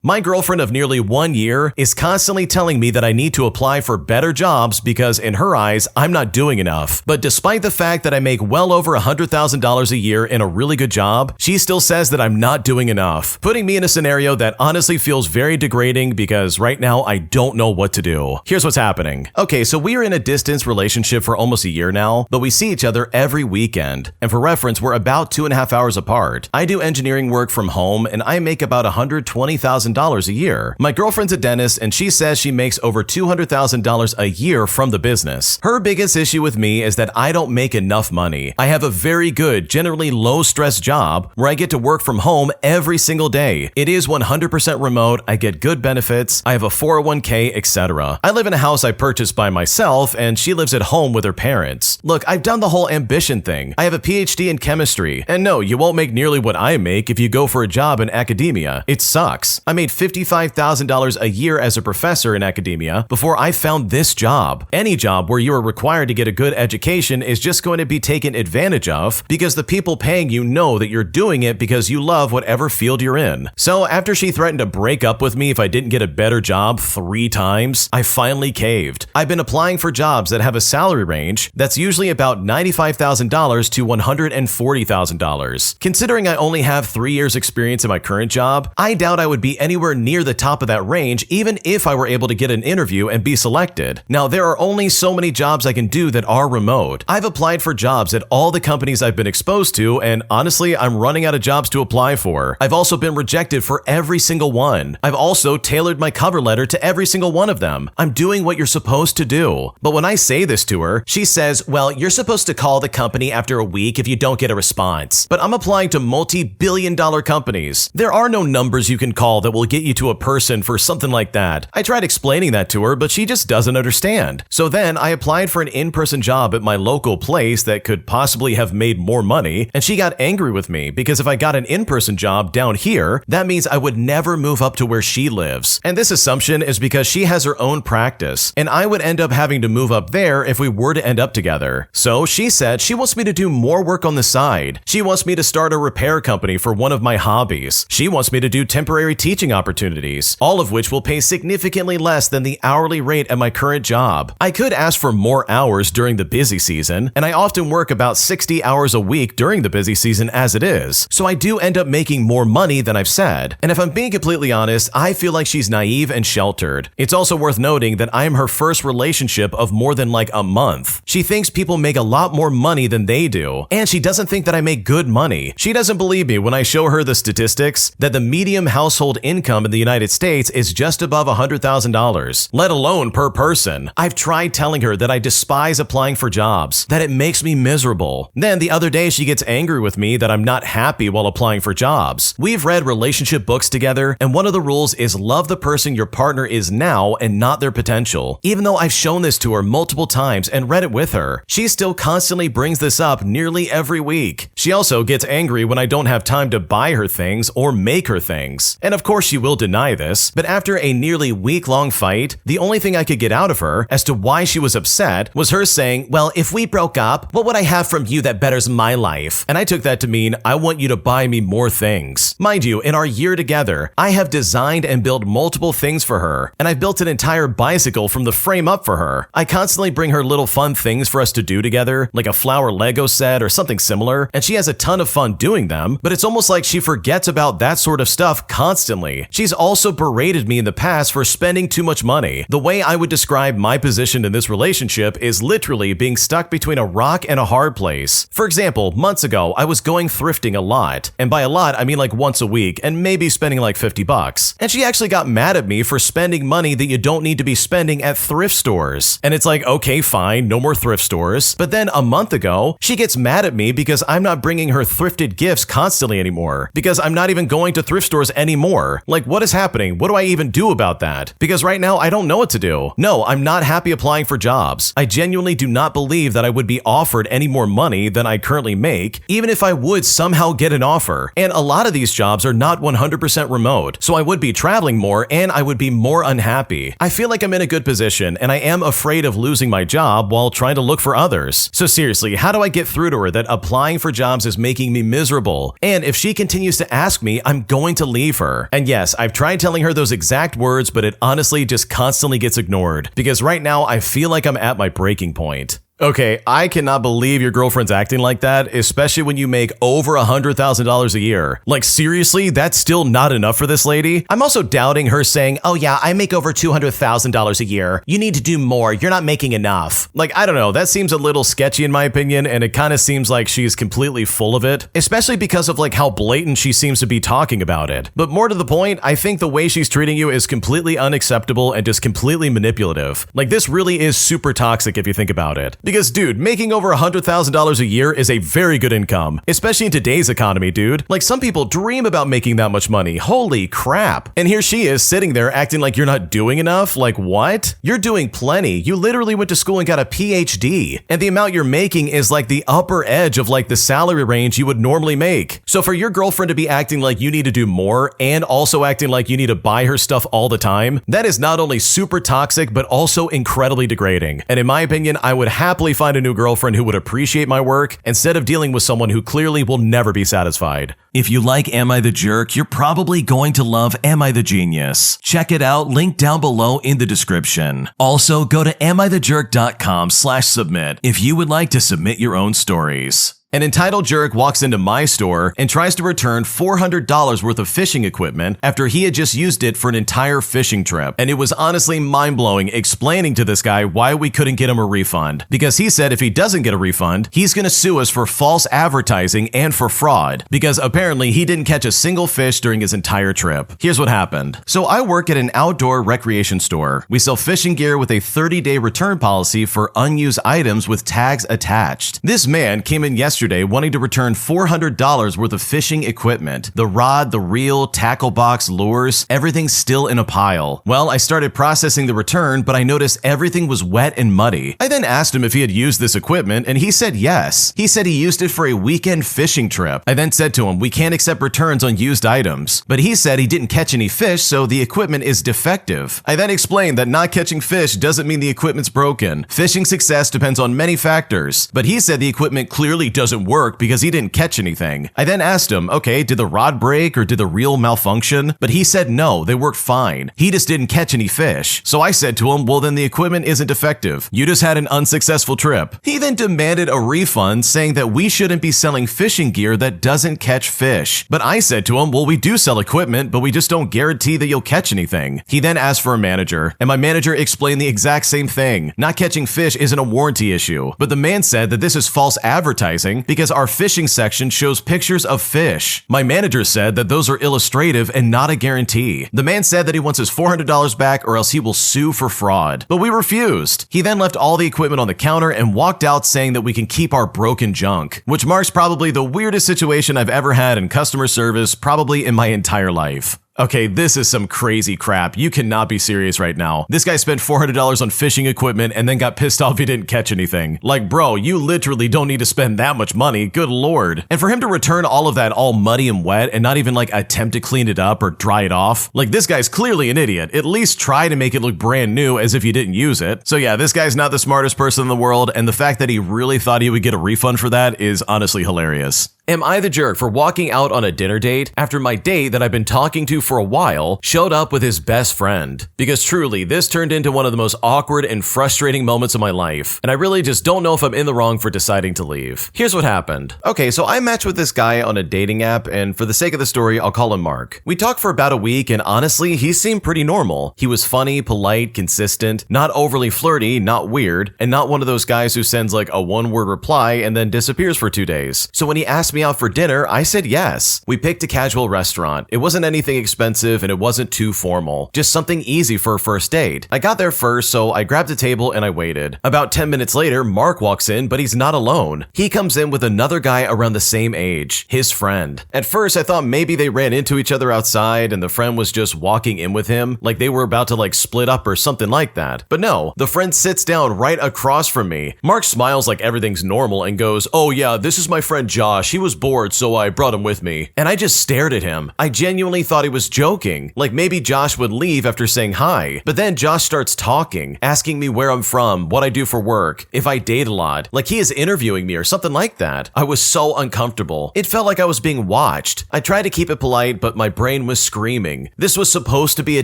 My girlfriend of nearly 1 year is constantly telling me that I need to apply for better jobs because in her eyes, I'm not doing enough. But despite the fact that I make well over $100,000 a year in a really good job, she still says that I'm not doing enough, putting me in a scenario that honestly feels very degrading because right now I don't know what to do. Here's what's happening. Okay, so we are in a distance relationship for almost a year now, but we see each other every weekend. And for reference, we're about 2.5 hours apart. I do engineering work from home and I make about $120,000 a year. My girlfriend's a dentist and she says she makes over $200,000 a year from the business. Her biggest issue with me is that I don't make enough money. I have a very good, generally low-stress job where I get to work from home every single day. It is 100% remote, I get good benefits, I have a 401k, etc. I live in a house I purchased by myself and she lives at home with her parents. Look, I've done the whole ambition thing. I have a PhD in chemistry, and no, you won't make nearly what I make if you go for a job in academia. It sucks. I made $55,000 a year as a professor in academia before I found this job. Any job where you are required to get a good education is just going to be taken advantage of because the people paying you know that you're doing it because you love whatever field you're in. So after she threatened to break up with me if I didn't get a better job 3 times, I finally caved. I've been applying for jobs that have a salary range that's usually about $95,000 to $140,000. Considering I only have 3 years experience in my current job, I doubt I would be anywhere near the top of that range even if I were able to get an interview and be selected. Now, there are only so many jobs I can do that are remote. I've applied for jobs at all the companies I've been exposed to, and honestly, I'm running out of jobs to apply for. I've also been rejected for every single one. I've also tailored my cover letter to every single one of them. I'm doing what you're supposed to do. But when I say this to her, she says, well, you're supposed to call the company after a week if you don't get a response. But I'm applying to multi-billion-dollar companies. There are no numbers you can call that will get you to a person for something like that. I tried explaining that to her, but she just doesn't understand. So then I applied for an in-person job at my local place that could possibly have made more money, and she got angry with me because if I got an in-person job down here, that means I would never move up to where she lives. And this assumption is because she has her own practice, and I would end up having to move up there if we were to end up together. So she said she wants me to do more work on the side. She wants me to start a repair company for one of my hobbies. She wants me to do temporary teaching opportunities, all of which will pay significantly less than the hourly rate at my current job. I could ask for more hours during the busy season, and I often work about 60 hours a week during the busy season as it is, so I do end up making more money than I've said. And if I'm being completely honest, I feel like she's naive and sheltered. It's also worth noting that I'm her first relationship of more than like a month. She thinks people make a lot more money than they do, and she doesn't think that I make good money. She doesn't believe me when I show her the statistics that the median household income in the United States is just above $100,000, let alone per person. I've tried telling her that I despise applying for jobs, that it makes me miserable. Then the other day she gets angry with me that I'm not happy while applying for jobs. We've read relationship books together, and one of the rules is love the person your partner is now and not their potential. Even though I've shown this to her multiple times and read it with her, she still constantly brings this up nearly every week. She also gets angry when I don't have time to buy her things or make her things. And of course she will deny this, but after a nearly week-long fight, the only thing I could get out of her as to why she was upset was her saying, well, if we broke up, what would I have from you that betters my life? And I took that to mean I want you to buy me more things. Mind you, in our year together, I have designed and built multiple things for her, and I've built an entire bicycle from the frame up for her. I constantly bring her little fun things for us to do together, like a flower Lego set or something similar, and she has a ton of fun doing them, but it's almost like she forgets about that sort of stuff constantly. She's also berated me in the past for spending too much money. The way I would describe my position in this relationship is literally being stuck between a rock and a hard place. For example, months ago, I was going thrifting a lot, and by a lot, I mean like once a week, and maybe spending like $50. And she actually got mad at me for spending money that you don't need to be spending at thrift stores. And it's like, okay, fine, no more thrift stores. But then a month ago, she gets mad at me because I'm not bringing her thrifted gifts constantly anymore, because I'm not even going to thrift stores anymore. Like, what is happening? What do I even do about that? Because right now, I don't know what to do. No, I'm not happy applying for jobs. I genuinely do not believe that I would be offered any more money than I currently make, even if I would somehow get an offer. And a lot of these jobs are not 100% remote, so I would be traveling more and I would be more unhappy. I feel like I'm in a good position, and I am afraid of losing my job while trying to look for others. So seriously, how do I get through to her that applying for jobs is making me miserable? And if she continues to ask me, I'm going to leave her. And yes, I've tried telling her those exact words, but it honestly just constantly gets ignored. Because right now, I feel like I'm at my breaking point. Okay, I cannot believe your girlfriend's acting like that, especially when you make over $100,000 a year. Like seriously, that's still not enough for this lady? I'm also doubting her saying, oh yeah, I make over $200,000 a year. You need to do more. You're not making enough. Like, I don't know, that seems a little sketchy in my opinion, and it kind of seems like she's completely full of it, especially because of like how blatant she seems to be talking about it. But more to the point, I think the way she's treating you is completely unacceptable and just completely manipulative. Like this really is super toxic if you think about it. Because, dude, making over $100,000 a year is a very good income, especially in today's economy, dude. Like, some people dream about making that much money. Holy crap. And here she is sitting there acting like you're not doing enough. Like, what? You're doing plenty. You literally went to school and got a PhD. And the amount you're making is like the upper edge of like the salary range you would normally make. So for your girlfriend to be acting like you need to do more and also acting like you need to buy her stuff all the time, that is not only super toxic, but also incredibly degrading. And in my opinion, I would happily find a new girlfriend who would appreciate my work instead of dealing with someone who clearly will never be satisfied. If you like Am I the Jerk, you're probably going to love Am I the Genius. Check it out, link down below in the description. Also, go to AmITheJerk.com/submit if you would like to submit your own stories. An entitled jerk walks into my store and tries to return $400 worth of fishing equipment after he had just used it for an entire fishing trip. And it was honestly mind-blowing explaining to this guy why we couldn't get him a refund. Because he said if he doesn't get a refund, he's gonna sue us for false advertising and for fraud. Because apparently he didn't catch a single fish during his entire trip. Here's what happened. So I work at an outdoor recreation store. We sell fishing gear with a 30-day return policy for unused items with tags attached. This man came in yesterday wanting to return $400 worth of fishing equipment. The rod, the reel, tackle box, lures, everything's still in a pile. Well, I started processing the return, but I noticed everything was wet and muddy. I then asked him if he had used this equipment, and he said yes. He said he used it for a weekend fishing trip. I then said to him, we can't accept returns on used items. But he said he didn't catch any fish, so the equipment is defective. I then explained that not catching fish doesn't mean the equipment's broken. Fishing success depends on many factors. But he said the equipment clearly doesn't work because he didn't catch anything. I then asked him, okay, did the rod break or did the reel malfunction? But he said no, they worked fine. He just didn't catch any fish. So I said to him, well then the equipment isn't defective. You just had an unsuccessful trip. He then demanded a refund, saying that we shouldn't be selling fishing gear that doesn't catch fish. But I said to him, well we do sell equipment, but we just don't guarantee that you'll catch anything. He then asked for a manager, and my manager explained the exact same thing. Not catching fish isn't a warranty issue. But the man said that this is false advertising because our fishing section shows pictures of fish. My manager said that those are illustrative and not a guarantee. The man said that he wants his $400 back or else he will sue for fraud. But we refused. He then left all the equipment on the counter and walked out saying that we can keep our broken junk, which marks probably the weirdest situation I've ever had in customer service, probably in my entire life. Okay, this is some crazy crap. You cannot be serious right now. This guy spent $400 on fishing equipment and then got pissed off he didn't catch anything. Like, bro, you literally don't need to spend that much money. Good lord. And for him to return all of that all muddy and wet and not even like attempt to clean it up or dry it off, like this guy's clearly an idiot. At least try to make it look brand new as if you didn't use it. So yeah, this guy's not the smartest person in the world, and the fact that he really thought he would get a refund for that is honestly hilarious. Am I the jerk for walking out on a dinner date after my date that I've been talking to for a while showed up with his best friend? Because truly, this turned into one of the most awkward and frustrating moments of my life, and I really just don't know if I'm in the wrong for deciding to leave. Here's what happened. Okay, so I matched with this guy on a dating app, and for the sake of the story, I'll call him Mark. We talked for about a week, and honestly, he seemed pretty normal. He was funny, polite, consistent, not overly flirty, not weird, and not one of those guys who sends like a one-word reply and then disappears for 2 days. So when he asked me out for dinner, I said yes. We picked a casual restaurant. It wasn't anything expensive and it wasn't too formal. Just something easy for a first date. I got there first, so I grabbed a table and I waited. About 10 minutes later, Mark walks in, but he's not alone. He comes in with another guy around the same age, his friend. At first, I thought maybe they ran into each other outside and the friend was just walking in with him, like they were about to like split up or something like that. But no, the friend sits down right across from me. Mark smiles like everything's normal and goes, "Oh yeah, this is my friend Josh. He was bored, so I brought him with me. And I just stared at him. I genuinely thought he was joking. Like maybe Josh would leave after saying hi. But then Josh starts talking, asking me where I'm from, what I do for work, if I date a lot. Like he is interviewing me or something like that. I was so uncomfortable. It felt like I was being watched. I tried to keep it polite, but my brain was screaming. This was supposed to be a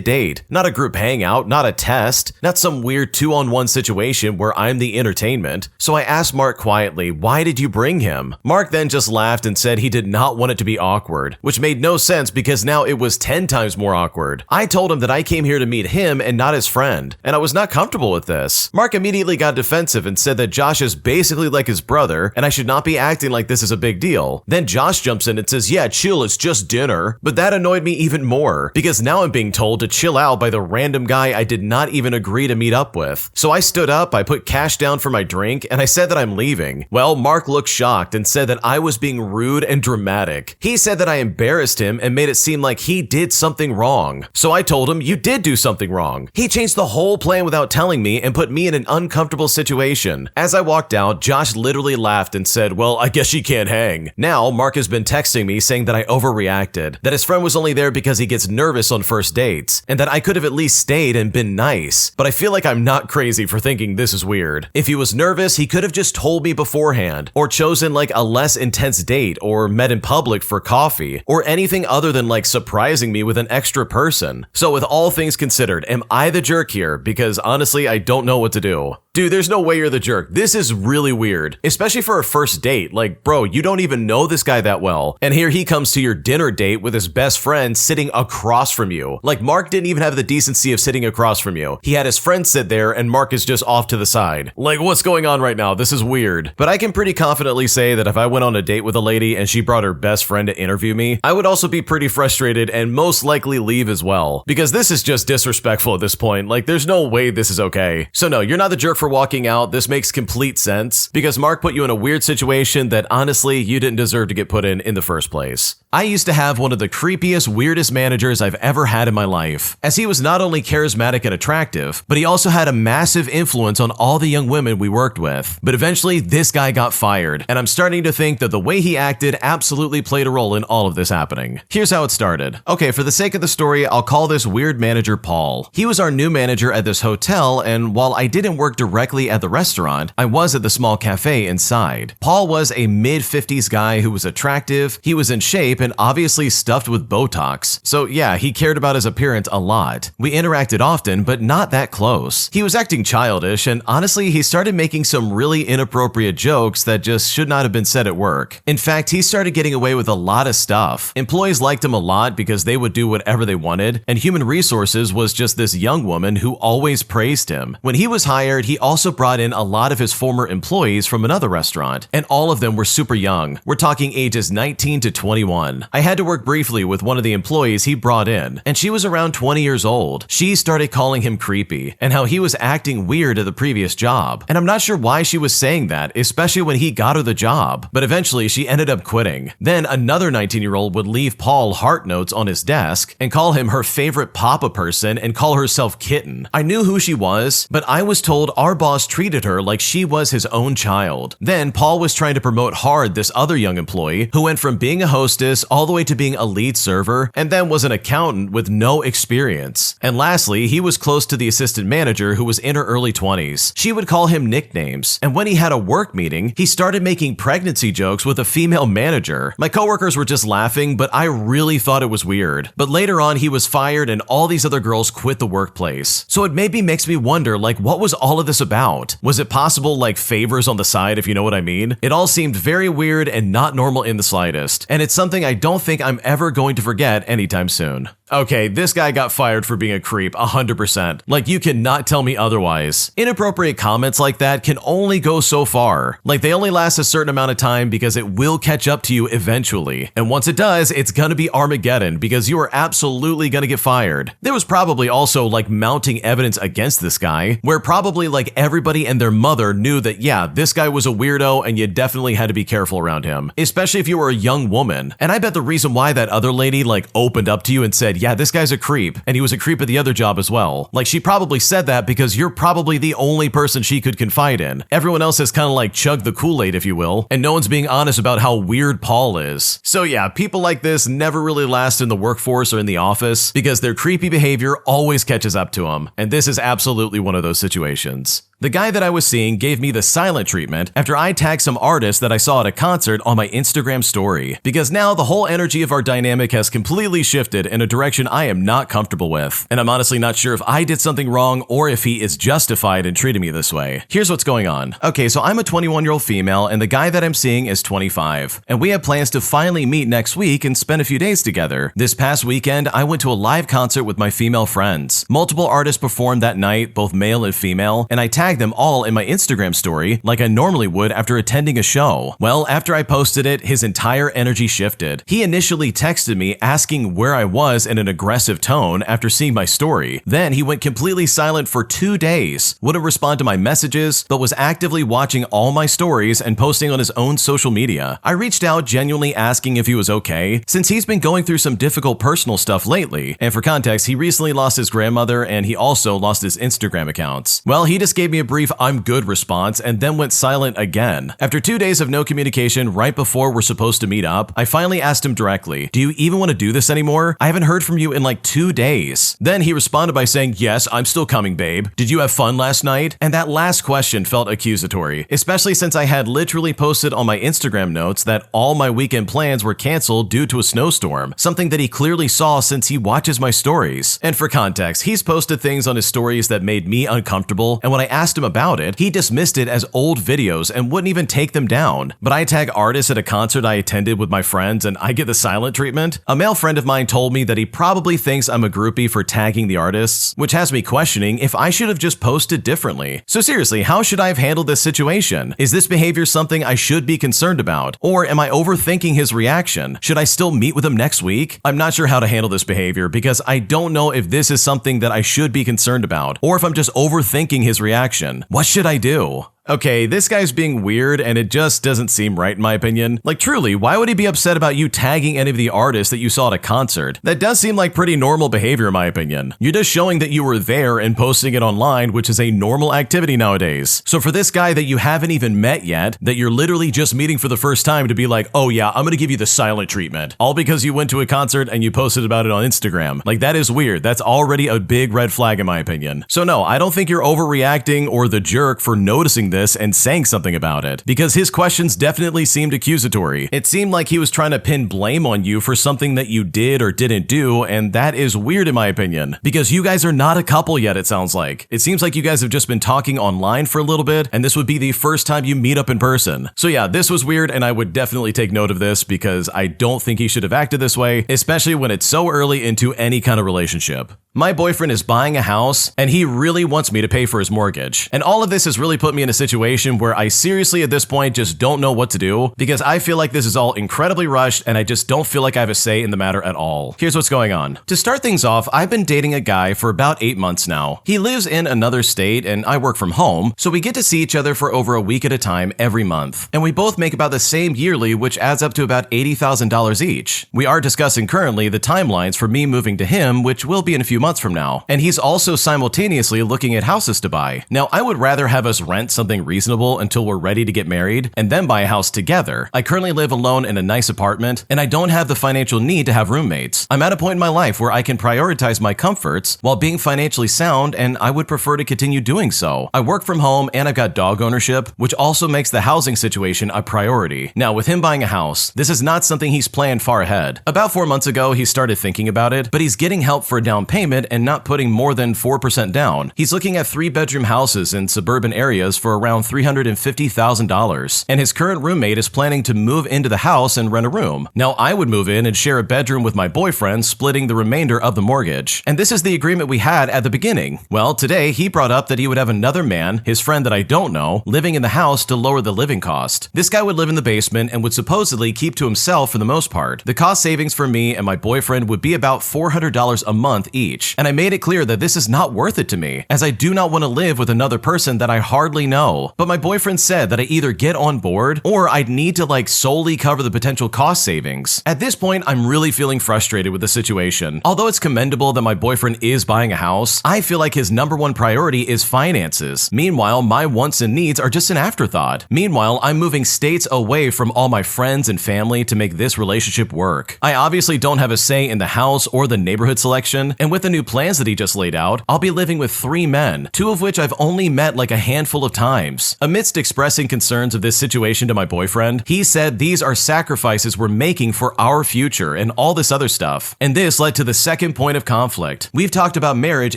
date, not a group hangout, not a test, not some weird 2-on-1 situation where I'm the entertainment. So I asked Mark quietly, why did you bring him? Mark then just laughed and said he did not want it to be awkward, which made no sense because now it was 10 times more awkward. I told him that I came here to meet him and not his friend, and I was not comfortable with this. Mark immediately got defensive and said that Josh is basically like his brother and I should not be acting like this is a big deal. Then Josh jumps in and says, yeah, chill, it's just dinner. But that annoyed me even more because now I'm being told to chill out by the random guy I did not even agree to meet up with. So I stood up, I put cash down for my drink, and I said that I'm leaving. Well, Mark looked shocked and said that I was being rude and dramatic. He said that I embarrassed him and made it seem like he did something wrong. So I told him, you did do something wrong. He changed the whole plan without telling me and put me in an uncomfortable situation. As I walked out, Josh literally laughed and said, well, I guess she can't hang. Now, Mark has been texting me saying that I overreacted, that his friend was only there because he gets nervous on first dates, and that I could have at least stayed and been nice. But I feel like I'm not crazy for thinking this is weird. If he was nervous, he could have just told me beforehand, or chosen like a less intense date, or met in public for coffee, or anything other than like surprising me with an extra person. So with all things considered, am I the jerk here? Because honestly, I don't know what to do. Dude, there's no way you're the jerk. This is really weird, especially for a first date. Like, bro, you don't even know this guy that well. And here he comes to your dinner date with his best friend sitting across from you. Like, Mark didn't even have the decency of sitting across from you. He had his friend sit there and Mark is just off to the side. Like, what's going on right now? This is weird. But I can pretty confidently say that if I went on a date with a lady and she brought her best friend to interview me, I would also be pretty frustrated and most likely leave as well. Because this is just disrespectful at this point. Like, there's no way this is okay. So no, you're not the jerk for walking out. This makes complete sense because Mark put you in a weird situation that honestly you didn't deserve to get put in the first place. I used to have one of the creepiest, weirdest managers I've ever had in my life, as he was not only charismatic and attractive, but he also had a massive influence on all the young women we worked with. But eventually, this guy got fired, and I'm starting to think that the way he acted absolutely played a role in all of this happening. Here's how it started. Okay, for the sake of the story, I'll call this weird manager Paul. He was our new manager at this hotel, and while I didn't work directly at the restaurant, I was at the small cafe inside. Paul was a mid-50s guy who was attractive, he was in shape, and obviously stuffed with Botox. So yeah, he cared about his appearance a lot. We interacted often, but not that close. He was acting childish, and honestly, he started making some really inappropriate jokes that just should not have been said at work. In fact, he started getting away with a lot of stuff. Employees liked him a lot because they would do whatever they wanted, and human resources was just this young woman who always praised him. When he was hired, he also brought in a lot of his former employees from another restaurant, and all of them were super young. We're talking ages 19 to 21. I had to work briefly with one of the employees he brought in, and she was around 20 years old. She started calling him creepy, and how he was acting weird at the previous job. And I'm not sure why she was saying that, especially when he got her the job, but eventually she ended up quitting. Then another 19-year-old would leave Paul heart notes on his desk and call him her favorite papa person and call herself Kitten. I knew who she was, but I was told our boss treated her like she was his own child. Then Paul was trying to promote hard this other young employee who went from being a hostess all the way to being a lead server, and then was an accountant with no experience. And lastly, he was close to the assistant manager who was in her early 20s. She would call him nicknames, and when he had a work meeting, he started making pregnancy jokes with a female manager. My coworkers were just laughing, but I really thought it was weird. But later on, he was fired and all these other girls quit the workplace. So it maybe makes me wonder, like, what was all of this about? Was it possible, like, favors on the side, if you know what I mean? It all seemed very weird and not normal in the slightest, and it's something I don't think I'm ever going to forget anytime soon. Okay, this guy got fired for being a creep, 100%. Like, you cannot tell me otherwise. Inappropriate comments like that can only go so far. Like, they only last a certain amount of time because it will catch up to you eventually. And once it does, it's gonna be Armageddon because you are absolutely gonna get fired. There was probably also like mounting evidence against this guy, where probably like like everybody and their mother knew that, yeah, this guy was a weirdo and you definitely had to be careful around him, especially if you were a young woman. And I bet the reason why that other lady like opened up to you and said, yeah, this guy's a creep, and he was a creep at the other job as well. Like, she probably said that because you're probably the only person she could confide in. Everyone else has kind of like chugged the Kool-Aid, if you will, and no one's being honest about how weird Paul is. So yeah, people like this never really last in the workforce or in the office because their creepy behavior always catches up to them. And this is absolutely one of those situations. The guy that I was seeing gave me the silent treatment after I tagged some artists that I saw at a concert on my Instagram story, because now the whole energy of our dynamic has completely shifted in a direction I am not comfortable with, and I'm honestly not sure if I did something wrong or if he is justified in treating me this way. Here's what's going on. Okay, so I'm a 21-year-old female and the guy that I'm seeing is 25, and we have plans to finally meet next week and spend a few days together. This past weekend, I went to a live concert with my female friends. Multiple artists performed that night, both male and female, and I tagged them all in my Instagram story like I normally would after attending a show. Well, after I posted it, his entire energy shifted. He initially texted me asking where I was in an aggressive tone after seeing my story. Then he went completely silent for 2 days, wouldn't respond to my messages, but was actively watching all my stories and posting on his own social media. I reached out genuinely asking if he was okay, since he's been going through some difficult personal stuff lately. And for context, he recently lost his grandmother and he also lost his Instagram accounts. Well, he just gave me a brief "I'm good" response and then went silent again. After 2 days of no communication right before we're supposed to meet up, I finally asked him directly, "Do you even want to do this anymore? I haven't heard from you in like 2 days." Then he responded by saying, "Yes, I'm still coming, babe. Did you have fun last night?" And that last question felt accusatory, especially since I had literally posted on my Instagram notes that all my weekend plans were canceled due to a snowstorm, something that he clearly saw since he watches my stories. And for context, he's posted things on his stories that made me uncomfortable, and when I asked him about it, he dismissed it as old videos and wouldn't even take them down. But I tag artists at a concert I attended with my friends and I get the silent treatment. A male friend of mine told me that he probably thinks I'm a groupie for tagging the artists, which has me questioning if I should have just posted differently. So seriously, how should I have handled this situation? Is this behavior something I should be concerned about? Or am I overthinking his reaction? Should I still meet with him next week? I'm not sure how to handle this behavior because I don't know if this is something that I should be concerned about or if I'm just overthinking his reaction. What should I do? Okay, this guy's being weird and it just doesn't seem right in my opinion. Like truly, why would he be upset about you tagging any of the artists that you saw at a concert? That does seem like pretty normal behavior in my opinion. You're just showing that you were there and posting it online, which is a normal activity nowadays. So for this guy that you haven't even met yet, that you're literally just meeting for the first time to be like, "Oh yeah, I'm gonna give you the silent treatment," all because you went to a concert and you posted about it on Instagram. Like that is weird. That's already a big red flag in my opinion. So no, I don't think you're overreacting or the jerk for noticing this and saying something about it, because his questions definitely seemed accusatory. It seemed like he was trying to pin blame on you for something that you did or didn't do, and that is weird in my opinion, because you guys are not a couple yet, it sounds like. It seems like you guys have just been talking online for a little bit, and this would be the first time you meet up in person. So yeah, this was weird, and I would definitely take note of this because I don't think he should have acted this way, especially when it's so early into any kind of relationship. My boyfriend is buying a house, and he really wants me to pay for his mortgage. And all of this has really put me in a situation where I seriously at this point just don't know what to do, because I feel like this is all incredibly rushed and I just don't feel like I have a say in the matter at all. Here's what's going on. To start things off, I've been dating a guy for about 8 months now. He lives in another state and I work from home, so we get to see each other for over a week at a time every month. And we both make about the same yearly, which adds up to about $80,000 each. We are discussing currently the timelines for me moving to him, which will be in a few months from now. And he's also simultaneously looking at houses to buy. Now, I would rather have us rent something reasonable until we're ready to get married and then buy a house together. I currently live alone in a nice apartment and I don't have the financial need to have roommates. I'm at a point in my life where I can prioritize my comforts while being financially sound, and I would prefer to continue doing so. I work from home and I've got dog ownership, which also makes the housing situation a priority. Now, with him buying a house, this is not something he's planned far ahead. About 4 months ago, he started thinking about it, but he's getting help for a down payment and not putting more than 4% down. He's looking at 3-bedroom houses in suburban areas for around $350,000, and his current roommate is planning to move into the house and rent a room. Now, I would move in and share a bedroom with my boyfriend, splitting the remainder of the mortgage. And this is the agreement we had at the beginning. Well, today he brought up that he would have another man, his friend that I don't know, living in the house to lower the living cost. This guy would live in the basement and would supposedly keep to himself for the most part. The cost savings for me and my boyfriend would be about $400 a month each. And I made it clear that this is not worth it to me, as I do not want to live with another person that I hardly know. But my boyfriend said that I either get on board or I'd need to solely cover the potential cost savings. At this point, I'm really feeling frustrated with the situation. Although it's commendable that my boyfriend is buying a house, I feel like his number one priority is finances. Meanwhile, my wants and needs are just an afterthought. Meanwhile, I'm moving states away from all my friends and family to make this relationship work. I obviously don't have a say in the house or the neighborhood selection, and with the new plans that he just laid out, I'll be living with 3 men, 2 of which I've only met a handful of times. Amidst expressing concerns of this situation to my boyfriend, he said these are sacrifices we're making for our future and all this other stuff. And this led to the second point of conflict. We've talked about marriage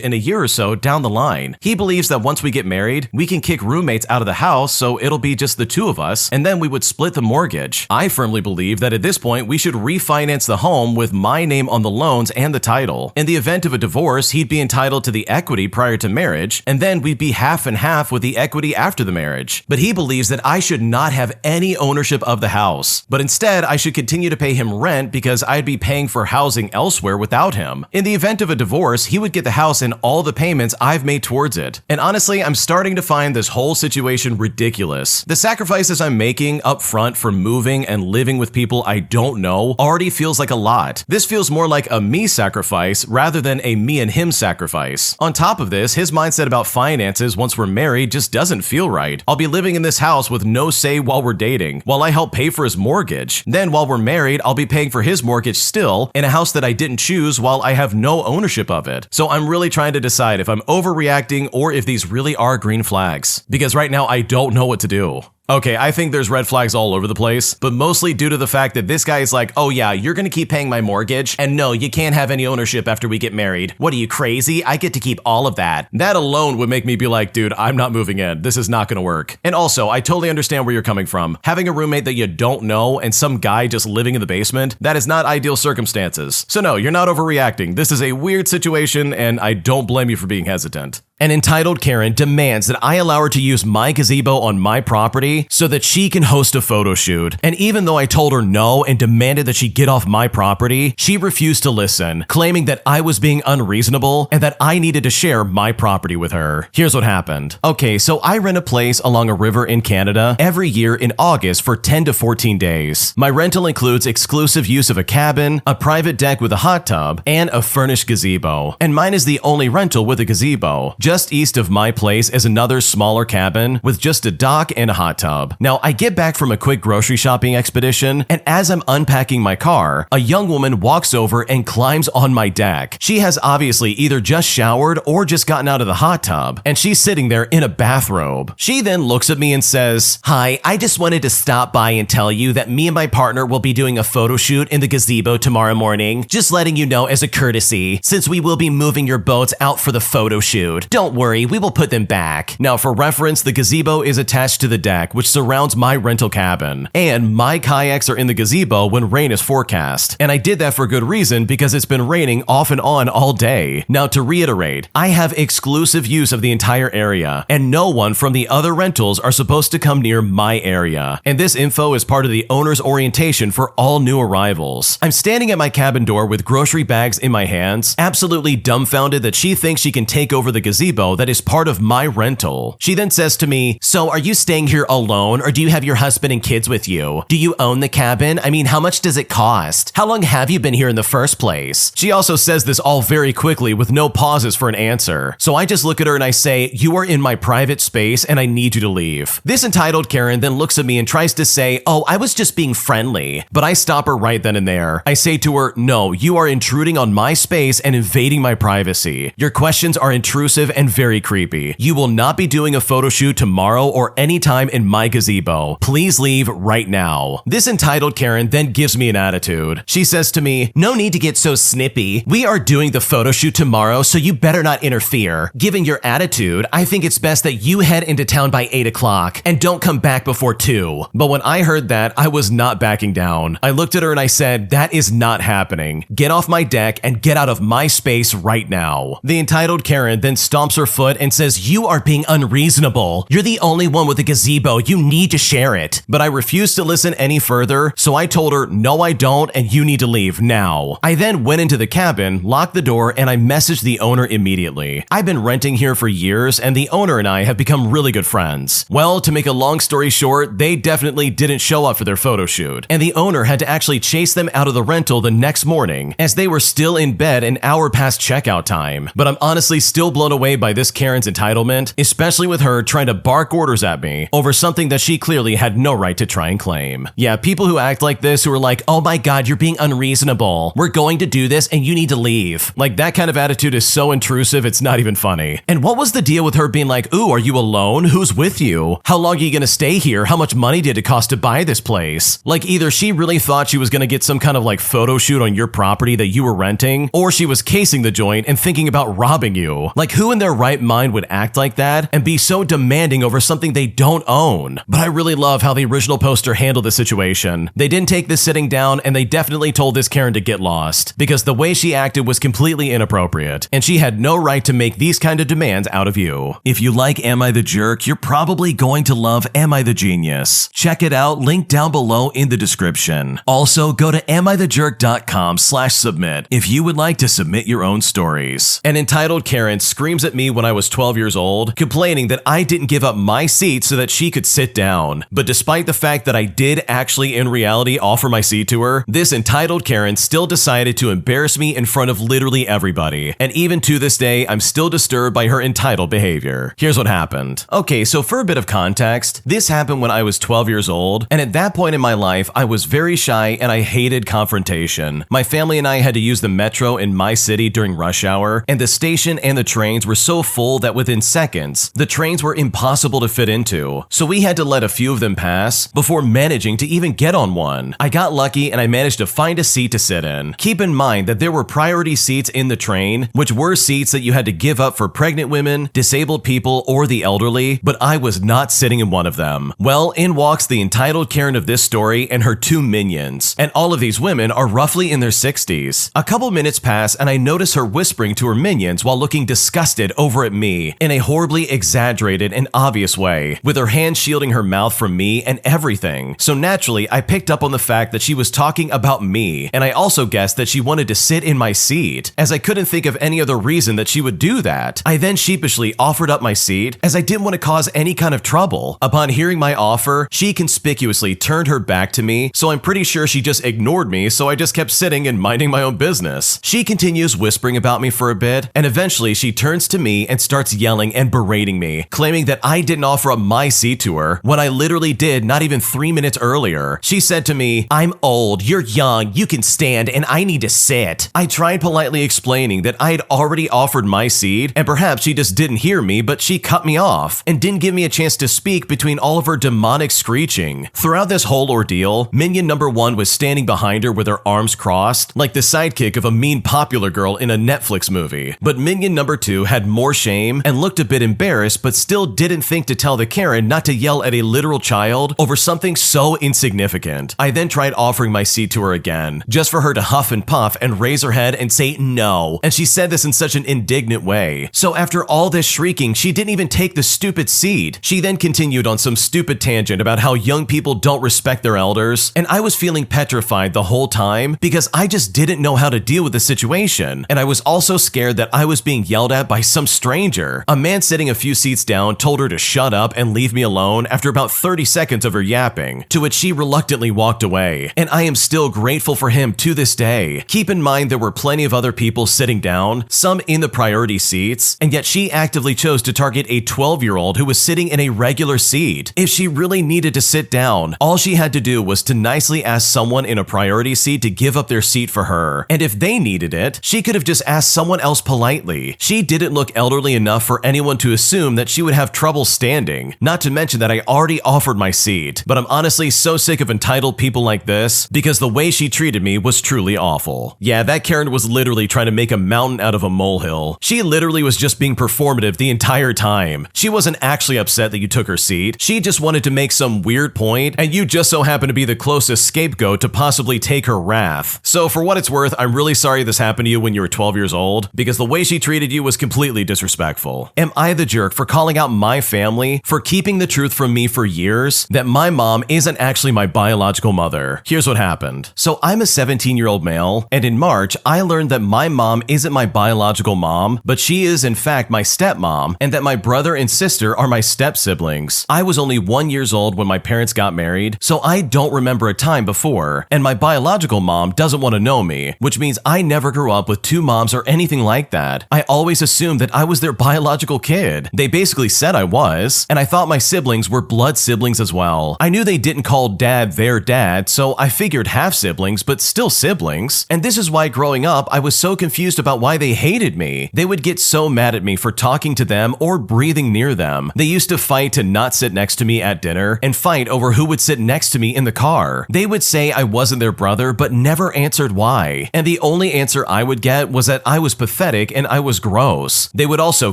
in a year or so down the line. He believes that once we get married, we can kick roommates out of the house, so it'll be just the 2 of us, and then we would split the mortgage. I firmly believe that at this point, we should refinance the home with my name on the loans and the title. In the event of a divorce, he'd be entitled to the equity prior to marriage, and then we'd be half and half with the equity after the marriage. But he believes that I should not have any ownership of the house, but instead I should continue to pay him rent because I'd be paying for housing elsewhere without him. In the event of a divorce, he would get the house and all the payments I've made towards it. And honestly, I'm starting to find this whole situation ridiculous. The sacrifices I'm making up front for moving and living with people I don't know already feels like a lot. This feels more like a me sacrifice rather than a me and him sacrifice. On top of this, his mindset about finances once we're married just doesn't feel right. I'll be living in this house with no say while we're dating, while I help pay for his mortgage. Then while we're married, I'll be paying for his mortgage still in a house that I didn't choose while I have no ownership of it. So I'm really trying to decide if I'm overreacting or if these really are green flags. Because right now I don't know what to do. Okay, I think there's red flags all over the place, but mostly due to the fact that this guy is like, oh yeah, you're gonna keep paying my mortgage, and no, you can't have any ownership after we get married. What are you, crazy? I get to keep all of that. That alone would make me be like, dude, I'm not moving in. This is not gonna work. And also, I totally understand where you're coming from. Having a roommate that you don't know and some guy just living in the basement, that is not ideal circumstances. So no, you're not overreacting. This is a weird situation, and I don't blame you for being hesitant. An entitled Karen demands that I allow her to use my gazebo on my property so that she can host a photo shoot. And even though I told her no and demanded that she get off my property, she refused to listen, claiming that I was being unreasonable and that I needed to share my property with her. Here's what happened. Okay, so I rent a place along a river in Canada every year in August for 10 to 14 days. My rental includes exclusive use of a cabin, a private deck with a hot tub, and a furnished gazebo. And mine is the only rental with a gazebo. Just east of my place is another smaller cabin with just a dock and a hot tub. Now, I get back from a quick grocery shopping expedition, and as I'm unpacking my car, a young woman walks over and climbs on my deck. She has obviously either just showered or just gotten out of the hot tub, and she's sitting there in a bathrobe. She then looks at me and says, "Hi, I just wanted to stop by and tell you that me and my partner will be doing a photo shoot in the gazebo tomorrow morning. Just letting you know as a courtesy, since we will be moving your boats out for the photo shoot. Don't worry, we will put them back." Now, for reference, the gazebo is attached to the deck, which surrounds my rental cabin. And my kayaks are in the gazebo when rain is forecast. And I did that for good reason because it's been raining off and on all day. Now, to reiterate, I have exclusive use of the entire area, and no one from the other rentals are supposed to come near my area. And this info is part of the owner's orientation for all new arrivals. I'm standing at my cabin door with grocery bags in my hands, absolutely dumbfounded that she thinks she can take over the gazebo that is part of my rental. She then says to me, "So are you staying here alone, or do you have your husband and kids with you? Do you own the cabin? I mean, how much does it cost? How long have you been here in the first place?" She also says this all very quickly with no pauses for an answer. So I just look at her and I say, "You are in my private space and I need you to leave." This entitled Karen then looks at me and tries to say, "Oh, I was just being friendly." But I stop her right then and there. I say to her, "No, you are intruding on my space and invading my privacy. Your questions are intrusive intrusive and very creepy. You will not be doing a photo shoot tomorrow or anytime in my gazebo. Please leave right now. This entitled Karen then gives me an attitude. She says to me, no need to get so snippy. We are doing the photo shoot tomorrow, so you better not interfere. Given your attitude, I think it's best that you head into town by 8 o'clock and don't come back before 2. But when I heard that, I was not backing down. I looked at her and I said, that is not happening. Get off my deck and get out of my space right now. The entitled Karen then stomps her foot and says, you are being unreasonable. You're the only one with a gazebo. You need to share it. But I refused to listen any further, so I told her, no, I don't, and you need to leave now. I then went into the cabin, locked the door, and I messaged the owner immediately. I've been renting here for years, and the owner and I have become really good friends. Well, to make a long story short, they definitely didn't show up for their photo shoot, and the owner had to actually chase them out of the rental the next morning, as they were still in bed an hour past checkout time. But I'm honestly still blown away by this Karen's entitlement, especially with her trying to bark orders at me over something that she clearly had no right to try and claim. Yeah, people who act like this, who are like, oh my god, you're being unreasonable. We're going to do this and you need to leave. Like, that kind of attitude is so intrusive, it's not even funny. And what was the deal with her being like, ooh, are you alone? Who's with you? How long are you gonna stay here? How much money did it cost to buy this place? Like, either she really thought she was gonna get some kind of like photo shoot on your property that you were renting, or she was casing the joint and thinking about robbing you. Like, who in their right mind would act like that and be so demanding over something they don't own? But I really love how the original poster handled the situation. They didn't take this sitting down, and they definitely told this Karen to get lost, because the way she acted was completely inappropriate, and she had no right to make these kind of demands out of you. If you like Am I the Jerk, you're probably going to love Am I the Genius. Check it out, link down below in the description. Also, go to amithejerk.com/submit if you would like to submit your own stories. An entitled Karen screams at me when I was 12 years old, complaining that I didn't give up my seat so that she could sit down. But despite the fact that I did actually in reality offer my seat to her, this entitled Karen still decided to embarrass me in front of literally everybody. And even to this day, I'm still disturbed by her entitled behavior. Here's what happened. Okay, so for a bit of context, this happened when I was 12 years old, and at that point in my life, I was very shy and I hated confrontation. My family and I had to use the metro in my city during rush hour, and the station and the trains were so full that within seconds, the trains were impossible to fit into. So we had to let a few of them pass before managing to even get on one. I got lucky and I managed to find a seat to sit in. Keep in mind that there were priority seats in the train, which were seats that you had to give up for pregnant women, disabled people, or the elderly, but I was not sitting in one of them. Well, in walks the entitled Karen of this story and her 2 minions, and all of these women are roughly in their 60s. A couple minutes pass and I notice her whispering to her minions while looking disgusted over at me in a horribly exaggerated and obvious way, with her hand shielding her mouth from me and everything. So naturally, I picked up on the fact that she was talking about me, and I also guessed that she wanted to sit in my seat, as I couldn't think of any other reason that she would do that. I then sheepishly offered up my seat, as I didn't want to cause any kind of trouble. Upon hearing my offer, she conspicuously turned her back to me, so I'm pretty sure she just ignored me, so I just kept sitting and minding my own business. She continues whispering about me for a bit, and eventually she turns to me and starts yelling and berating me, claiming that I didn't offer up my seat to her when I literally did not even 3 minutes earlier. She said to me, I'm old, you're young, you can stand, and I need to sit. I tried politely explaining that I had already offered my seat, and perhaps she just didn't hear me, but she cut me off and didn't give me a chance to speak between all of her demonic screeching. Throughout this whole ordeal, minion number 1 was standing behind her with her arms crossed, like the sidekick of a mean popular girl in a Netflix movie. But minion number 2 had more shame and looked a bit embarrassed, but still didn't think to tell the Karen not to yell at a literal child over something so insignificant. I then tried offering my seat to her again, just for her to huff and puff and raise her head and say no, and she said this in such an indignant way. So after all this shrieking, she didn't even take the stupid seat. She then continued on some stupid tangent about how young people don't respect their elders, and I was feeling petrified the whole time because I just didn't know how to deal with the situation, and I was also scared that I was being yelled at by some stranger. A man sitting a few seats down told her to shut up and leave me alone after about 30 seconds of her yapping, to which she reluctantly walked away, and I am still grateful for him to this day. Keep in mind there were plenty of other people sitting down, some in the priority seats, and yet she actively chose to target a 12-year-old who was sitting in a regular seat. If she really needed to sit down, all she had to do was to nicely ask someone in a priority seat to give up their seat for her, and if they needed it, she could have just asked someone else politely. She didn't look look elderly enough for anyone to assume that she would have trouble standing, not to mention that I already offered my seat. But I'm honestly so sick of entitled people like this because the way she treated me was truly awful. Yeah, that Karen was literally trying to make a mountain out of a molehill. She literally was just being performative the entire time. She wasn't actually upset that you took her seat. She just wanted to make some weird point, and you just so happened to be the closest scapegoat to possibly take her wrath. So for what it's worth, I'm really sorry this happened to you when you were 12 years old, because the way she treated you was completely disrespectful. Am I the jerk for calling out my family for keeping the truth from me for years that my mom isn't actually my biological mother? Here's what happened. So I'm a 17-year-old male, and in March, I learned that my mom isn't my biological mom, but she is in fact my stepmom, and that my brother and sister are my step-siblings. I was only 1 year old when my parents got married, so I don't remember a time before, and my biological mom doesn't want to know me, which means I never grew up with two moms or anything like that. I always assumed that I was their biological kid. They basically said I was, and I thought my siblings were blood siblings as well. I knew they didn't call dad their dad, so I figured half siblings, but still siblings. And this is why growing up, I was so confused about why they hated me. They would get so mad at me for talking to them or breathing near them. They used to fight to not sit next to me at dinner and fight over who would sit next to me in the car. They would say I wasn't their brother, but never answered why. And the only answer I would get was that I was pathetic and I was gross. They would also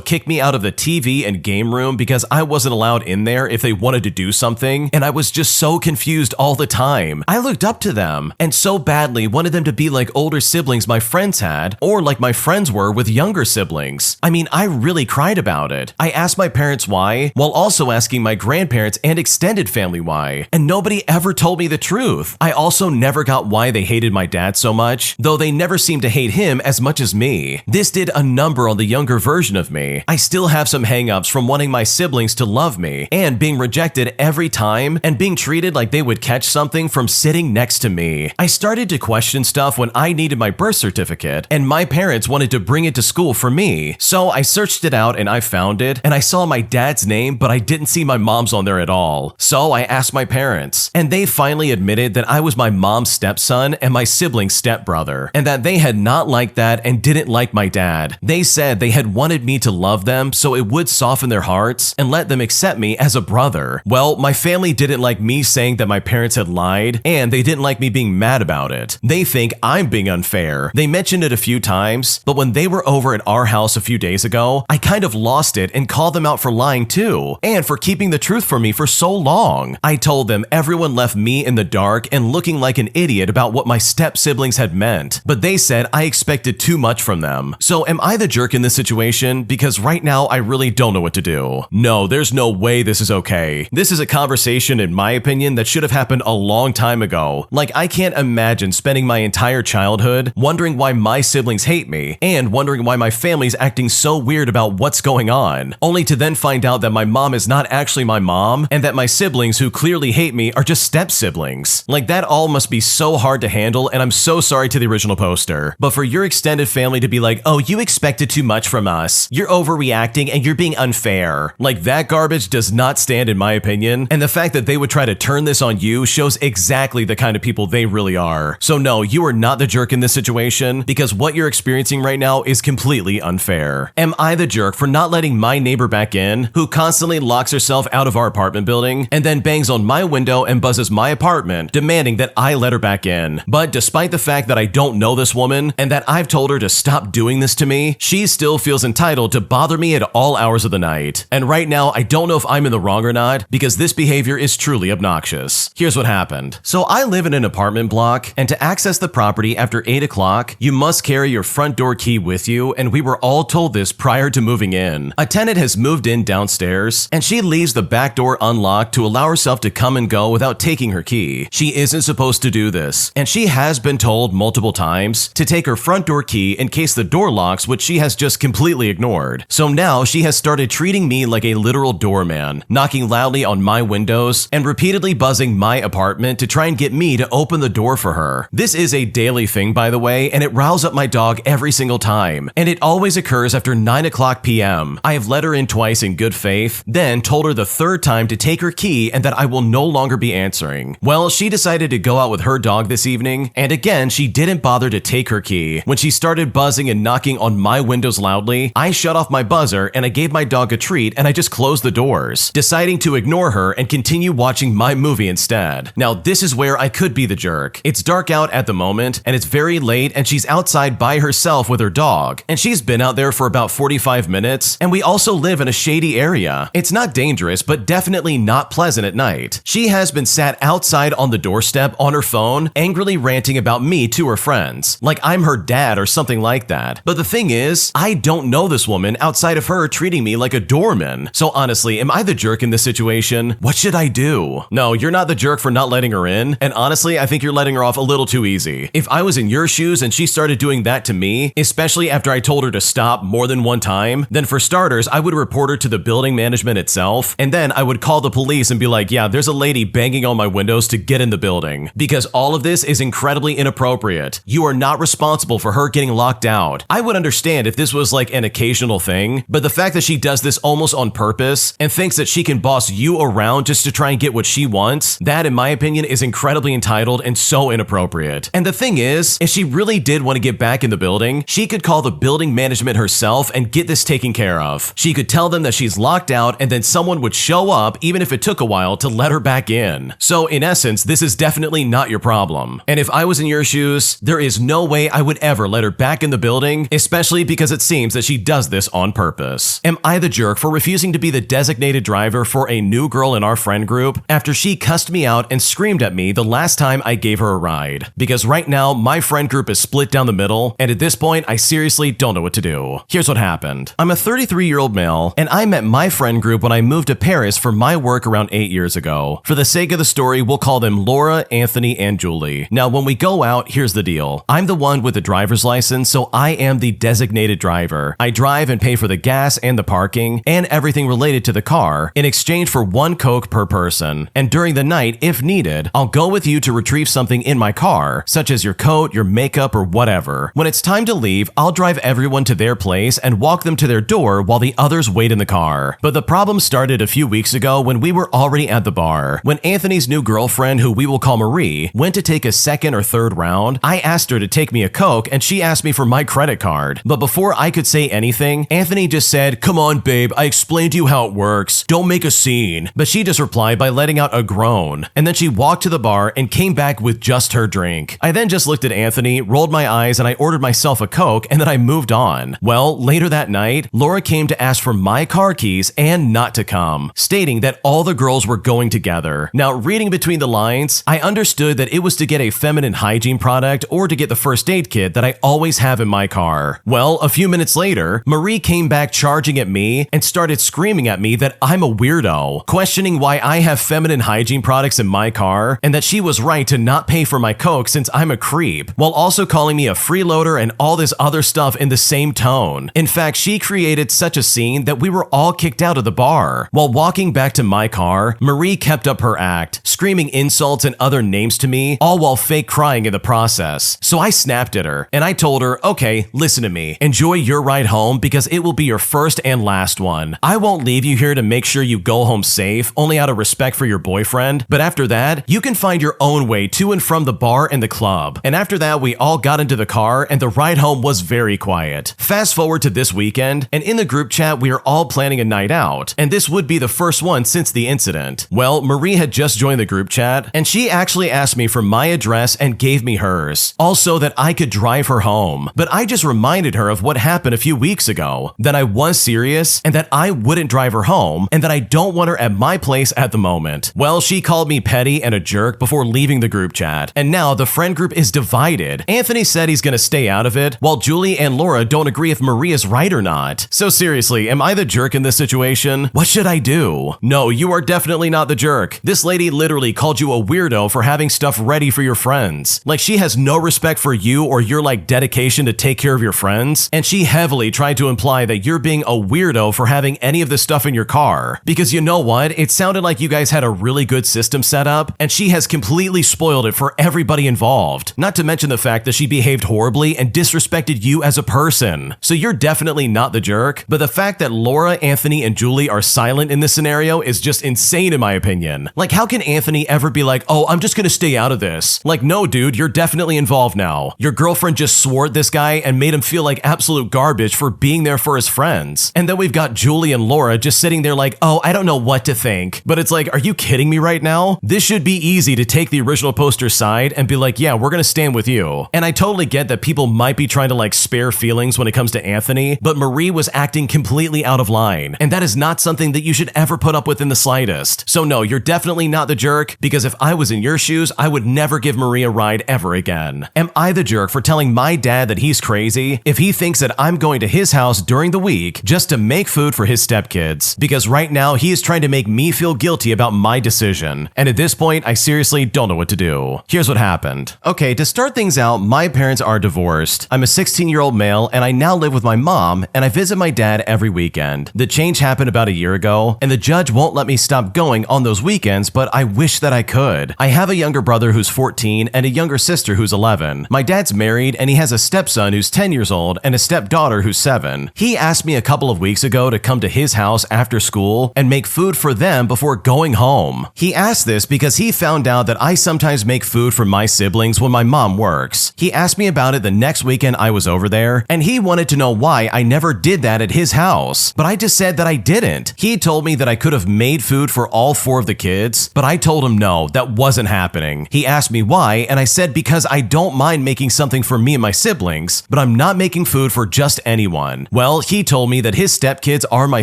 kick me out of the TV and game room because I wasn't allowed in there if they wanted to do something, and I was just so confused all the time. I looked up to them and so badly wanted them to be like older siblings my friends had, or like my friends were with younger siblings. I mean, I really cried about it. I asked my parents why, while also asking my grandparents and extended family why, and nobody ever told me the truth. I also never got why they hated my dad so much, though they never seemed to hate him as much as me. This did a number on the younger version of me. I still have some hang-ups from wanting my siblings to love me, and being rejected every time, and being treated like they would catch something from sitting next to me. I started to question stuff when I needed my birth certificate, and my parents wanted to bring it to school for me. So I searched it out and I found it, and I saw my dad's name, but I didn't see my mom's on there at all. So I asked my parents, and they finally admitted that I was my mom's stepson and my sibling's stepbrother, and that they had not liked that and didn't like my dad. They said they had wanted me to love them so it would soften their hearts and let them accept me as a brother. Well, my family didn't like me saying that my parents had lied, and they didn't like me being mad about it. They think I'm being unfair. They mentioned it a few times, but when they were over at our house a few days ago, I kind of lost it and called them out for lying too, and for keeping the truth from me for so long. I told them everyone left me in the dark and looking like an idiot about what my step-siblings had meant, but they said I expected too much from them. So am I the jerk in this situation? Because right now I really don't know what to do. No, there's no way this is okay. This is a conversation, in my opinion, that should have happened a long time ago. Like, I can't imagine spending my entire childhood wondering why my siblings hate me, and wondering why my family's acting so weird about what's going on, only to then find out that my mom is not actually my mom, and that my siblings who clearly hate me are just step-siblings. Like, that all must be so hard to handle, and I'm so sorry to the original poster. But for your extended family to be like, oh, you expected too much from us, you're overreacting and you're being unfair. Like, that garbage does not stand in my opinion, and the fact that they would try to turn this on you shows exactly the kind of people they really are. So no, you are not the jerk in this situation, because what you're experiencing right now is completely unfair. Am I the jerk for not letting my neighbor back in, who constantly locks herself out of our apartment building, and then bangs on my window and buzzes my apartment, demanding that I let her back in? But despite the fact that I don't know this woman, and that I've told her to stop doing this to me, she still feels entitled to bother me at all hours of the night. And right now, I don't know if I'm in the wrong or not, because this behavior is truly obnoxious. Here's what happened. So I live in an apartment block, and to access the property after 8 o'clock, you must carry your front door key with you, and we were all told this prior to moving in. A tenant has moved in downstairs, and she leaves the back door unlocked to allow herself to come and go without taking her key. She isn't supposed to do this, and she has been told multiple times to take her front door key in case the door locks, which she has just completely ignored. So now she has started treating me like a literal doorman, knocking loudly on my windows and repeatedly buzzing my apartment to try and get me to open the door for her. This is a daily thing, by the way, and it riles up my dog every single time, and it always occurs after 9 o'clock p.m. I have let her in twice in good faith, then told her the third time to take her key and that I will no longer be answering. Well, she decided to go out with her dog this evening, and again, she didn't bother to take her key. When she started buzzing and knocking on my windows loudly, eventually, I shut off my buzzer and I gave my dog a treat and I just closed the doors, deciding to ignore her and continue watching my movie instead. Now, this is where I could be the jerk. It's dark out at the moment and it's very late and she's outside by herself with her dog, and she's been out there for about 45 minutes, and we also live in a shady area. It's not dangerous, but definitely not pleasant at night. She has been sat outside on the doorstep on her phone, angrily ranting about me to her friends, like I'm her dad or something like that. But the thing is, I don't know this woman outside of her treating me like a doorman. So honestly, am I the jerk in this situation? What should I do? No, you're not the jerk for not letting her in, and honestly, I think you're letting her off a little too easy. If I was in your shoes and she started doing that to me, especially after I told her to stop more than one time, then for starters, I would report her to the building management itself, and then I would call the police and be like, yeah, there's a lady banging on my windows to get in the building, because all of this is incredibly inappropriate. You are not responsible for her getting locked out. I would understand if this was like an occasional thing, but the fact that she does this almost on purpose and thinks that she can boss you around just to try and get what she wants, that in my opinion is incredibly entitled and so inappropriate. And the thing is, if she really did want to get back in the building, she could call the building management herself and get this taken care of. She could tell them that she's locked out and then someone would show up even if it took a while to let her back in. So in essence, this is definitely not your problem. And if I was in your shoes, there is no way I would ever let her back in the building, especially because it seems that she does this on purpose. Am I the jerk for refusing to be the designated driver for a new girl in our friend group after she cussed me out and screamed at me the last time I gave her a ride? Because right now, my friend group is split down the middle, and at this point, I seriously don't know what to do. Here's what happened. I'm a 33-year-old male, and I met my friend group when I moved to Paris for my work around 8 years ago. For the sake of the story, we'll call them Laura, Anthony, and Julie. Now, when we go out, here's the deal. I'm the one with the driver's license, so I am the designated driver. I drive and pay for the gas and the parking, and everything related to the car, in exchange for 1 Coke per person. And during the night, if needed, I'll go with you to retrieve something in my car, such as your coat, your makeup, or whatever. When it's time to leave, I'll drive everyone to their place and walk them to their door while the others wait in the car. But the problem started a few weeks ago when we were already at the bar. When Anthony's new girlfriend, who we will call Marie, went to take a second or third round, I asked her to take me a Coke and she asked me for my credit card. But before I could say anything, Anthony just said, "Come on, babe, I explained to you how it works. Don't make a scene." But she just replied by letting out a groan. And then she walked to the bar and came back with just her drink. I then just looked at Anthony, rolled my eyes, and I ordered myself a Coke, and then I moved on. Well, later that night, Laura came to ask for my car keys and not to come, stating that all the girls were going together. Now, reading between the lines, I understood that it was to get a feminine hygiene product or to get the first aid kit that I always have in my car. Well, a few minutes later, Marie came back charging at me and started screaming at me that I'm a weirdo, questioning why I have feminine hygiene products in my car and that she was right to not pay for my Coke since I'm a creep, while also calling me a freeloader and all this other stuff in the same tone. In fact, she created such a scene that we were all kicked out of the bar. While walking back to my car, Marie kept up her act, screaming insults and other names to me, all while fake crying in the process. So I snapped at her, and I told her, okay, listen to me. Enjoy your ride home because it will be your first and last one. I won't leave you here to make sure you go home safe, only out of respect for your boyfriend, but after that, you can find your own way to and from the bar and the club. And after that, we all got into the car, and the ride home was very quiet. Fast forward to this weekend, and in the group chat, we are all planning a night out, and this would be the first one since the incident. Well, Marie had just joined the group chat, and she actually asked me for my address and gave me hers, also that I could drive her home. But I just reminded her of what happened a few weeks ago, that I was serious, and that I wouldn't drive her home, and that I don't want her at my place at the moment. Well, she called me petty and a jerk before leaving the group chat, and now the friend group is divided. Anthony said he's gonna stay out of it, while Julie and Laura don't agree if Marie is right or not. So seriously, am I the jerk in this situation? What should I do? No, you are definitely not the jerk. This lady literally called you a weirdo for having stuff ready for your friends. Like, she has no respect for you or your dedication to take care of your friends, and she heavily tried to imply that you're being a weirdo for having any of this stuff in your car. Because you know what? It sounded like you guys had a really good system set up, and she has completely spoiled it for everybody involved. Not to mention the fact that she behaved horribly and disrespected you as a person. So you're definitely not the jerk, but the fact that Laura, Anthony, and Julie are silent in this scenario is just insane in my opinion. Like, how can Anthony ever be like, oh, I'm just gonna stay out of this? Like, no, dude, you're definitely involved now. Your girlfriend just swore at this guy and made him feel like absolute garbage selfish for being there for his friends. And then we've got Julie and Laura just sitting there like, oh, I don't know what to think. But it's like, are you kidding me right now? This should be easy to take the original poster's side and be like, yeah, we're gonna stand with you. And I totally get that people might be trying to like spare feelings when it comes to Anthony, but Marie was acting completely out of line. And that is not something that you should ever put up with in the slightest. So no, you're definitely not the jerk, because if I was in your shoes, I would never give Marie a ride ever again. Am I the jerk for telling my dad that he's crazy if he thinks that I'm going to his house during the week just to make food for his stepkids? Because right now he is trying to make me feel guilty about my decision. And at this point, I seriously don't know what to do. Here's what happened. Okay, to start things out, my parents are divorced. I'm a 16-year-old male and I now live with my mom, and I visit my dad every weekend. The change happened about a year ago, and the judge won't let me stop going on those weekends, but I wish that I could. I have a younger brother who's 14 and a younger sister who's 11. My dad's married and he has a stepson who's 10 years old and a stepdaughter who's 7. He asked me a couple of weeks ago to come to his house after school and make food for them before going home. He asked this because he found out that I sometimes make food for my siblings when my mom works. He asked me about it the next weekend I was over there, and he wanted to know why I never did that at his house. But I just said that I didn't. He told me that I could have made food for all 4 of the kids, but I told him no, that wasn't happening. He asked me why, and I said because I don't mind making something for me and my siblings, but I'm not making food for just anyone. Well, he told me that his stepkids are my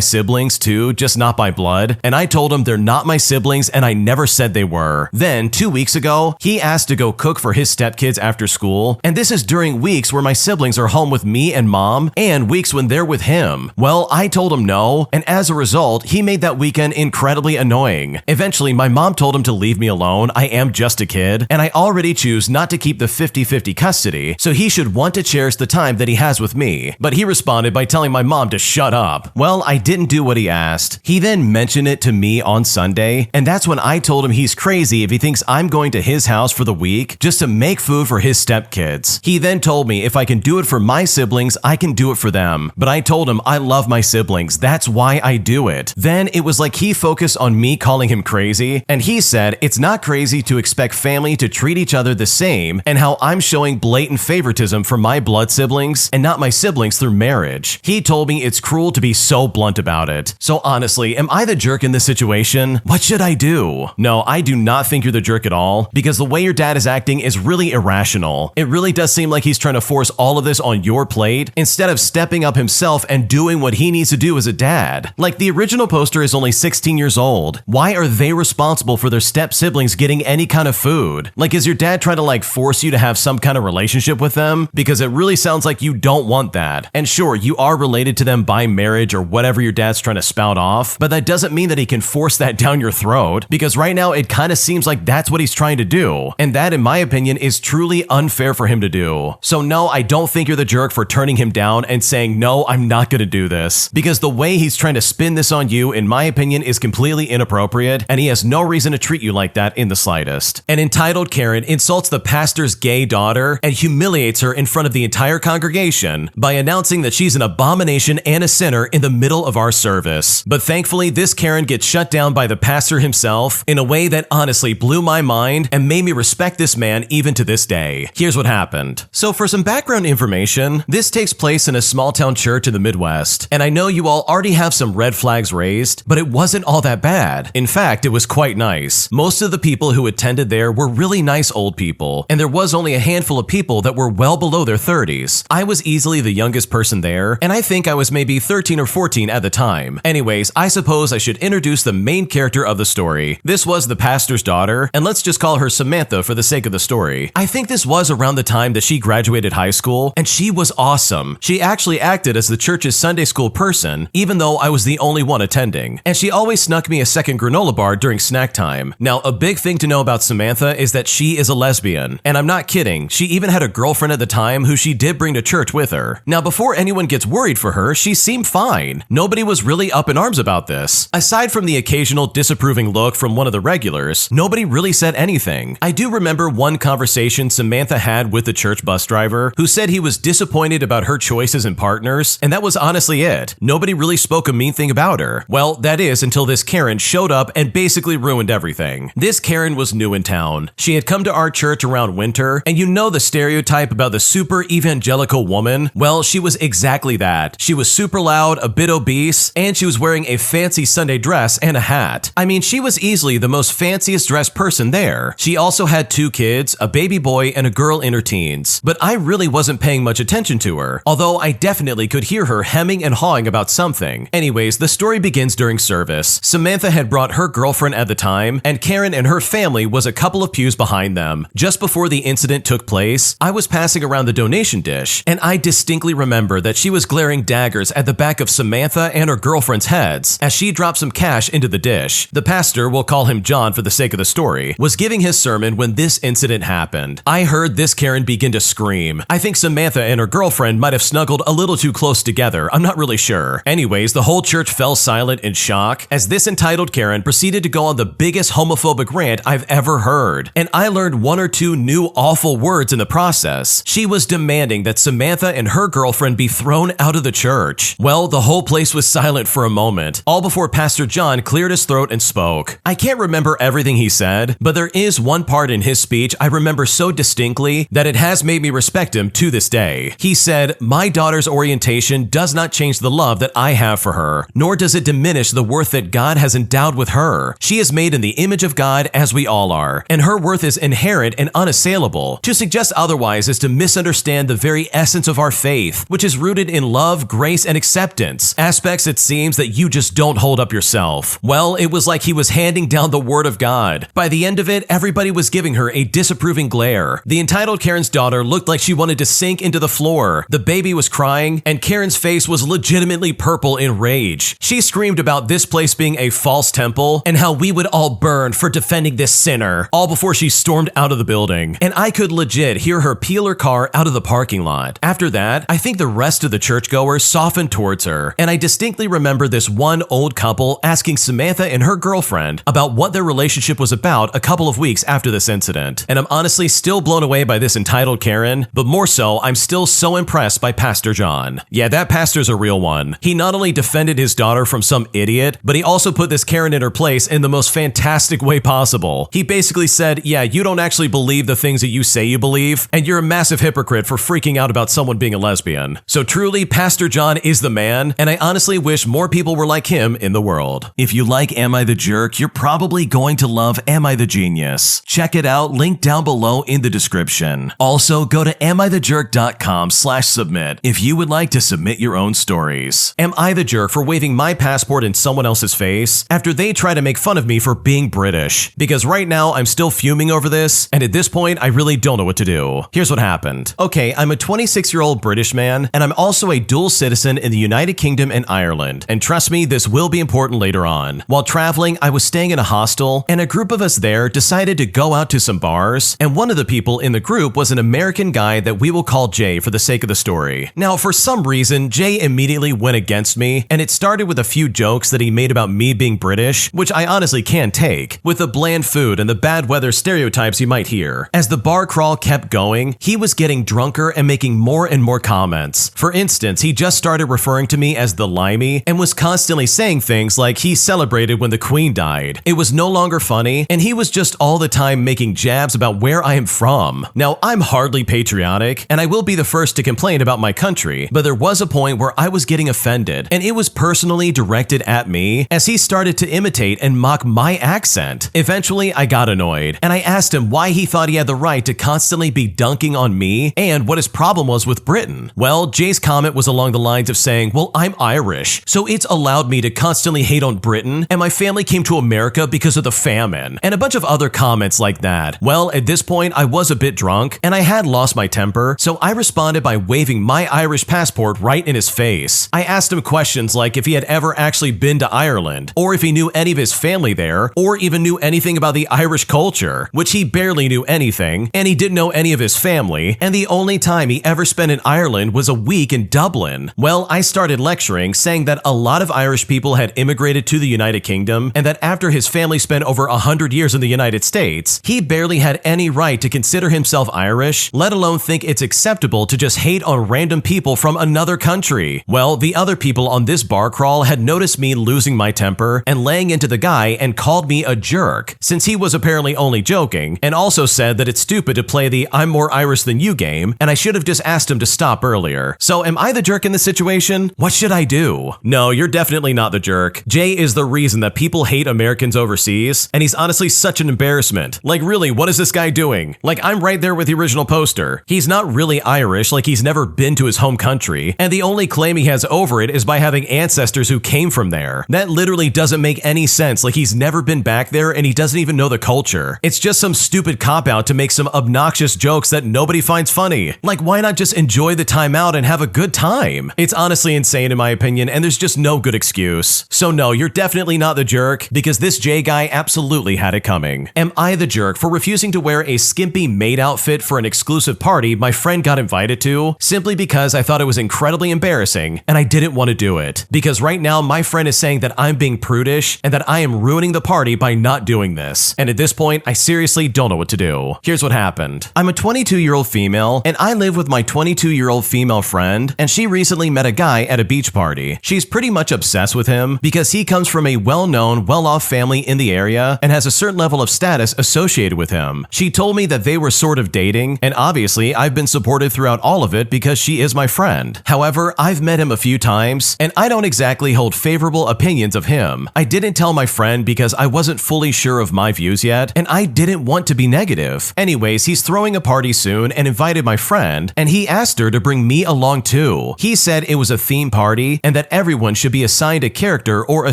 siblings too, just not by blood, and I told him they're not my siblings and I never said they were. Then, 2 weeks ago, he asked to go cook for his stepkids after school, and this is during weeks where my siblings are home with me and mom, and weeks when they're with him. Well, I told him no, and as a result, he made that weekend incredibly annoying. Eventually, my mom told him to leave me alone. I am just a kid, and I already choose not to keep the 50-50 custody, so he should want to cherish the time that he has with me. But he responded by telling my mom to shut up. Well, I didn't do what he asked. He then mentioned it to me on Sunday, and that's when I told him he's crazy if he thinks I'm going to his house for the week just to make food for his stepkids. He then told me if I can do it for my siblings, I can do it for them. But I told him I love my siblings. That's why I do it. Then it was like he focused on me calling him crazy, and he said it's not crazy to expect family to treat each other the same, and how I'm showing blatant favoritism for my blood siblings and not my siblings through marriage. He told me it's cruel to be so blunt about it. So honestly, am I the jerk in this situation? What should I do? No, I do not think you're the jerk at all, because the way your dad is acting is really irrational. It really does seem like he's trying to force all of this on your plate instead of stepping up himself and doing what he needs to do as a dad. Like, the original poster is only 16 years old. Why are they responsible for their step siblings getting any kind of food? Like, is your dad trying to like force you to have some kind of relationship with them? Because it really sounds like you don't want that. And sure, you are related to them by marriage or whatever your dad's trying to spout off, but that doesn't mean that he can force that down your throat, because right now it kind of seems like that's what he's trying to do. And that, in my opinion, is truly unfair for him to do. So no, I don't think you're the jerk for turning him down and saying, no, I'm not gonna do this. Because the way he's trying to spin this on you, in my opinion, is completely inappropriate, and he has no reason to treat you like that in the slightest. An entitled Karen insults the pastor's gay daughter and humiliates her in front of the entire congregation by announcing that she's an abomination and a sinner in the middle of our service. But thankfully, this Karen gets shut down by the pastor himself in a way that honestly blew my mind and made me respect this man even to this day. Here's what happened. So for some background information, this takes place in a small town church in the Midwest, and I know you all already have some red flags raised, but it wasn't all that bad. In fact, it was quite nice. Most of the people who attended there were really nice old people, and there was only a handful of people that were well below their 30s. I was easily the youngest person there, and I think I was maybe 13 or 14 at the time. Anyways, I suppose I should introduce the main character of the story. This was the pastor's daughter, and let's just call her Samantha for the sake of the story. I think this was around the time that she graduated high school, and she was awesome. She actually acted as the church's Sunday school person, even though I was the only one attending. And she always snuck me a second granola bar during snack time. Now, a big thing to know about Samantha is that she is a lesbian. And I'm not kidding, she even had a girlfriend at the time who she did bring to church with her. Now, before anyone gets worried for her, she seemed fine. Nobody was really up in arms about this. Aside from the occasional disapproving look from one of the regulars, nobody really said anything. I do remember one conversation Samantha had with the church bus driver, who said he was disappointed about her choices and partners, and that was honestly it. Nobody really spoke a mean thing about her. Well, that is until this Karen showed up and basically ruined everything. This Karen was new in town. She had come to our church around winter, and you know the stereotype about the super evangelical woman? Well, she was was exactly that. She was super loud, a bit obese, and she was wearing a fancy Sunday dress and a hat. I mean, she was easily the most fanciest dressed person there. She also had 2 kids, a baby boy and a girl in her teens. But I really wasn't paying much attention to her, although I definitely could hear her hemming and hawing about something. Anyways, the story begins during service. Samantha had brought her girlfriend at the time, and Karen and her family was a couple of pews behind them. Just before the incident took place, I was passing around the donation dish, and I distinctly remember that she was glaring daggers at the back of Samantha and her girlfriend's heads as she dropped some cash into the dish. The pastor, we'll call him John for the sake of the story, was giving his sermon when this incident happened. I heard this Karen begin to scream. I think Samantha and her girlfriend might have snuggled a little too close together, I'm not really sure. Anyways, the whole church fell silent in shock as this entitled Karen proceeded to go on the biggest homophobic rant I've ever heard. And I learned 1 or 2 new awful words in the process. She was demanding that Samantha and her girlfriend be thrown out of the church. Well, the whole place was silent for a moment, all before Pastor John cleared his throat and spoke. I can't remember everything he said, but there is one part in his speech I remember so distinctly that it has made me respect him to this day. He said, "My daughter's orientation does not change the love that I have for her, nor does it diminish the worth that God has endowed with her. She is made in the image of God as we all are, and her worth is inherent and unassailable. To suggest otherwise is to misunderstand the very essence of our faith, which is rooted in love, grace, and acceptance, aspects it seems that you just don't hold up yourself." Well, it was like he was handing down the word of God. By the end of it, everybody was giving her a disapproving glare. The entitled Karen's daughter looked like she wanted to sink into the floor. The baby was crying, and Karen's face was legitimately purple in rage. She screamed about this place being a false temple and how we would all burn for defending this sinner, all before she stormed out of the building. And I could legit hear her peel her car out of the parking lot. After that, I think the rest of the churchgoers softened towards her, and I distinctly remember this one old couple asking Samantha and her girlfriend about what their relationship was about a couple of weeks after this incident. And I'm honestly still blown away by this entitled Karen, but more so, I'm still so impressed by Pastor John. Yeah, that pastor's a real one. He not only defended his daughter from some idiot, but he also put this Karen in her place in the most fantastic way possible. He basically said, yeah, you don't actually believe the things that you say you believe, and you're a massive hypocrite for freaking out about someone being a lesbian. So truly, Pastor John is the man, and I honestly wish more people were like him in the world. If you like Am I the Jerk, you're probably going to love Am I the Genius. Check it out, link down below in the description. Also, go to amithejerk.com/submit if you would like to submit your own stories. Am I the jerk for waving my passport in someone else's face after they try to make fun of me for being British? Because right now I'm still fuming over this, and at this point I really don't know what to do. Here's what happened. Okay, I'm a 26-year-old British man, and I'm also a dual citizen in the United Kingdom and Ireland. And trust me, this will be important later on. While traveling, I was staying in a hostel, and a group of us there decided to go out to some bars, and one of the people in the group was an American guy that we will call Jay for the sake of the story. Now, for some reason, Jay immediately went against me, and it started with a few jokes that he made about me being British, which I honestly can't take, with the bland food and the bad weather stereotypes you might hear. As the bar crawl kept going, he was getting drunker and making more and more comments. For instance, he just started referring to me as the limey and was constantly saying things like he celebrated when the Queen died. It was no longer funny, and he was just all the time making jabs about where I am from. Now, I'm hardly patriotic, and I will be the first to complain about my country, but there was a point where I was getting offended, and it was personally directed at me as he started to imitate and mock my accent. Eventually, I got annoyed, and I asked him why he thought he had the right to constantly be dunking on me and what his problem was with Britain. Well, Jay's comment was along the lines of saying, well, I'm Irish, so it's allowed me to constantly hate on Britain, and my family came to America because of the famine, and a bunch of other comments like that. Well, at this point, I was a bit drunk, and I had lost my temper, so I responded by waving my Irish passport right in his face. I asked him questions like if he had ever actually been to Ireland, or if he knew any of his family there, or even knew anything about the Irish culture, which he barely knew anything, and he didn't know any of his family, and the only time he ever spent in Ireland was a week in Dublin. Well, I started lecturing, saying that a lot of Irish people had immigrated to the United Kingdom, and that after his family spent over 100 years in the United States, he barely had any right to consider himself Irish, let alone think it's acceptable to just hate on random people from another country. Well, the other people on this bar crawl had noticed me losing my temper and laying into the guy and called me a jerk, since he was apparently only joking, and also said that it's stupid to play the I'm more Irish than you game, and I should have just asked him to stop earlier. earlier. So am I the jerk in this situation? What should I do? No, you're definitely not the jerk. Jay is the reason that people hate Americans overseas, and he's honestly such an embarrassment. Like really, what is this guy doing? Like I'm right there with the original poster. He's not really Irish, like he's never been to his home country, and the only claim he has over it is by having ancestors who came from there. That literally doesn't make any sense, like he's never been back there and he doesn't even know the culture. It's just some stupid cop-out to make some obnoxious jokes that nobody finds funny. Like why not just enjoy the time out and have a good time? It's honestly insane in my opinion, and there's just no good excuse. So no, you're definitely not the jerk, because this Jay guy absolutely had it coming. Am I the jerk for refusing to wear a skimpy maid outfit for an exclusive party my friend got invited to, simply because I thought it was incredibly embarrassing and I didn't want to do it? Because right now my friend is saying that I'm being prudish and that I am ruining the party by not doing this. And at this point, I seriously don't know what to do. Here's what happened. I'm a 22-year-old female and I live with my 22-year-old female friend, and she recently met a guy at a beach party. She's pretty much obsessed with him because he comes from a well-known, well-off family in the area and has a certain level of status associated with him. She told me that they were sort of dating, and obviously I've been supportive throughout all of it because she is my friend. However, I've met him a few times and I don't exactly hold favorable opinions of him. I didn't tell my friend because I wasn't fully sure of my views yet, and I didn't want to be negative. Anyways, he's throwing a party soon and invited my friend, and he asked her to bring me along too. He said it was a theme party and that everyone should be assigned a character or a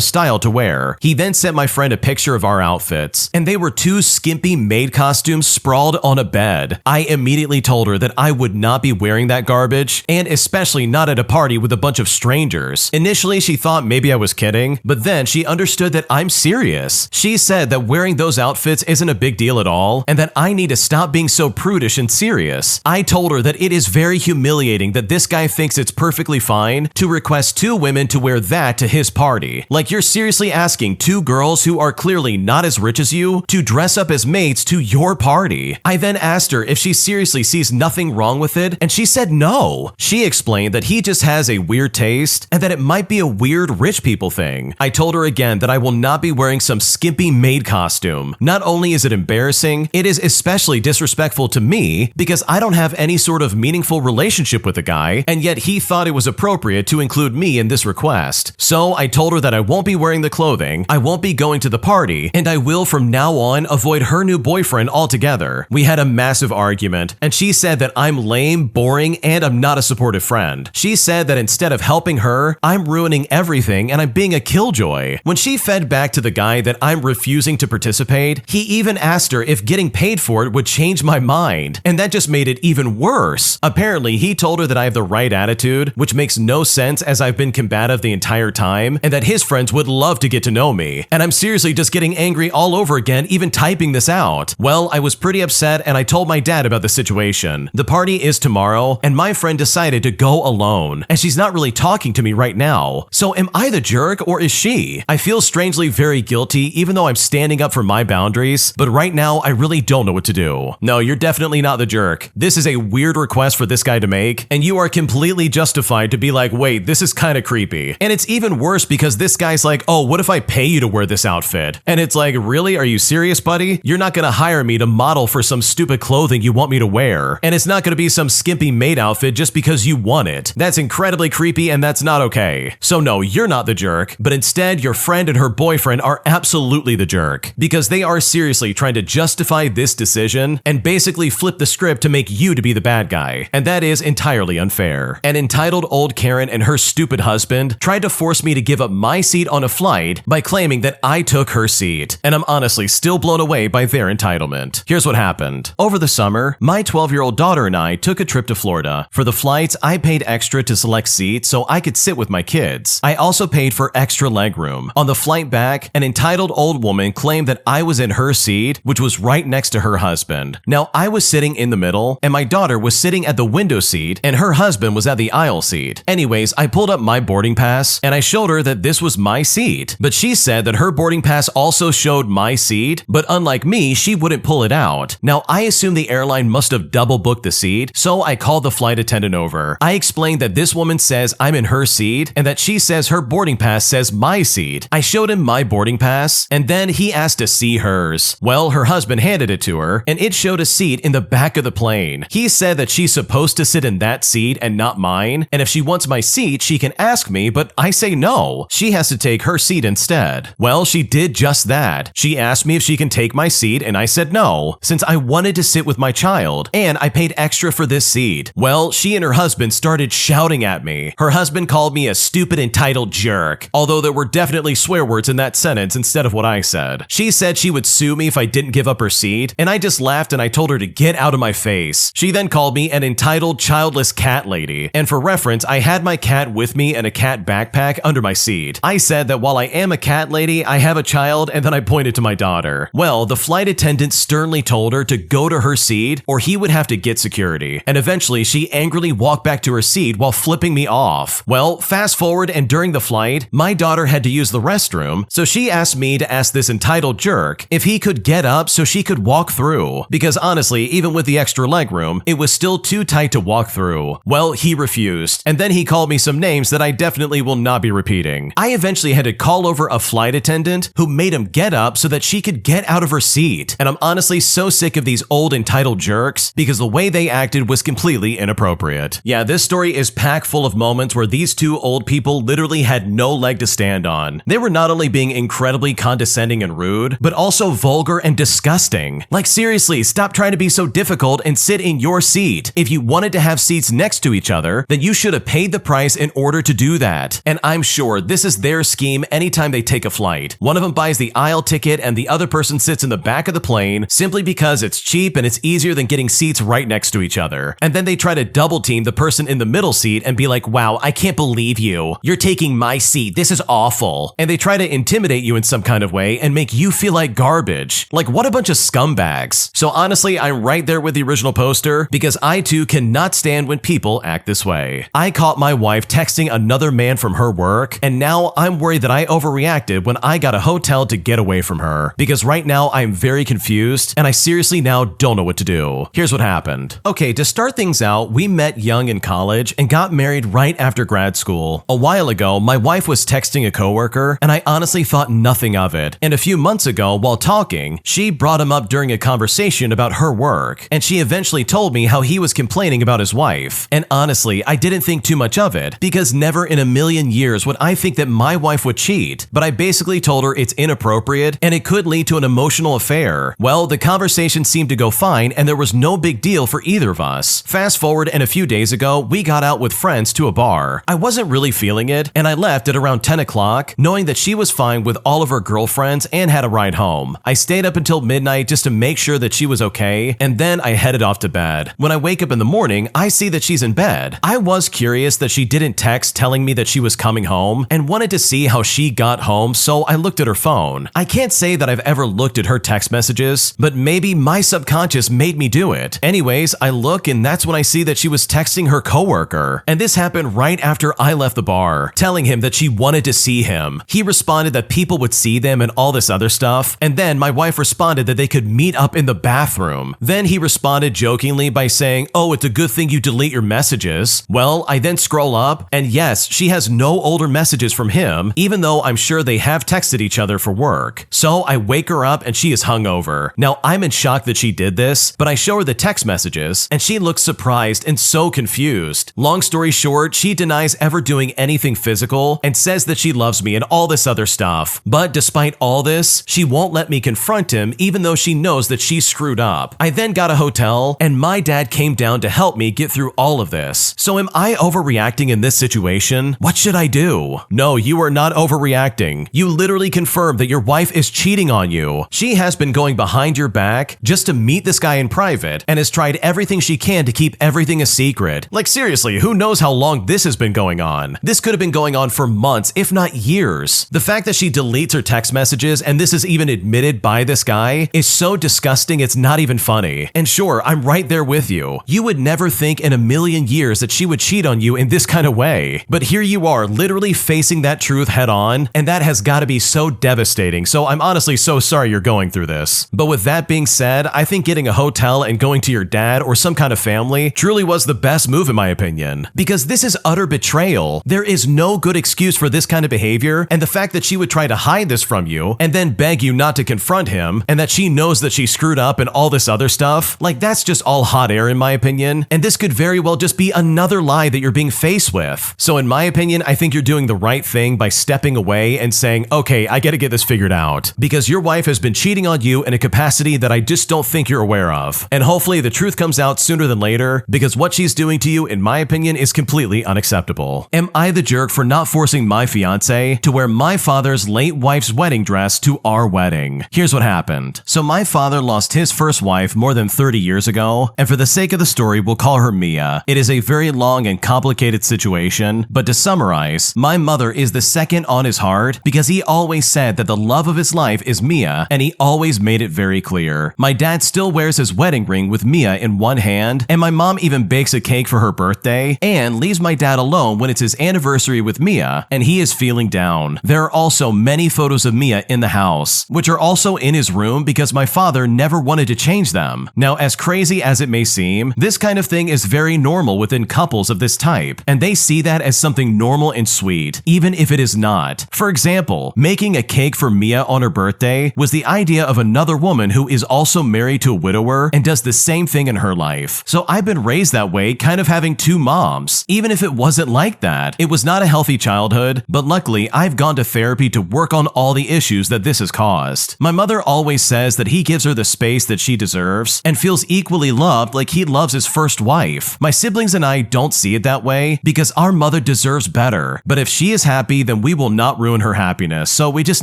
style to wear. He then sent my friend a picture of our outfits, and they were two skimpy maid costumes sprawled on a bed. I immediately told her that I would not be wearing that garbage, and especially not at a party with a bunch of strangers. Initially, she thought maybe I was kidding, but then she understood that I'm serious. She said that wearing those outfits isn't a big deal at all, and that I need to stop being so prudish and serious. I told her that it is very humiliating that this guy thinks it's perfectly fine to request two women to wear that to his party. Like you're seriously asking two girls who are clearly not as rich as you to dress up as maids to your party. I then asked her if she seriously sees nothing wrong with it, and she said no. She explained that he just has a weird taste and that it might be a weird rich people thing. I told her again that I will not be wearing some skimpy maid costume. Not only is it embarrassing, it is especially disrespectful to me because I don't have any sort of meaningful relationship with the guy, and yet he thought it was appropriate to include me in this request. So I told her that I won't be wearing the clothing, I won't be going to the party, and I will from now on avoid her new boyfriend altogether. We had a massive argument, and she said that I'm lame, boring, and I'm not a supportive friend. She said that instead of helping her, I'm ruining everything and I'm being a killjoy. When she fed back to the guy that I'm refusing to participate, he even asked her if getting paid for it would change my mind, and that just made it even worse. Apparently, he told her that I have the right attitude, which makes no sense as I've been combative the entire time, and that his friends would love to get to know me. And I'm seriously just getting angry all over again even typing this out. Well, I was pretty upset and I told my dad about the situation. The party is tomorrow, and my friend decided to go alone, and she's not really talking to me right now. So am I the jerk or is she? I feel strangely very guilty even though I'm standing up for my boundaries, but right now I really don't know what to do. No, you're definitely not the jerk. This is a weird request for this guy to make, and you are completely justified to be like, wait, this is kind of creepy. And it's even worse because this guy's like, oh, what if I pay you to wear this outfit? And it's like, really? Are you serious, buddy? You're not gonna hire me to model for some stupid clothing you want me to wear. And it's not gonna be some skimpy maid outfit just because you want it. That's incredibly creepy and that's not okay. So no, you're not the jerk, but instead your friend and her boyfriend are absolutely the jerk, because they are seriously trying to justify this decision and basically flip the script to make you to be the bad guy. And that is entirely unfair. An entitled old Karen and her stupid husband tried to force me to give up my seat on a flight by claiming that I took her seat, and I'm honestly still blown away by their entitlement. Here's what happened. Over the summer, my 12-year-old daughter and I took a trip to Florida. For the flights, I paid extra to select seats so I could sit with my kids. I also paid for extra legroom. On the flight back, an entitled old woman claimed that I was in her seat, which was right next to her husband. Now, I was sitting in the middle, and my daughter was sitting at the window seat, and her husband was at the aisle seat. Anyways, I pulled up my boarding pass, and I showed her that this was my seat. But she said that her boarding pass also showed my seat, but unlike me, she wouldn't pull it out. Now, I assume the airline must have double booked the seat, so I called the flight attendant over. I explained that this woman says I'm in her seat, and that she says her boarding pass says my seat. I showed him my boarding pass, and then he asked to see hers. Well, her husband handed it to her, and it showed a seat in the back of the plane. He said that she's supposed to sit in that seat and not mine, and if she wants my seat, she can ask me, but I say no. She has to take her seat instead. Well, she did just that. She asked me if she can take my seat, and I said no, since I wanted to sit with my child, and I paid extra for this seat. Well, she and her husband started shouting at me. Her husband called me a stupid entitled jerk, although there were definitely swear words in that sentence instead of what I said. She said she would sue me if I didn't give up her seat, and I just laughed and I told her to get out of my face. She then called me an entitled childless cat lady, and for reference, I had my cat with me and a cat backpack under my seat. I said that while I am a cat lady, I have a child, and then I pointed to my daughter. Well, the flight attendant sternly told her to go to her seat or he would have to get security, and eventually she angrily walked back to her seat while flipping me off. Well, fast forward, and during the flight, my daughter had to use the restroom, so she asked me to ask this entitled jerk if he could get up so she could walk through, because honestly, even with the extra legroom, it was still too tight to walk through. Well, he refused, and then he called me some names that I definitely will not be repeating. I eventually had to call over a flight attendant who made him get up so that she could get out of her seat, and I'm honestly so sick of these old entitled jerks because the way they acted was completely inappropriate. Yeah, this story is packed full of moments where these two old people literally had no leg to stand on. They were not only being incredibly condescending and rude, but also vulgar and disgusting. Like seriously, stop trying to be so difficult and sit in your seat. If you wanted to have seats next to each other, then you should have paid the price in order to do that. And I'm sure this is their scheme anytime they take a flight. One of them buys the aisle ticket and the other person sits in the back of the plane simply because it's cheap and it's easier than getting seats right next to each other. And then they try to double team the person in the middle seat and be like, wow, I can't believe you. You're taking my seat. This is awful. And they try to intimidate you in some kind of way and make you feel like garbage. Like, what a bunch of scumbags. So honestly, I'm right there with the original poster because I too cannot stand when people act this way. I caught my wife texting another man from her work, and now I'm worried that I overreacted when I got a hotel to get away from her, because right now I'm very confused and I seriously now don't know what to do. Here's what happened. Okay, to start things out, we met young in college and got married right after grad school. A while ago, my wife was texting a coworker and I honestly thought nothing of it. And a few months ago, while talking, she brought him up during a conversation about her work, and she eventually told me how he was complaining about his wife. And honestly, I didn't think too much of it, because never in a million years would I think that my wife would cheat, but I basically told her it's inappropriate and it could lead to an emotional affair. Well, the conversation seemed to go fine and there was no big deal for either of us. Fast forward, and a few days ago, we got out with friends to a bar. I wasn't really feeling it, and I left at around 10 o'clock, knowing that she was fine with all of her girlfriends and had a ride home. I stayed up until midnight just to make sure that she was okay, and then I headed off to bed. When I wake up in the morning, I see that she's in bed. I was curious that she didn't text telling me that she was coming home and wanted to see how she got home, so I looked at her phone. I can't say that I've ever looked at her text messages, but maybe my subconscious made me do it. Anyways, I look and that's when I see that she was texting her coworker. And this happened right after I left the bar, telling him that she wanted to see him. He responded that people would see them and all this other stuff, and then my wife responded that they could meet up in the bathroom. Then he responded jokingly by saying, oh, it's a good thing you delete your messages. Well, I then scroll up, and yes, she has no older messages from him, even though I'm sure they have texted each other for work. So I wake her up and she is hungover. Now, I'm in shock that she did this, but I show her the text messages, and she looks surprised and so confused. Long story short, she denies ever doing anything physical and says that she loves me and all this other stuff. But despite all this, she won't let me confront him even though she knows that she screwed up. I then got a hotel, and my dad came down to help me get through all of this. So am I overreacting in this situation? What should I do? No, you are not overreacting. You literally confirmed that your wife is cheating on you. She has been going behind your back just to meet this guy in private and has tried everything she can to keep everything a secret. Like seriously, who knows how long this has been going on? This could have been going on for months, if not years. The fact that she deletes her text messages and this is even admitted by this guy is so disgusting it's not even funny. And sure, I'm right there with you. You would never think in a million years that she would cheat on you in this kind of way. But here you are, literally facing that truth head on, and that has got to be so devastating. So I'm honestly so sorry you're going through this. But with that being said, I think getting a hotel and going to your dad or some kind of family truly was the best move in my opinion. Because this is utter betrayal. There is no good excuse for this kind of behavior, and the fact that she would try to hide this from you and then beg you not to confront him, and that she knows that she screwed up and all this other stuff, like that's just all hot air in my opinion, and this could very well just be another lie that you're being faced with. So in my opinion, I think you're doing the right thing by stepping away and saying, okay, I gotta get this figured out, because your wife has been cheating on you in a capacity that I just don't think you're aware of. And hopefully the truth comes out sooner than later, because what she's doing to you, in my opinion, is completely unacceptable. Am I the jerk for not forcing my fiance to wear my father's late wife's wedding dress to our wedding? Here's what happened. So my father lost his first wife more than 30 years ago, and for the sake of the story, we'll call her Mia. It is a very long and complicated situation, but to summarize, my mother is the second on his heart because he always said that the love of his life is Mia, and he always made it very clear. My dad still wears his wedding ring with Mia in one hand, and my mom even bakes a cake for her birthday and leaves my dad alone when it's his anniversary with Mia, and he is feeling down. There are also many photos of Mia in the house, which are also in his room because my father never wanted to change them. Now, as crazy as it may seem, this kind of thing is very normal within couples of this type, and they see that as something normal and sweet, even if it is not. For example, making a cake for Mia on her birthday was the idea of another woman who is also married to a widower and does the same thing in her life. So I've been raised that way, kind of having two moms. Even if it wasn't like that, it was not a healthy childhood, but luckily I've gone to therapy to work on all the issues that this has caused. My mother always says that he gives her the space that she deserves and feels equally loved like he loves his first wife. My siblings and I don't see it that way because our mother deserves better, but if she is happy, then we will not ruin her happiness, so we just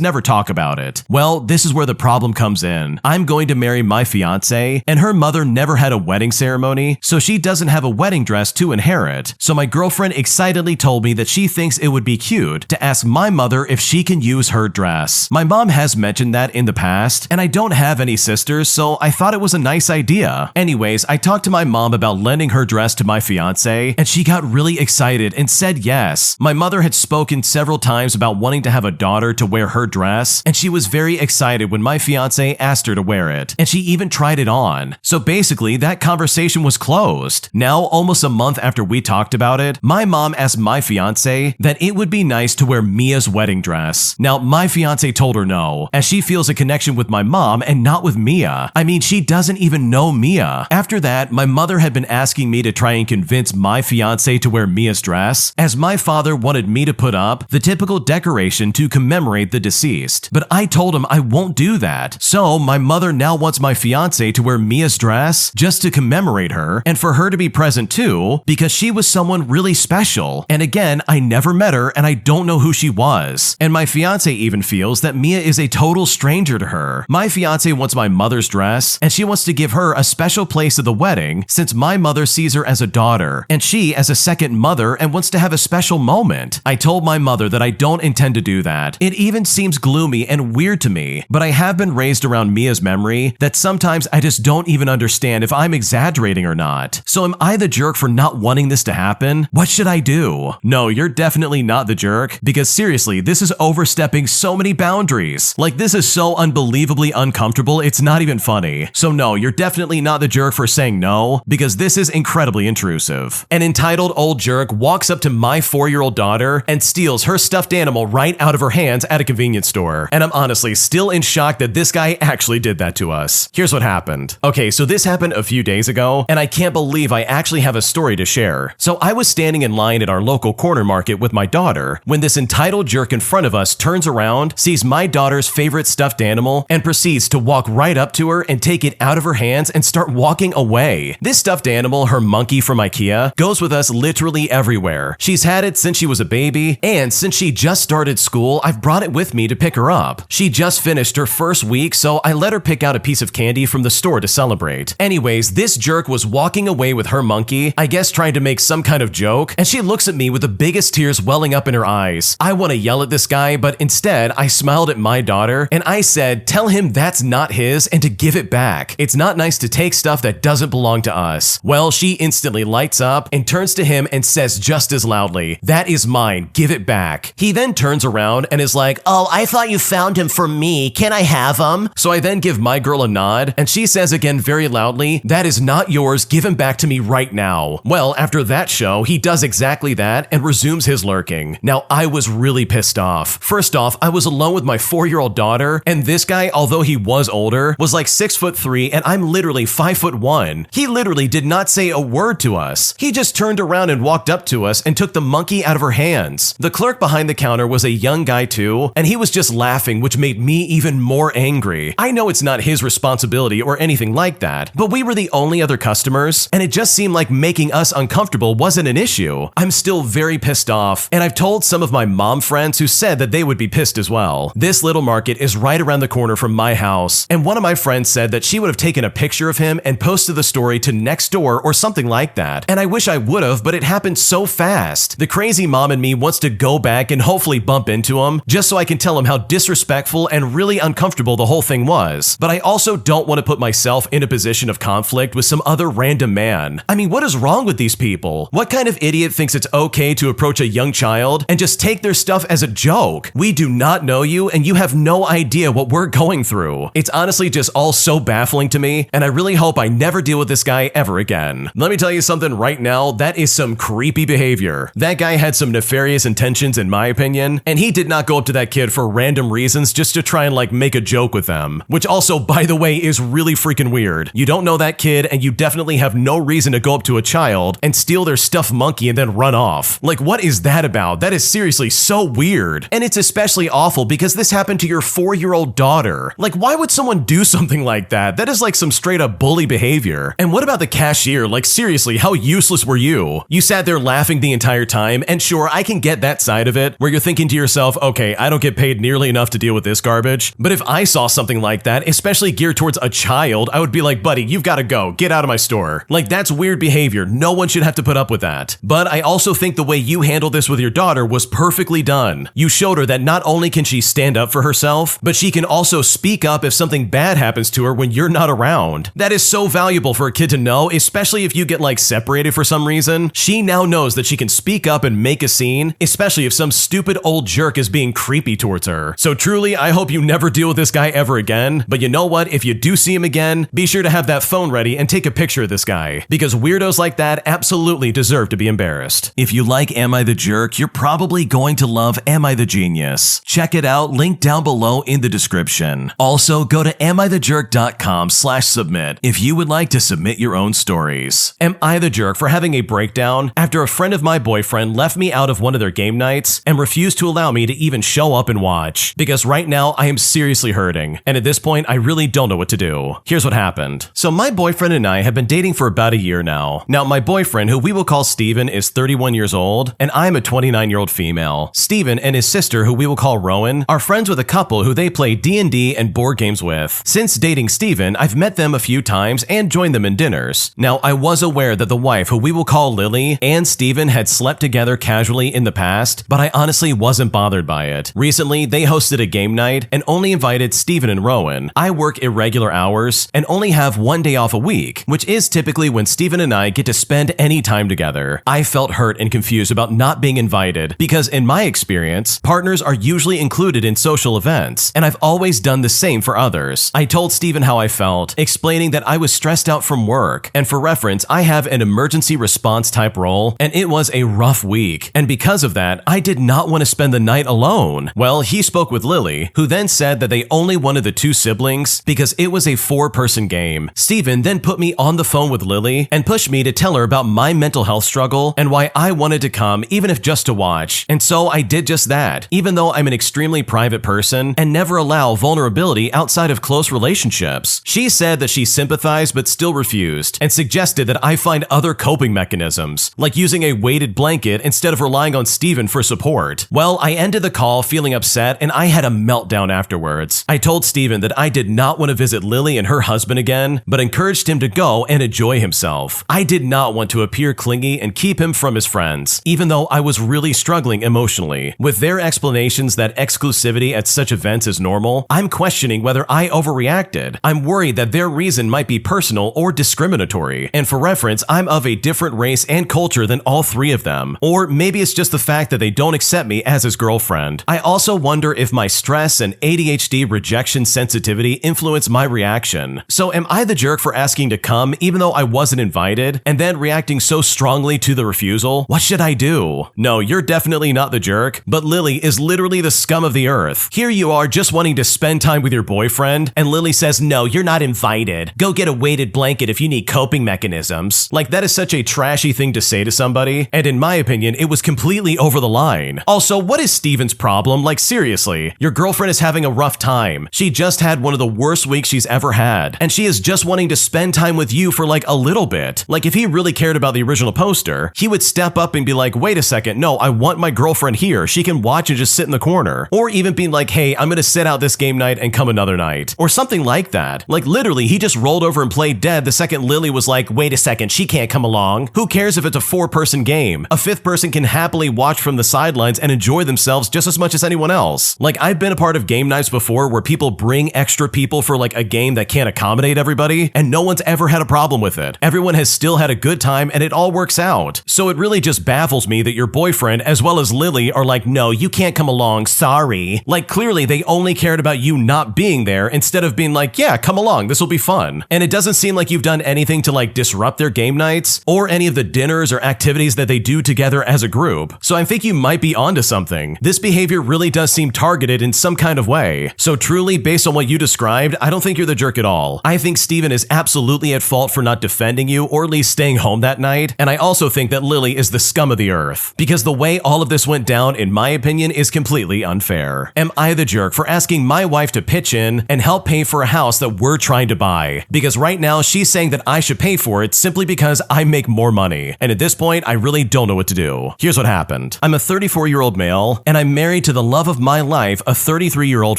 never talk about it. Well, this is where the problem comes in. I'm going to marry my fiance, and her mother never had a wedding ceremony, so she doesn't have a wedding dress to inherit. So my girlfriend excitedly told me that she thinks it would be cute to ask my mother if she can use her dress. My mom has mentioned that in the past, and I don't have any sisters, so I thought it was a nice idea. Anyways, I talked to my mom about lending her dress to my fiance, and she got really excited and said yes. My mother had spoken several times about wanting to have a daughter to wear her dress, and she was very excited when my fiance asked her to wear it, and she even tried it on. So basically, that conversation was closed. Now, almost a month after we talked about it, my mom asked my fiance that it would be nice to wear Mia's wedding dress. Now, my fiance told her no, as she feels a connection with my mom and not with Mia. I mean, she doesn't even know Mia. After that, my mother had been asking me to try and convince my fiance to wear Mia's dress, as my father wanted me to put up the typical decoration to commemorate the deceased. But I told him I won't do that. So my mother now wants my fiance to wear Mia's dress just to commemorate her, and for her to be present too, because she was someone really special. And again, I never met her and I don't know who she was. And my fiance even feels that Mia is a total stranger to her. My fiance wants my mother's dress, and she wants to give her a special place at the wedding since my mother sees her as a daughter, and she as a second mother, and wants to have a special moment. I told my mother that I don't intend to do that. It even seems gloomy and weird to me, but I have been raised around Mia's memory that sometimes I just don't even understand if I'm exaggerating or not. So am I the jerk for not wanting this to happen? What should I do? No, you're definitely not the jerk, because seriously, this is overstepping so many boundaries. Like, this is so unbelievably uncomfortable, it's not even funny. So no, you're definitely not the jerk for saying no, because this is incredibly intrusive. An entitled old jerk walks up to my 4-year-old daughter and steals her stuffed animal right out of her hands at a convenience store. And I'm honestly still in shock that this guy actually did that to us. Here's what happened. Okay, so this happened a few days ago, and I can't believe I actually have a story to share. So I was standing in line at our local corner market with my daughter when this entitled jerk in front of us turns around, sees my daughter's favorite stuffed animal, and proceeds to walk right up to her and take it out of her hands and start walking away. This stuffed animal, her monkey from IKEA, goes with us literally everywhere. She's had it since she was a baby, and since she just started school, I've brought it with me to pick her up. She just finished her first week, so I let her pick out a piece of candy from the store to celebrate. Anyways, this jerk was walking away with her monkey, I guess trying to make some kind of joke, and she looks at me with the biggest tears welling up in her eyes. I want to yell at this guy, but instead, I smiled at my daughter, and I said, tell him that's not his and to give it back. It's not nice to take stuff that doesn't belong to us. Well, she instantly lights up and turns to him and says just as loudly, that is mine, give it back. He then turns around and is like, oh, I thought you found him for me, can I have him? So I then give my girl a nod, and she says again very loudly, that is not yours, give him back to me right now. Well, after that show, he does exactly that and resumes his lurking. Now, I was really pissed off. First off, I was alone with my 4-year-old daughter, and this guy, although he was older, was like 6'3", and I'm literally 5'1". He literally did not say a word word to us. He just turned around and walked up to us and took the monkey out of her hands. The clerk behind the counter was a young guy too, and he was just laughing, which made me even more angry. I know it's not his responsibility or anything like that, but we were the only other customers, and it just seemed like making us uncomfortable wasn't an issue. I'm still very pissed off, and I've told some of my mom friends who said that they would be pissed as well. This little market is right around the corner from my house, and one of my friends said that she would have taken a picture of him and posted the story to Nextdoor or something like that, and I wish I would have, but it happened so fast. The crazy mom in me wants to go back and hopefully bump into him, just so I can tell him how disrespectful and really uncomfortable the whole thing was. But I also don't want to put myself in a position of conflict with some other random man. I mean, what is wrong with these people? What kind of idiot thinks it's okay to approach a young child and just take their stuff as a joke? We do not know you, and you have no idea what we're going through. It's honestly just all so baffling to me, and I really hope I never deal with this guy ever again. Let me tell you something right now, that is some creepy behavior. That guy had some nefarious intentions in my opinion, and he did not go up to that kid for random reasons just to try and like make a joke with them. Which also, by the way, is really freaking weird. You don't know that kid, and you definitely have no reason to go up to a child and steal their stuffed monkey and then run off. Like, what is that about? That is seriously so weird. And it's especially awful because this happened to your 4-year-old daughter. Like, why would someone do something like that? That is like some straight up bully behavior. And what about the cashier? Like, seriously, how useless were you? You sat there laughing the entire time, and sure, I can get that side of it, where you're thinking to yourself, okay, I don't get paid nearly enough to deal with this garbage. But if I saw something like that, especially geared towards a child, I would be like, buddy, you've got to go. Get out of my store. Like, that's weird behavior. No one should have to put up with that. But I also think the way you handled this with your daughter was perfectly done. You showed her that not only can she stand up for herself, but she can also speak up if something bad happens to her when you're not around. That is so valuable for a kid to know, especially if you get like separated for some reason. She now knows that she can speak up and make a scene, especially if some stupid old jerk is being creepy towards her. So truly, I hope you never deal with this guy ever again. But you know what? If you do see him again, be sure to have that phone ready and take a picture of this guy, because weirdos like that absolutely deserve to be embarrassed. If you like Am I the Jerk, you're probably going to love Am I the Genius. Check it out, link down below in the description. Also, go to AmITheJerk.com/submit if you would like to submit your own stories. Am I the jerk for having a breakdown after a friend of my boyfriend left me out of one of their game nights and refused to allow me to even show up and watch? Because right now I am seriously hurting, and at this point I really don't know what to do. Here's what happened. So my boyfriend and I have been dating for about a year now. Now my boyfriend, who we will call Steven, is 31 years old, and I'm a 29-year-old female. Steven and his sister, who we will call Rowan, are friends with a couple who they play D&D and board games with. Since dating Steven, I've met them a few times and joined them in dinners. Now I was aware that the wife, who we will call Lily, and Steven had slept together casually in the past, but I honestly wasn't bothered by it. Recently, they hosted a game night and only invited Steven and Rowan. I work irregular hours and only have one day off a week, which is typically when Steven and I get to spend any time together. I felt hurt and confused about not being invited because in my experience, partners are usually included in social events, and I've always done the same for others. I told Steven how I felt, explaining that I was stressed out from work, and for reference, I have an emergency response type role, and it was a rough week, and because of that, I did not want to spend the night alone. Well, he spoke with Lily, who then said that they only wanted the two siblings because it was a 4-person game. Steven then put me on the phone with Lily and pushed me to tell her about my mental health struggle and why I wanted to come, even if just to watch. And so I did just that, even though I'm an extremely private person and never allow vulnerability outside of close relationships. She said that she sympathized but still refused, and suggested that I find other coping mechanisms, like using a weighted blanket instead of relying on Steven for support. Well, I ended the call feeling upset, and I had a meltdown afterwards. I told Steven that I did not want to visit Lily and her husband again, but encouraged him to go and enjoy himself. I did not want to appear clingy and keep him from his friends, even though I was really struggling emotionally. With their explanations that exclusivity at such events is normal, I'm questioning whether I overreacted. I'm worried that their reason might be personal or discriminatory, and for reference, I'm of a different race and culture than all three of them. Or maybe it's just the fact that they don't accept me as his girlfriend. I also wonder if my stress and ADHD rejection sensitivity influence my reaction. So am I the jerk for asking to come even though I wasn't invited, and then reacting so strongly to the refusal? What should I do? No, you're definitely not the jerk, but Lily is literally the scum of the earth. Here you are just wanting to spend time with your boyfriend, and Lily says, no, you're not invited. Go get a weighted blanket if you need coping mechanisms. this? Like, that is such a trashy thing to say to somebody, and in my opinion, it was completely over the line. Also, what is Steven's problem? Like, seriously, your girlfriend is having a rough time. She just had one of the worst weeks she's ever had, and she is just wanting to spend time with you for like a little bit. Like, if he really cared about the original poster, he would step up and be like, wait a second, no, I want my girlfriend here. She can watch and just sit in the corner. Or even being like, hey, I'm gonna sit out this game night and come another night. Or something like that. Like, literally, he just rolled over and played dead the second Lily was like, wait a second, she can't come along. Who cares if it's a 4-person game? A 5th person can happily watch from the sidelines and enjoy themselves just as much as anyone else. Like, I've been a part of game nights before where people bring extra people for like a game that can't accommodate everybody, and no one's ever had a problem with it. Everyone has still had a good time and it all works out. So it really just baffles me that your boyfriend as well as Lily are like, no, you can't come along, sorry. Like, clearly they only cared about you not being there instead of being like, yeah, come along, this will be fun. And it doesn't seem like you've done anything to like disrupt their game nights or any of the dinners or activities that they do together as a group. So I think you might be onto something. This behavior really does seem targeted in some kind of way. So truly, based on what you described, I don't think you're the jerk at all. I think Steven is absolutely at fault for not defending you or at least staying home that night. And I also think that Lily is the scum of the earth. Because the way all of this went down, in my opinion, is completely unfair. Am I the jerk for asking my wife to pitch in and help pay for a house that we're trying to buy? Because right now she's saying that I should pay for it simply because I make more money. And at this point, I really don't know what to do. Here's what happened. I'm a 34-year-old male, and I'm married to the love of my life, a 33-year-old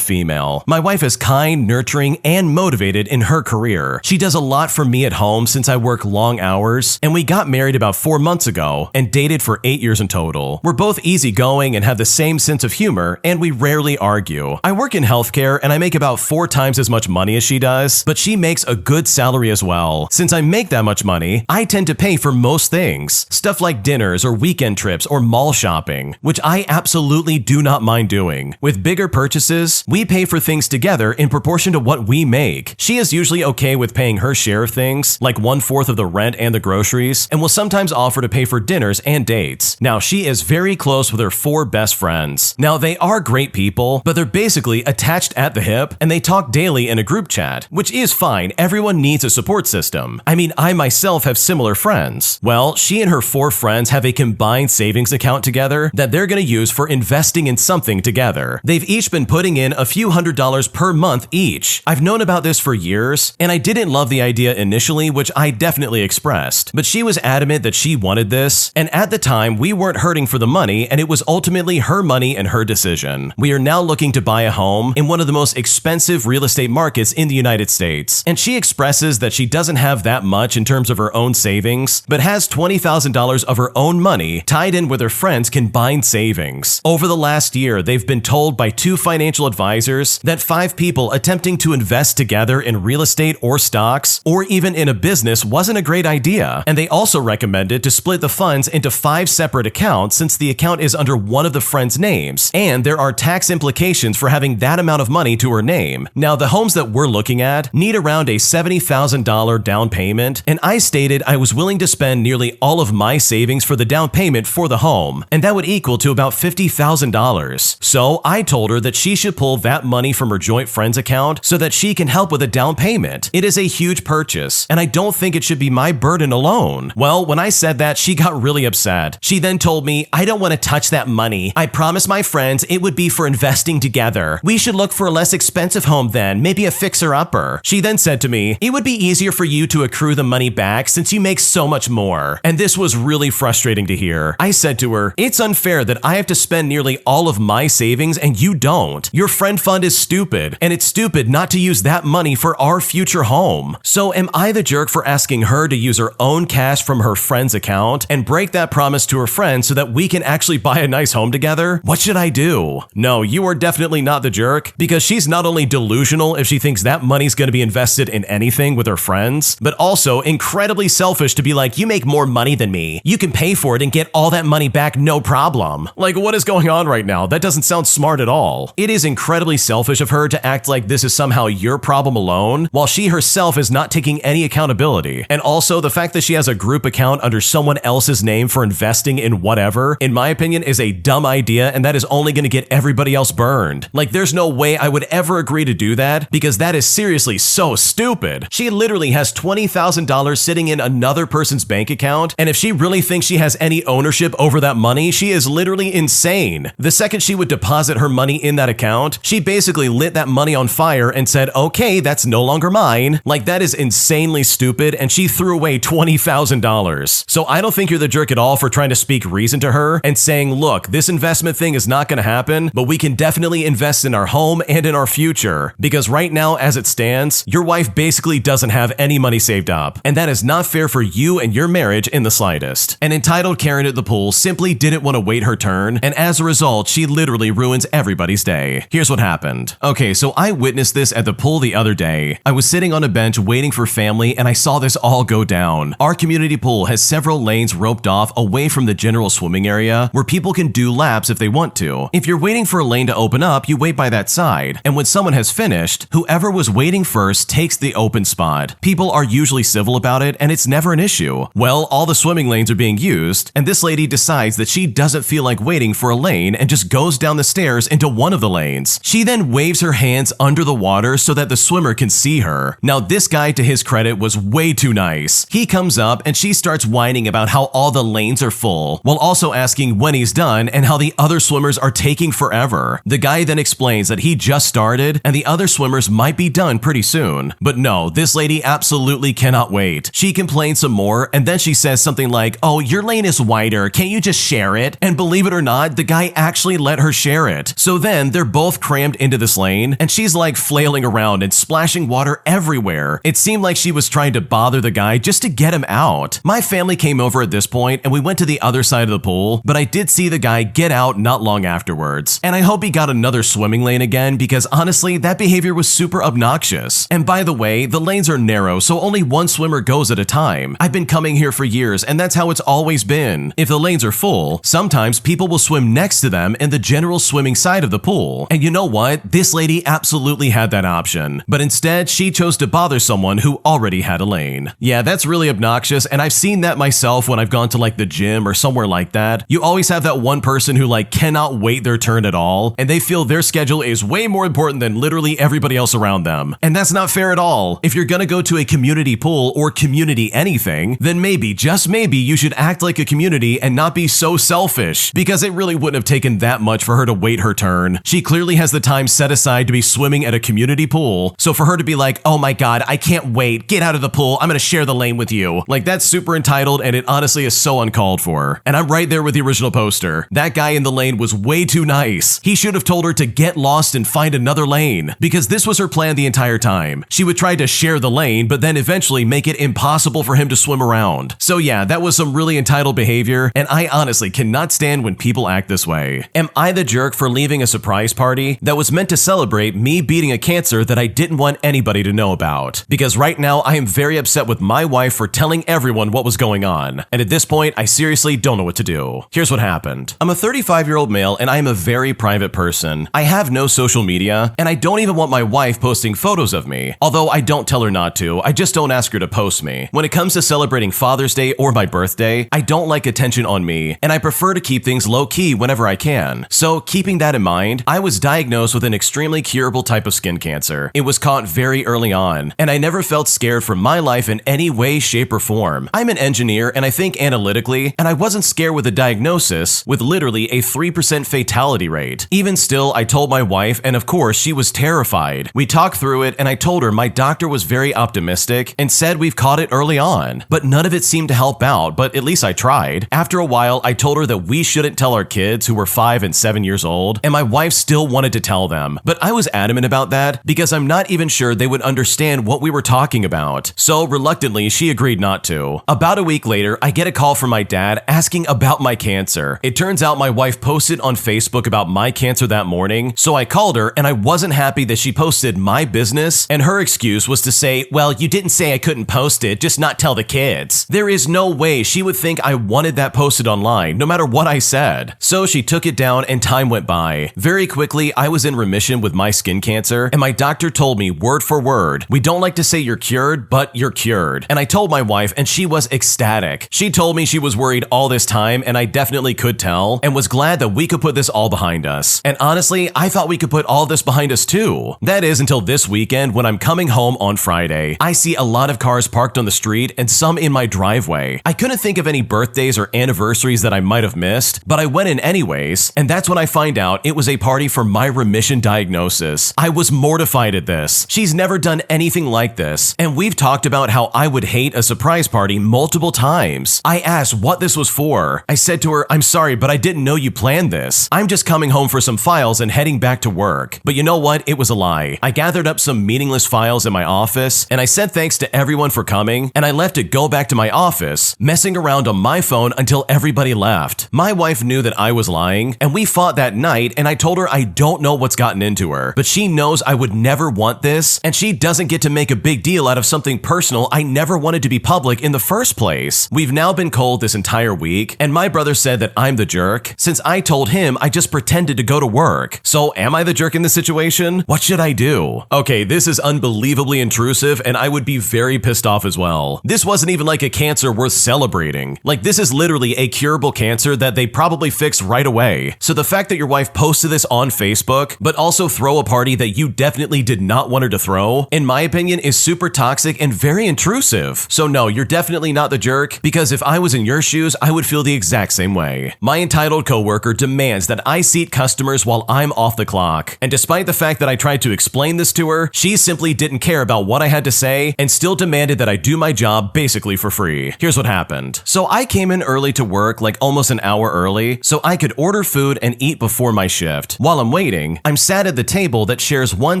female. My wife is kind, nurturing, and motivated in her career. She does a lot for me at home since I work long hours, and we got married about 4 months ago and dated for 8 years in total. We're both easygoing and have the same sense of humor, and we rarely argue. I work in healthcare, and I make about 4 times as much money as she does, but she makes a good salary as well. Since I make that much money, I tend to pay for most things. Stuff like dinners or weekend trips or mall shopping, which I absolutely do not mind doing. With bigger purchases, we pay for things together in proportion to what we make. She is usually okay with paying her share of things, like 1/4 of the rent and the groceries, and will sometimes offer to pay for dinners and dates. Now, she is very close with her 4 best friends. Now, they are great people, but they're basically attached at the hip, and they talk daily in a group chat, which is fine. Everyone needs a support system. I mean, I myself have similar friends. Well, she and her 4 friends have a combined savings account together that they're going to use for investing in something together. They've each been putting in a few $100s per month each. I've known about this for years, and I didn't love the idea initially, which I definitely expressed, but she was adamant that she wanted this, and at the time, we weren't hurting for the money, and it was ultimately her money and her decision. We are now looking to buy a home in one of the most expensive real estate markets in the United States, and she expresses that she doesn't have that much in terms of her own savings, but has $20,000 of her own money tied in with her friends' combined savings. Over the last year, they've been told by 2 financial advisors that 5 people attempting to invest together in real estate or stocks, or even in a business, wasn't a great idea, and they also recommended to split the funds into 5 separate accounts since the account is under one of the friends' names, and there are tax implications for having that amount of money to her name. Now, the homes that we're looking at need around a $70,000 down payment, and I stated I was willing to spend nearly all of my savings for the down payment for the home, and that would equal to about $50,000. So I told her that she should pull that money from her joint friends account so that she can help with a down payment. It is a huge purchase, and I don't think it should be my burden alone. Well, when I said that, she got really upset. She then told me, I don't want to touch that money. I promised my friends it would be for investing together. We should look for a less expensive home then, maybe a fixer-upper. She then said to me, it would be easier for you to accrue the money back since you make so much more. And this was really frustrating to hear. I said to her, it's unfair that I have to spend nearly all of my savings and you don't. Your friend fund is stupid, and it's stupid not to use that money for our future home. So am I the jerk for asking her to use her own cash from her friend's account and break that promise to her friend so that we can actually buy a nice home together? What should I do? No, you are definitely not the jerk, because she's not only delusional if she thinks that money's going to be invested in anything with her friends, but also incredibly selfish to be like, you make more money than me. You can pay for it and get all that money back no problem. Like, what is going on right now? That doesn't sound smart at all. It is incredibly selfish of her to act like this is somehow your problem alone, while she herself is not taking any accountability. And also, the fact that she has a group account under someone else's name for investing in whatever, in my opinion, is a dumb idea, and that is only going to get everybody else burned. Like, there's no way I would ever agree to do that, because that is seriously so stupid. She literally has $20,000 sitting living in another person's bank account, and if she really thinks she has any ownership over that money, she is literally insane. The second she would deposit her money in that account, she basically lit that money on fire and said, okay, that's no longer mine. Like, that is insanely stupid, and she threw away $20,000. So I don't think you're the jerk at all for trying to speak reason to her and saying, look, this investment thing is not going to happen, but we can definitely invest in our home and in our future. Because right now, as it stands, your wife basically doesn't have any money saved up, and that is not fair for you and your marriage in the slightest. An entitled Karen at the pool simply didn't want to wait her turn, and as a result, she literally ruins everybody's day. Here's what happened. Okay, so I witnessed this at the pool the other day. I was sitting on a bench waiting for family, and I saw this all go down. Our community pool has several lanes roped off away from the general swimming area where people can do laps if they want to. If you're waiting for a lane to open up, you wait by that side, and when someone has finished, whoever was waiting first takes the open spot. People are usually civil about it, and it's never an issue. Well, all the swimming lanes are being used, and this lady decides that she doesn't feel like waiting for a lane and just goes down the stairs into one of the lanes. She then waves her hands under the water so that the swimmer can see her. Now, this guy, to his credit, was way too nice. He comes up and she starts whining about how all the lanes are full, while also asking when he's done and how the other swimmers are taking forever. The guy then explains that he just started and the other swimmers might be done pretty soon. But no, this lady absolutely cannot wait. She complains some more, and then she says something like, oh, your lane is wider, can't you just share it? And believe it or not, the guy actually let her share it. So then they're both crammed into this lane, and she's like flailing around and splashing water everywhere. It seemed like she was trying to bother the guy just to get him out. My family came over at this point, and we went to the other side of the pool, but I did see the guy get out not long afterwards. And I hope he got another swimming lane again, because honestly, that behavior was super obnoxious. And by the way, the lanes are narrow, so only one swimmer goes at a time. I've been coming here for years, and that's how it's always been. If the lanes are full, sometimes people will swim next to them in the general swimming side of the pool. And you know what? This lady absolutely had that option. But instead, she chose to bother someone who already had a lane. Yeah, that's really obnoxious, and I've seen that myself when I've gone to like the gym or somewhere like that. You always have that one person who like cannot wait their turn at all, and they feel their schedule is way more important than literally everybody else around them. And that's not fair at all. If you're gonna go to a community pool or community anything, then maybe, just maybe, you should act like a community and not be so selfish, because it really wouldn't have taken that much for her to wait her turn. She clearly has the time set aside to be swimming at a community pool, so for her to be like, oh my god, I can't wait, get out of the pool, I'm gonna share the lane with you. Like, that's super entitled, and it honestly is so uncalled for. And I'm right there with the original poster. That guy in the lane was way too nice. He should have told her to get lost and find another lane, because this was her plan the entire time. She would try to share the lane, but then eventually make it impossible for him to swim around. So yeah, that was some really entitled behavior, and I honestly cannot stand when people act this way. Am I the jerk for leaving a surprise party that was meant to celebrate me beating a cancer that I didn't want anybody to know about? Because right now, I am very upset with my wife for telling everyone what was going on, and at this point, I seriously don't know what to do. Here's what happened. I'm a 35-year-old male, and I am a very private person. I have no social media, and I don't even want my wife posting photos of me. Although I don't tell her not to, I just don't ask her to post me. When it comes to celebrating Father's Day or my birthday, I don't like attention on me, and I prefer to keep things low-key whenever I can. So keeping that in mind, I was diagnosed with an extremely curable type of skin cancer. It was caught very early on, and I never felt scared for my life in any way, shape, or form. I'm an engineer, and I think analytically, and I wasn't scared with a diagnosis with literally a 3% fatality rate. Even still, I told my wife, and of course, she was terrified. We talked through it, and I told her my doctor was very optimistic and said we've caught it early on, but none of it seemed to help out, but at least I tried. After a while, I told her that we shouldn't tell our kids who were 5 and 7 years old, and my wife still wanted to tell them, but I was adamant about that because I'm not even sure they would understand what we were talking about. So reluctantly, she agreed not to. About a week later, I get a call from my dad asking about my cancer. It turns out my wife posted on Facebook about my cancer that morning, so I called her, and I wasn't happy that she posted my business, and her excuse was to say, well, you didn't say I couldn't post it, just not tell the kids. There is no way she would think I wanted that posted online, no matter what I said. So she took it down, and time went by. Very quickly, I was in remission with my skin cancer, and my doctor told me word for word, we don't like to say you're cured, but you're cured. And I told my wife, and she was ecstatic. She told me she was worried all this time, and I definitely could tell, and was glad that we could put this all behind us. And honestly, I thought we could put all this behind us too. That is until this weekend when I'm coming home on Friday. I see a lot of cars parked on the street and some in my driveway. I couldn't think of any birthdays or anniversaries that I might have missed, but I went in anyways, and that's when I find out it was a party for my remission diagnosis. I was mortified at this. She's never done anything like this, and we've talked about how I would hate a surprise party multiple times. I asked what this was for. I said to her, "I'm sorry, but I didn't know you planned this. I'm just coming home for some files and heading back to work." But you know what? It was a lie. I gathered up some meaningless files in my office, and I said thanks to everyone for coming, and I left to go back to my office, messing around on my phone until everybody left. My wife knew that I was lying, and we fought that night, and I told her I don't know what's gotten into her, but she knows I would never want this, and she doesn't get to make a big deal out of something personal I never wanted to be public in the first place. We've now been cold this entire week, and my brother said that I'm the jerk, since I told him I just pretended to go to work. So am I the jerk in this situation? What should I do? Okay, this is unbelievably intrusive, and I would be very pissed off as well. This wasn't even like a cancer worth celebrating. Like, this is literally a curable cancer that they probably fix right away. So the fact that your wife posted this on Facebook, but also throw a party that you definitely did not want her to throw, in my opinion, is super toxic and very intrusive. So no, you're definitely not the jerk, because if I was in your shoes, I would feel the exact same way. My entitled coworker demands that I seat customers while I'm off the clock. And despite the fact that I tried to explain this to her, she simply didn't care about what I had to say and still demanded that I do my job basically for free. Here's what happened. So I came in early to work, like almost an hour early, so I could order food and eat before my shift. While I'm waiting, I'm sat at the table that shares one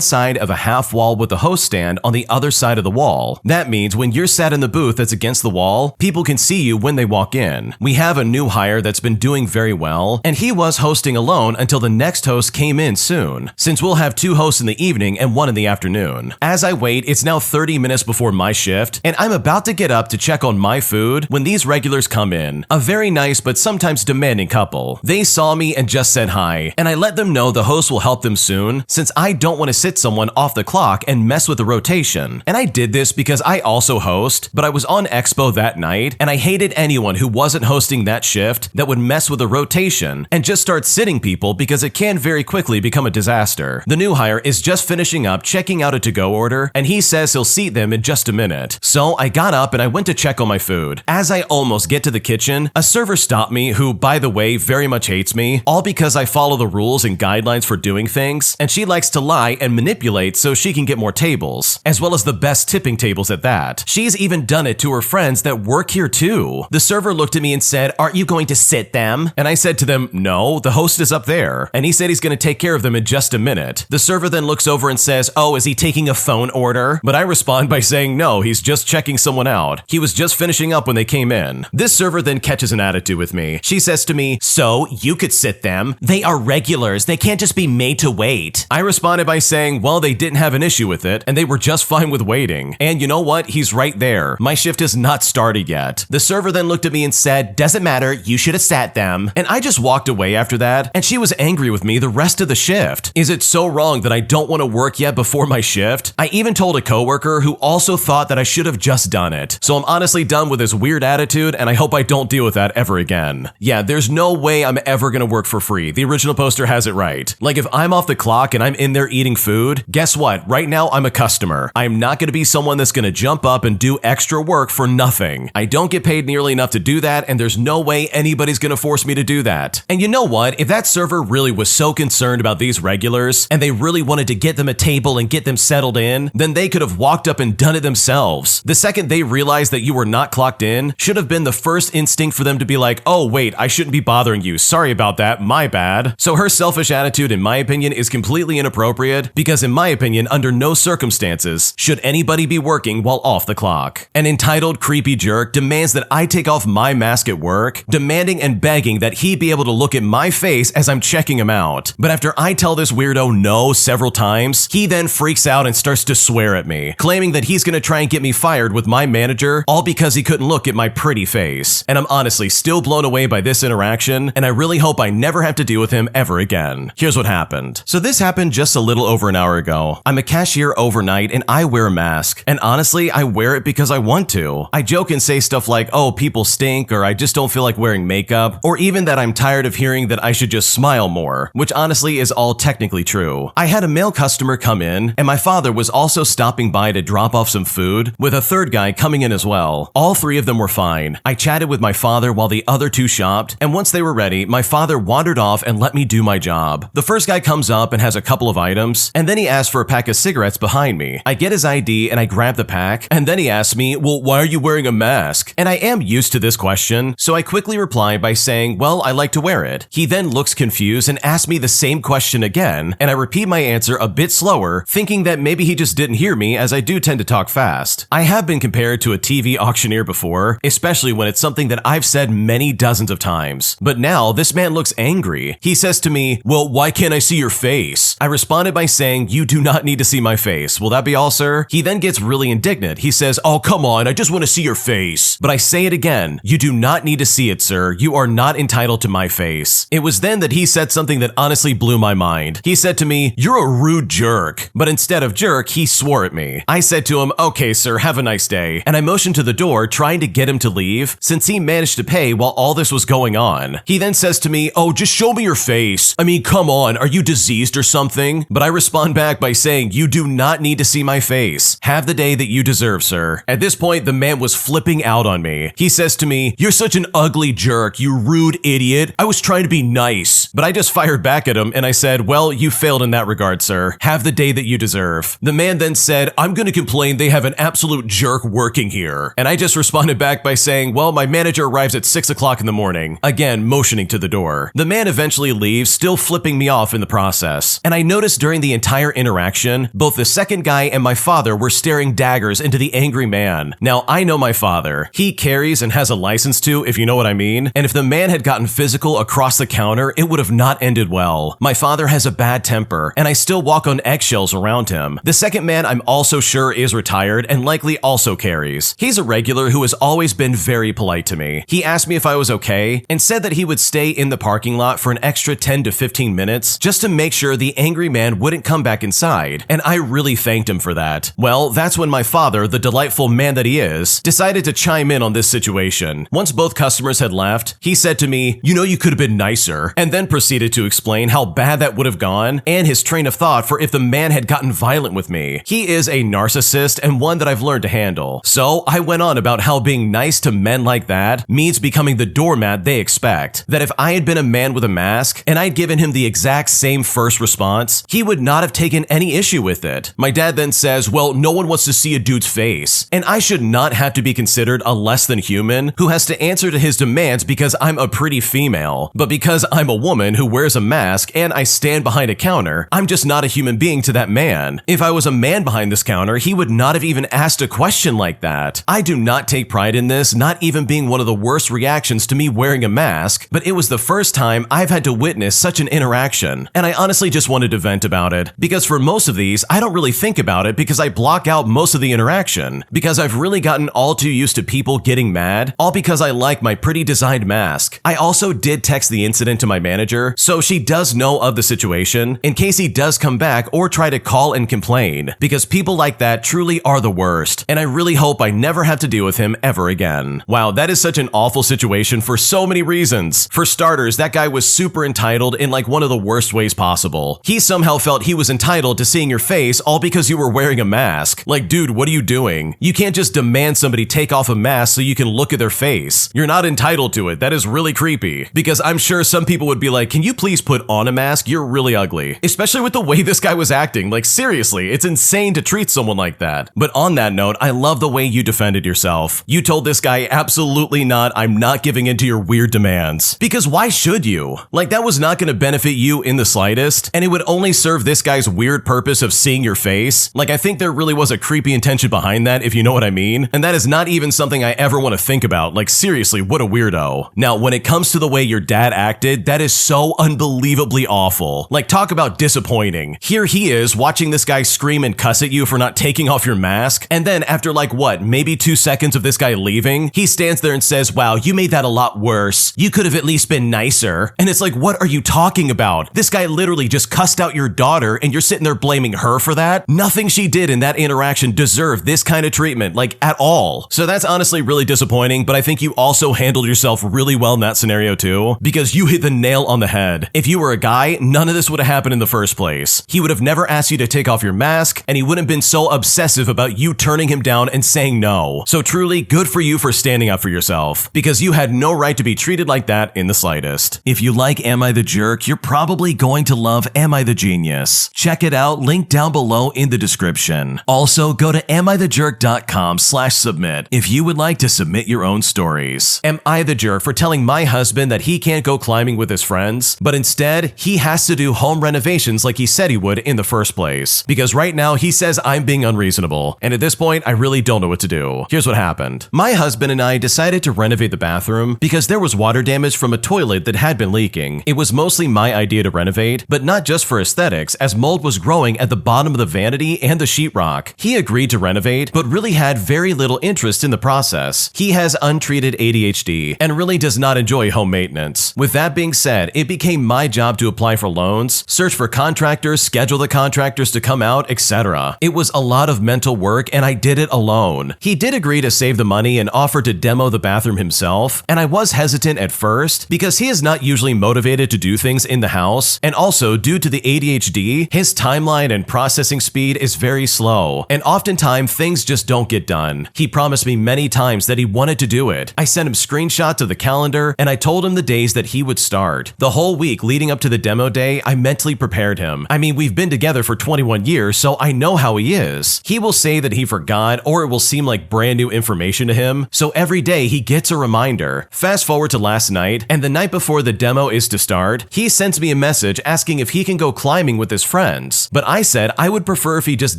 side of a half wall with the host stand on the other side of the wall. That means when you're sat in the booth that's against the wall, people can see you when they walk in. We have a new hire that's been doing very well, and he was hosting alone until the next host came in soon, since we'll have 2 hosts in the evening and 1 in the afternoon. As I wait, it's now 30 minutes before my shift, and I'm about to get up to check on my food when these regulars come in. A very nice but sometimes demanding couple. They saw me and just said hi, and I let them know the host will help them soon, since I don't want to sit someone off the clock and mess with the rotation. And I did this because I also host, but I was on Expo that night, and I hated anyone who wasn't hosting that shift that would mess with the rotation and just start sitting people, because it can very quickly become a disaster. The new hire is just finishing up checking out a to-go order, and he says he'll seat them in just a minute. So I got up and I went to check on my food. As I almost get to the kitchen, a server stopped me, who, by the way, very much hates me, all because I follow the rules and guidelines for doing things, and she likes to lie and manipulate so she can get more tables, as well as the best tipping tables at that. She's even done it to her friends that work here too. The server looked at me and said, "Aren't you going to sit them?" And I said to them, "No, the host is up there, and he said he's going to take care of them in just a minute." The server then looks over and says, "Oh, is he taking a phone order?" But I respond by saying, "No, he's just checking someone out. He was just finishing up when they came in." This server then catches an attitude with me. She says to me, "So, you could sit them. They are regulars. They can't just be made to wait." I responded by saying, well, they didn't have an issue with it, and they were just fine with waiting. And you know what? He's right there. My shift has not started yet. The server then looked at me and said, "Doesn't matter, you should have sat them." And I just walked away after that, and she was angry with me the rest of the shift. Is it so wrong that I don't want to work yet before my shift? I even told a coworker who also thought that I should have just done it. So I'm honestly done with this weird attitude, and I hope I don't deal with that ever again. Yeah, there's no way I'm ever gonna work for free. The original poster has it right. Like, if I'm off the clock and I'm in there eating food, guess what? Right now I'm a customer. I'm not gonna be someone that's gonna jump up and do extra work for nothing. I don't get paid nearly enough to do that, and there's no way anybody's gonna force me to do that. And you know what? If that server really was so concerned about these regulars, and they really wanted to get them a table and get them settled in, then they could have walked up and done it themselves. The second they realized that you were not clocked in should have been the first instinct for them to be like, "Oh wait, I shouldn't be bothering you. Sorry about that, my bad." So her selfish attitude, in my opinion, is completely inappropriate, because in my opinion, under no circumstances should anybody be working while off the clock. An entitled creepy jerk demands that I take off my mask at work, demanding and begging that he be able to look at my face as I'm checking him out. But after I tell this weirdo no several times, he then freaks out and starts to swear at me, claiming that he's gonna try and get me fired with my manager, all because he couldn't look at my pretty face. And I'm honestly still blown away by this interaction, and I really hope I never have to deal with him ever again. Here's what happened. So this happened just a little over an hour ago. I'm a cashier overnight and I wear a mask, and honestly, I wear it because I want to. I joke and say stuff like, "Oh, people stink," or "I just don't feel like wearing makeup," or even that I'm tired of hearing that I should just smile more, which honestly is all technically true. I had a male customer come in, and my father was also stopping by to drop off some food, with a third third guy coming in as well. All three of them were fine. I chatted with my father while the other two shopped, and once they were ready, my father wandered off and let me do my job. The first guy comes up and has a couple of items, and then he asks for a pack of cigarettes behind me. I get his ID and I grab the pack, and then he asks me, well, why are you wearing a mask? And I am used to this question, so I quickly reply by saying, well, I like to wear it. He then looks confused and asks me the same question again, and I repeat my answer a bit slower, thinking that maybe he just didn't hear me, as I do tend to talk fast. I have been compared to a TV auctioneer before, especially when it's something that I've said many dozens of times. But now this man looks angry. He says to me, well, why can't I see your face? I responded by saying, you do not need to see my face. Will that be all, sir? He then gets really indignant. He says, oh, come on, I just want to see your face. But I say it again, you do not need to see it, sir. You are not entitled to my face. It was then that he said something that honestly blew my mind. He said to me, you're a rude jerk. But instead of jerk, he swore at me. I said to him, okay, sir, have a nice day. And I motioned to the door, trying to get him to leave, since he managed to pay while all this was going on. He then says to me, oh, just show me your face. I mean, come on, are you diseased or something? But I respond back by saying, you do not need to see my face. Have the day that you deserve, sir. At this point, the man was flipping out on me. He says to me, you're such an ugly jerk, you rude idiot. I was trying to be nice. But I just fired back at him and I said, well, you failed in that regard, sir. Have the day that you deserve. The man then said, I'm going to complain they have an absolute jerk working here. And I just responded back by saying, well, my manager arrives at 6 o'clock in the morning. Again, motioning to the door. The man eventually leaves, still flipping me off in the process. And I noticed during the entire interaction, both the second guy and my father were staring daggers into the angry man. Now, I know my father. He carries and has a license to, if you know what I mean. And if the man had gotten physical across the counter, it would have not ended well. My father has a bad temper, and I still walk on eggshells around him. The second man I'm also sure is retired and likely also carries. He's a regular who has always been very polite to me. He asked me if I was okay and said that he would stay in the parking lot for an extra 10 to 15 minutes just to make sure the angry man wouldn't come back inside, and I really thanked him for that. Well, that's when my father, the delightful man that he is, decided to chime in on this situation. Once both customers had left, he said to me, you know, you could have been nicer, and then proceeded to explain how bad that would have gone and his train of thought for if the man had gotten violent with me. He is a narcissist and one that I've learned to handle. So I went on about how being nice to men like that means becoming the doormat they expect. That if I had been a man with a mask and I'd given him the exact same first response, he would not have taken any issue with it. My dad then says, well, no one wants to see a dude's face, and I should not have to be considered a less than human who has to answer to his demands because I'm a pretty female. But because I'm a woman who wears a mask and I stand behind a counter, I'm just not a human being to that man. If I was a man behind this counter, he would not have even asked a question like that. I do not take pride in this, not even being one of the worst reactions to me wearing a mask, but it was the first time I've had to witness such an interaction, and I honestly just wanted to vent about it, because for most of these, I don't really think about it because I block out most of the interaction, because I've really gotten all too used to people getting mad, all because I like my pretty designed mask. I also did text the incident to my manager, so she does know of the situation, in case he does come back or try to call and complain, because people like that truly are the worst, and I really hope I never have to deal with him ever again. Wow, that is such an awful situation for so many reasons. For starters, that guy was super entitled in like one of the worst ways possible. He somehow felt he was entitled to seeing your face all because you were wearing a mask. Like, dude, what are you doing? You can't just demand somebody take off a mask so you can look at their face. You're not entitled to it. That is really creepy. Because I'm sure some people would be like, can you please put on a mask? You're really ugly. Especially with the way this guy was acting. Like, seriously, it's insane to treat someone like that. But on that note, I love the way you defended yourself. You told this guy, absolutely not, I'm not giving in to your weird demands. Because why should you? Like, that was not going to benefit you in the slightest, and it would only serve this guy's weird purpose of seeing your face. Like, I think there really was a creepy intention behind that, if you know what I mean. And that is not even something I ever want to think about. Like, seriously, what a weirdo. Now, when it comes to the way your dad acted, that is so unbelievably awful. Like, talk about disappointing. Here he is watching this guy scream and cuss at you for not taking off your mask, and then after like what, maybe 2 seconds of this guy leaving, he stands there and says, wow, you made that a lot worse. You could have at least been nicer. And it's like, what are you talking about? This guy literally just cussed out your daughter and you're sitting there blaming her for that? Nothing she did in that interaction deserved this kind of treatment, like at all. So that's honestly really disappointing, but I think you also handled yourself really well in that scenario too, because you hit the nail on the head. If you were a guy, none of this would have happened in the first place. He would have never asked you to take off your mask, and he wouldn't have been so obsessive about you turning him down down and saying no. So truly, good for you for standing up for yourself, because you had no right to be treated like that in the slightest. If you like Am I the Jerk, you're probably going to love Am I the Genius. Check it out, link down below in the description. Also, go to AmITheJerk.com/submit if you would like to submit your own stories. Am I the jerk for telling my husband that he can't go climbing with his friends, but instead he has to do home renovations like he said he would in the first place? Because right now he says I'm being unreasonable, and at this point I really don't know what to do. Here's what happened. My husband and I decided to renovate the bathroom because there was water damage from a toilet that had been leaking. It was mostly my idea to renovate, but not just for aesthetics, as mold was growing at the bottom of the vanity and the sheetrock. He agreed to renovate, but really had very little interest in the process. He has untreated ADHD and really does not enjoy home maintenance. With that being said, it became my job to apply for loans, search for contractors, schedule the contractors to come out, etc. It was a lot of mental work and I did it alone. He did agree to save the money and offer to demo the bathroom himself, and I was hesitant at first because he is not usually motivated to do things in the house, and also due to the ADHD, his timeline and processing speed is very slow, and oftentimes things just don't get done. He promised me many times that he wanted to do it. I sent him screenshots of the calendar and I told him the days that he would start. The whole week leading up to the demo day, I mentally prepared him. I mean, we've been together for 21 years, so I know how he is. He will say that he forgot, or it will seem like brand new information to him, so every day he gets a reminder. Fast forward to last night, and the night before the demo is to start, he sends me a message asking if he can go climbing with his friends. But I said I would prefer if he just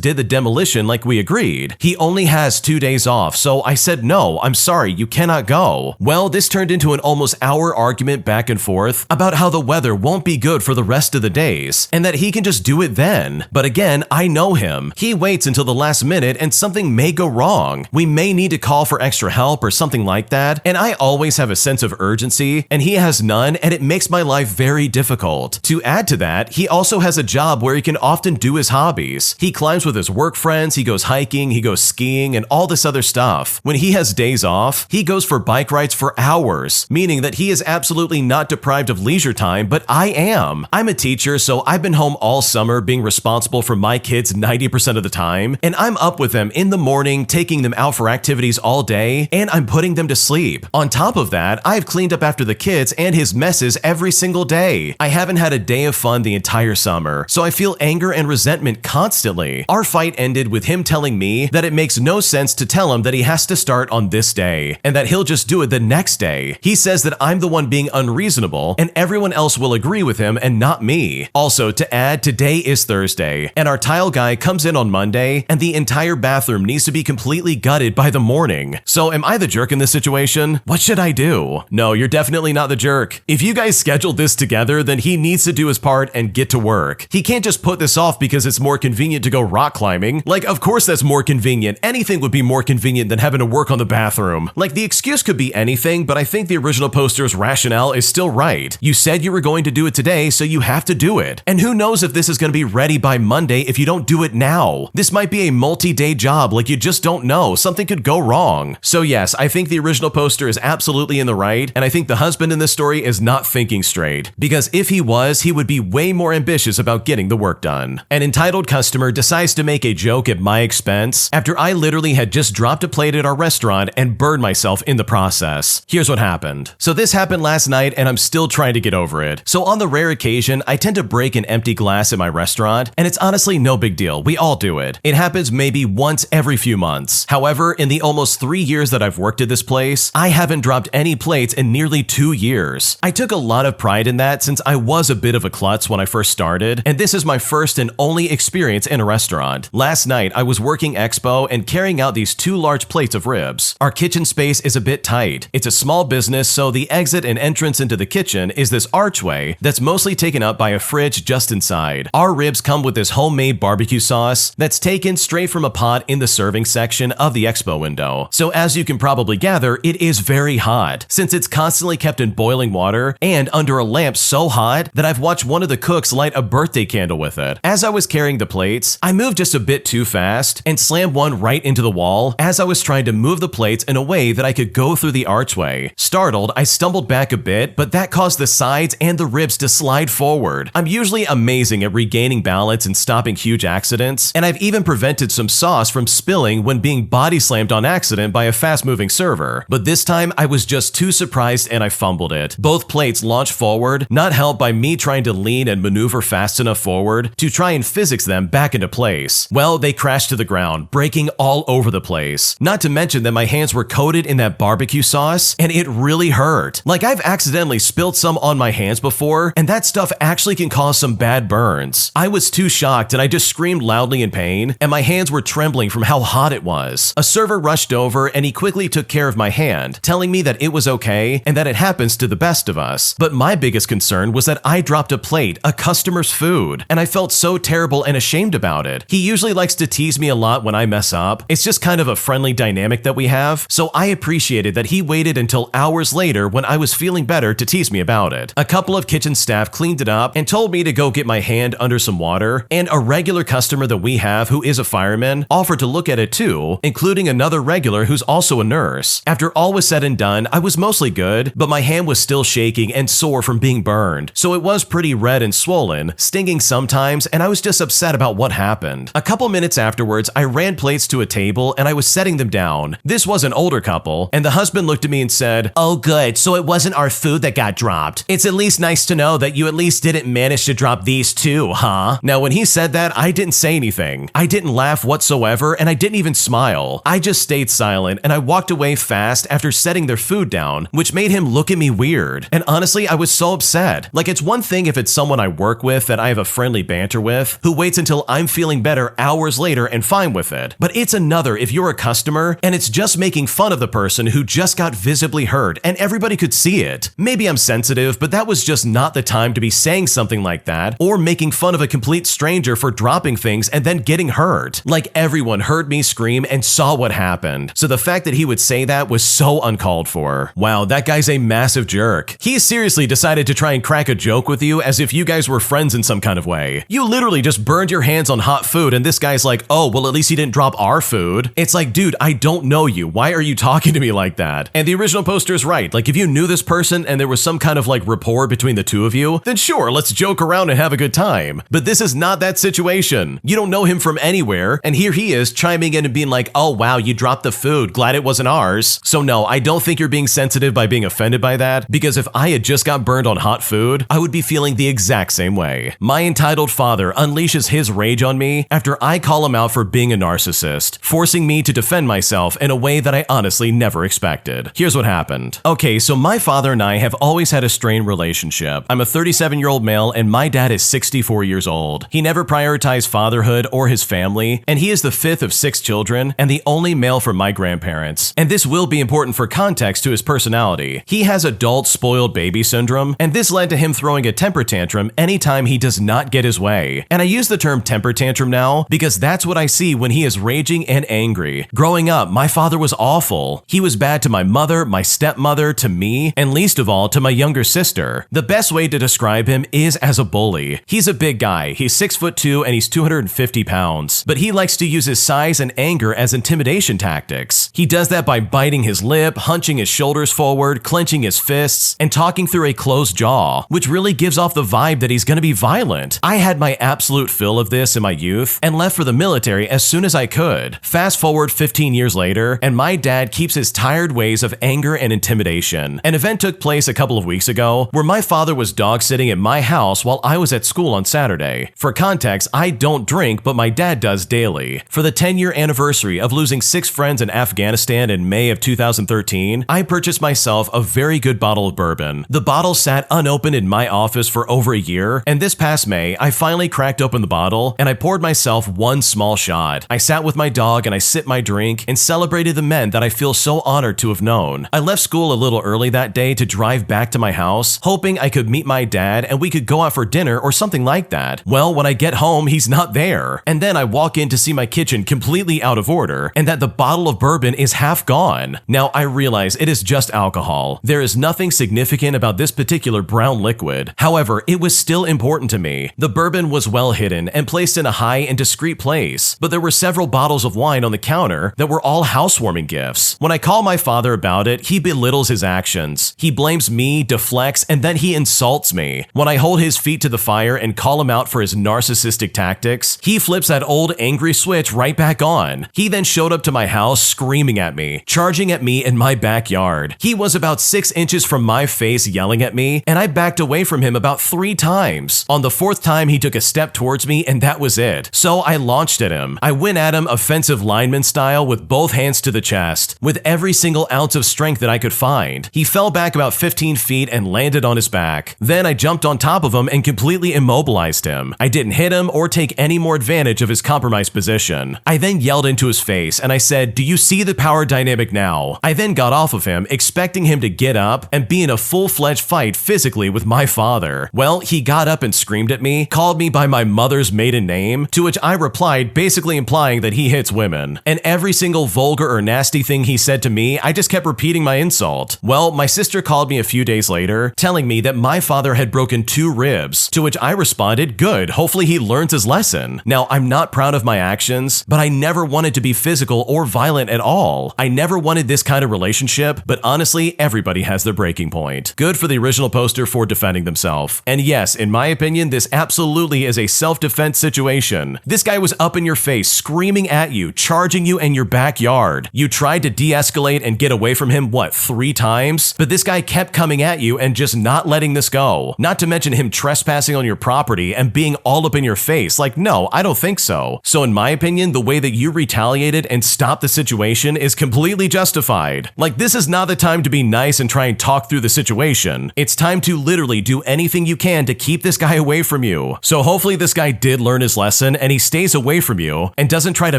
did the demolition like we agreed. He only has 2 days off, so I said no, I'm sorry, you cannot go. Well, this turned into an almost hour argument back and forth about how the weather won't be good for the rest of the days, and that he can just do it then. But again, I know him. He waits until the last minute and something may go wrong. We may need to call for extra help or something like that, and I always have a sense of urgency, and he has none, and it makes my life very difficult. To add to that, he also has a job where he can often do his hobbies. He climbs with his work friends, he goes hiking, he goes skiing, and all this other stuff. When he has days off, he goes for bike rides for hours, meaning that he is absolutely not deprived of leisure time, but I am. I'm a teacher, so I've been home all summer being responsible for my kids 90% of the time, and I'm up with them in the morning, taking them out for activities all day, and I'm putting them to sleep. On top of that, I've cleaned up after the kids and his messes every single day. I haven't had a day of fun the entire summer, so I feel anger and resentment constantly. Our fight ended with him telling me that it makes no sense to tell him that he has to start on this day, and that he'll just do it the next day. He says that I'm the one being unreasonable, and everyone else will agree with him and not me. Also, to add, today is Thursday, and our tile guy comes in on Monday, and the entire bathroom needs to be completely gutted by the morning. So am I the jerk in this situation? What should I do? No, you're definitely not the jerk. If you guys scheduled this together, then he needs to do his part and get to work. He can't just put this off because it's more convenient to go rock climbing. Like, of course that's more convenient. Anything would be more convenient than having to work on the bathroom. Like, the excuse could be anything, but I think the original poster's rationale is still right. You said you were going to do it today, so you have to do it. And who knows if this is going to be ready by Monday if you don't do it now. This might be a multi-day job, like you just don't know. Something could go wrong. So yes, I think the original poster is absolutely in the right, and I think the husband in this story is not thinking straight. Because if he was, he would be way more ambitious about getting the work done. An entitled customer decides to make a joke at my expense after I literally had just dropped a plate at our restaurant and burned myself in the process. Here's what happened. So this happened last night and I'm still trying to get over it. So on the rare occasion, I tend to break an empty glass at my restaurant, and it's honestly no big deal. We all do it. It happens maybe once every few months. However, in the almost 3 years that I've worked at this place, I haven't dropped any plates in nearly 2 years. I took a lot of pride in that since I was a bit of a klutz when I first started, and this is my first and only experience in a restaurant. Last night, I was working expo and carrying out these 2 large plates of ribs. Our kitchen space is a bit tight. It's a small business, so the exit and entrance into the kitchen is this archway that's mostly taken up by a fridge just inside. Our ribs come with this homemade barbecue sauce that's taken straight from a pot in the serving section of the expo window. So as you can probably gather, it is very hot, since it's constantly kept in boiling water and under a lamp so hot that I've watched one of the cooks light a birthday candle with it. As I was carrying the plates, I moved just a bit too fast and slammed one right into the wall as I was trying to move the plates in a way that I could go through the archway. Startled, I stumbled back a bit, but that caused the sides and the ribs to slide forward. I'm usually amazing at regaining balance and stopping huge accidents, and I've even prevented some sauce from spilling feeling when being body slammed on accident by a fast-moving server. But this time, I was just too surprised and I fumbled it. Both plates launched forward, not helped by me trying to lean and maneuver fast enough forward to try and physics them back into place. Well, they crashed to the ground, breaking all over the place. Not to mention that my hands were coated in that barbecue sauce, and it really hurt. Like, I've accidentally spilled some on my hands before, and that stuff actually can cause some bad burns. I was too shocked and I just screamed loudly in pain, and my hands were trembling from how hot it was. A server rushed over and he quickly took care of my hand, telling me that it was okay and that it happens to the best of us. But my biggest concern was that I dropped a plate, a customer's food, and I felt so terrible and ashamed about it. He usually likes to tease me a lot when I mess up. It's just kind of a friendly dynamic that we have, so I appreciated that he waited until hours later when I was feeling better to tease me about it. A couple of kitchen staff cleaned it up and told me to go get my hand under some water, and a regular customer that we have who is a fireman offered to look at it too, including another regular who's also a nurse. After all was said and done, I was mostly good, but my hand was still shaking and sore from being burned, so it was pretty red and swollen, stinging sometimes, and I was just upset about what happened. A couple minutes afterwards, I ran plates to a table and I was setting them down. This was an older couple, and the husband looked at me and said, "Oh good, so it wasn't our food that got dropped. It's at least nice to know that you at least didn't manage to drop these too, huh?" Now when he said that, I didn't say anything. I didn't laugh whatsoever, and I didn't even smile. I just stayed silent, and I walked away fast after setting their food down, which made him look at me weird. And honestly, I was so upset. Like, it's one thing if it's someone I work with that I have a friendly banter with, who waits until I'm feeling better hours later and fine with it. But it's another if you're a customer and it's just making fun of the person who just got visibly hurt and everybody could see it. Maybe I'm sensitive, but that was just not the time to be saying something like that or making fun of a complete stranger for dropping things and then getting hurt. Like, everyone heard me scream and saw what happened. So the fact that he would say that was so uncalled for. Wow, that guy's a massive jerk. He seriously decided to try and crack a joke with you as if you guys were friends in some kind of way. You literally just burned your hands on hot food and this guy's like, "Oh, well at least he didn't drop our food." It's like, dude, I don't know you. Why are you talking to me like that? And the original poster is right. Like, if you knew this person and there was some kind of like rapport between the two of you, then sure, let's joke around and have a good time. But this is not that situation. You don't know him from anywhere, and here he is chiming in and being like, "Oh wow, you dropped the food. Glad it wasn't ours." So no, I don't think you're being sensitive by being offended by that, because if I had just got burned on hot food, I would be feeling the exact same way. My entitled father unleashes his rage on me after I call him out for being a narcissist, forcing me to defend myself in a way that I honestly never expected. Here's what happened. Okay, so my father and I have always had a strained relationship. I'm a 37-year-old male and my dad is 64 years old. He never prioritized fatherhood or his family, and he is the fifth of 6 children and the only male from my grandparents. And this will be important for context to his personality. He has adult spoiled baby syndrome, and this led to him throwing a temper tantrum anytime he does not get his way. And I use the term temper tantrum now because that's what I see when he is raging and angry. Growing up, my father was awful. He was bad to my mother, my stepmother, to me, and least of all to my younger sister. The best way to describe him is as a bully. He's a big guy. He's 6'2" and he's 250 pounds, but he likes to use his size and anger as intimidation tactics. He does that by biting his lip, hunching his shoulders forward, clenching his fists, and talking through a closed jaw, which really gives off the vibe that he's gonna be violent. I had my absolute fill of this in my youth and left for the military as soon as I could. Fast forward 15 years later, and my dad keeps his tired ways of anger and intimidation. An event took place a couple of weeks ago where my father was dog sitting at my house while I was at school on Saturday. For context, I don't drink, but my dad does daily. For the 10-year anniversary of losing 6 friends in Afghanistan in May of 2013, I purchased myself a very good bottle of bourbon. The bottle sat unopened in my office for over a year, and this past May, I finally cracked open the bottle and I poured myself one small shot. I sat with my dog and I sipped my drink and celebrated the men that I feel so honored to have known. I left school a little early that day to drive back to my house, hoping I could meet my dad and we could go out for dinner or something like that. Well, when I get home, he's not there. And then I walk in to see my kitchen completely out of order and that the bottle of bourbon is half gone. Now, I realize it is just alcohol. There is nothing significant about this particular brown liquid. However, it was still important to me. The bourbon was well hidden and placed in a high and discreet place, but there were several bottles of wine on the counter that were all housewarming gifts. When I call my father about it, he belittles his actions. He blames me, deflects, and then he insults me. When I hold his feet to the fire and call him out for his narcissistic tactics, he flips that old angry switch right back gone. He then showed up to my house screaming at me, charging at me in my backyard. He was about 6 inches from my face yelling at me, and I backed away from him about 3 times. On the 4th time, he took a step towards me, and that was it. So I launched at him. I went at him offensive lineman style with both hands to the chest, with every single ounce of strength that I could find. He fell back about 15 feet and landed on his back. Then I jumped on top of him and completely immobilized him. I didn't hit him or take any more advantage of his compromised position. I then yelled into his face and I said, "Do you see the power dynamic now?" I then got off of him, expecting him to get up and be in a full-fledged fight physically with my father. Well, he got up and screamed at me, called me by my mother's maiden name, to which I replied, basically implying that he hits women. And every single vulgar or nasty thing he said to me, I just kept repeating my insult. Well, my sister called me a few days later, telling me that my father had broken 2 ribs, to which I responded, "Good, hopefully he learns his lesson." Now, I'm not proud of my actions, but I never wanted to be physical or violent at all. I never wanted this kind of relationship, but honestly, everybody has their breaking point. Good for the original poster for defending themselves. And yes, in my opinion, this absolutely is a self-defense situation. This guy was up in your face, screaming at you, charging you in your backyard. You tried to de-escalate and get away from him, 3 times? But this guy kept coming at you and just not letting this go. Not to mention him trespassing on your property and being all up in your face. No, I don't think so. So in my opinion, the way that you retaliated and stopped the situation is completely justified. This is not the time to be nice and try and talk through the situation. It's time to literally do anything you can to keep this guy away from you. So hopefully this guy did learn his lesson and he stays away from you and doesn't try to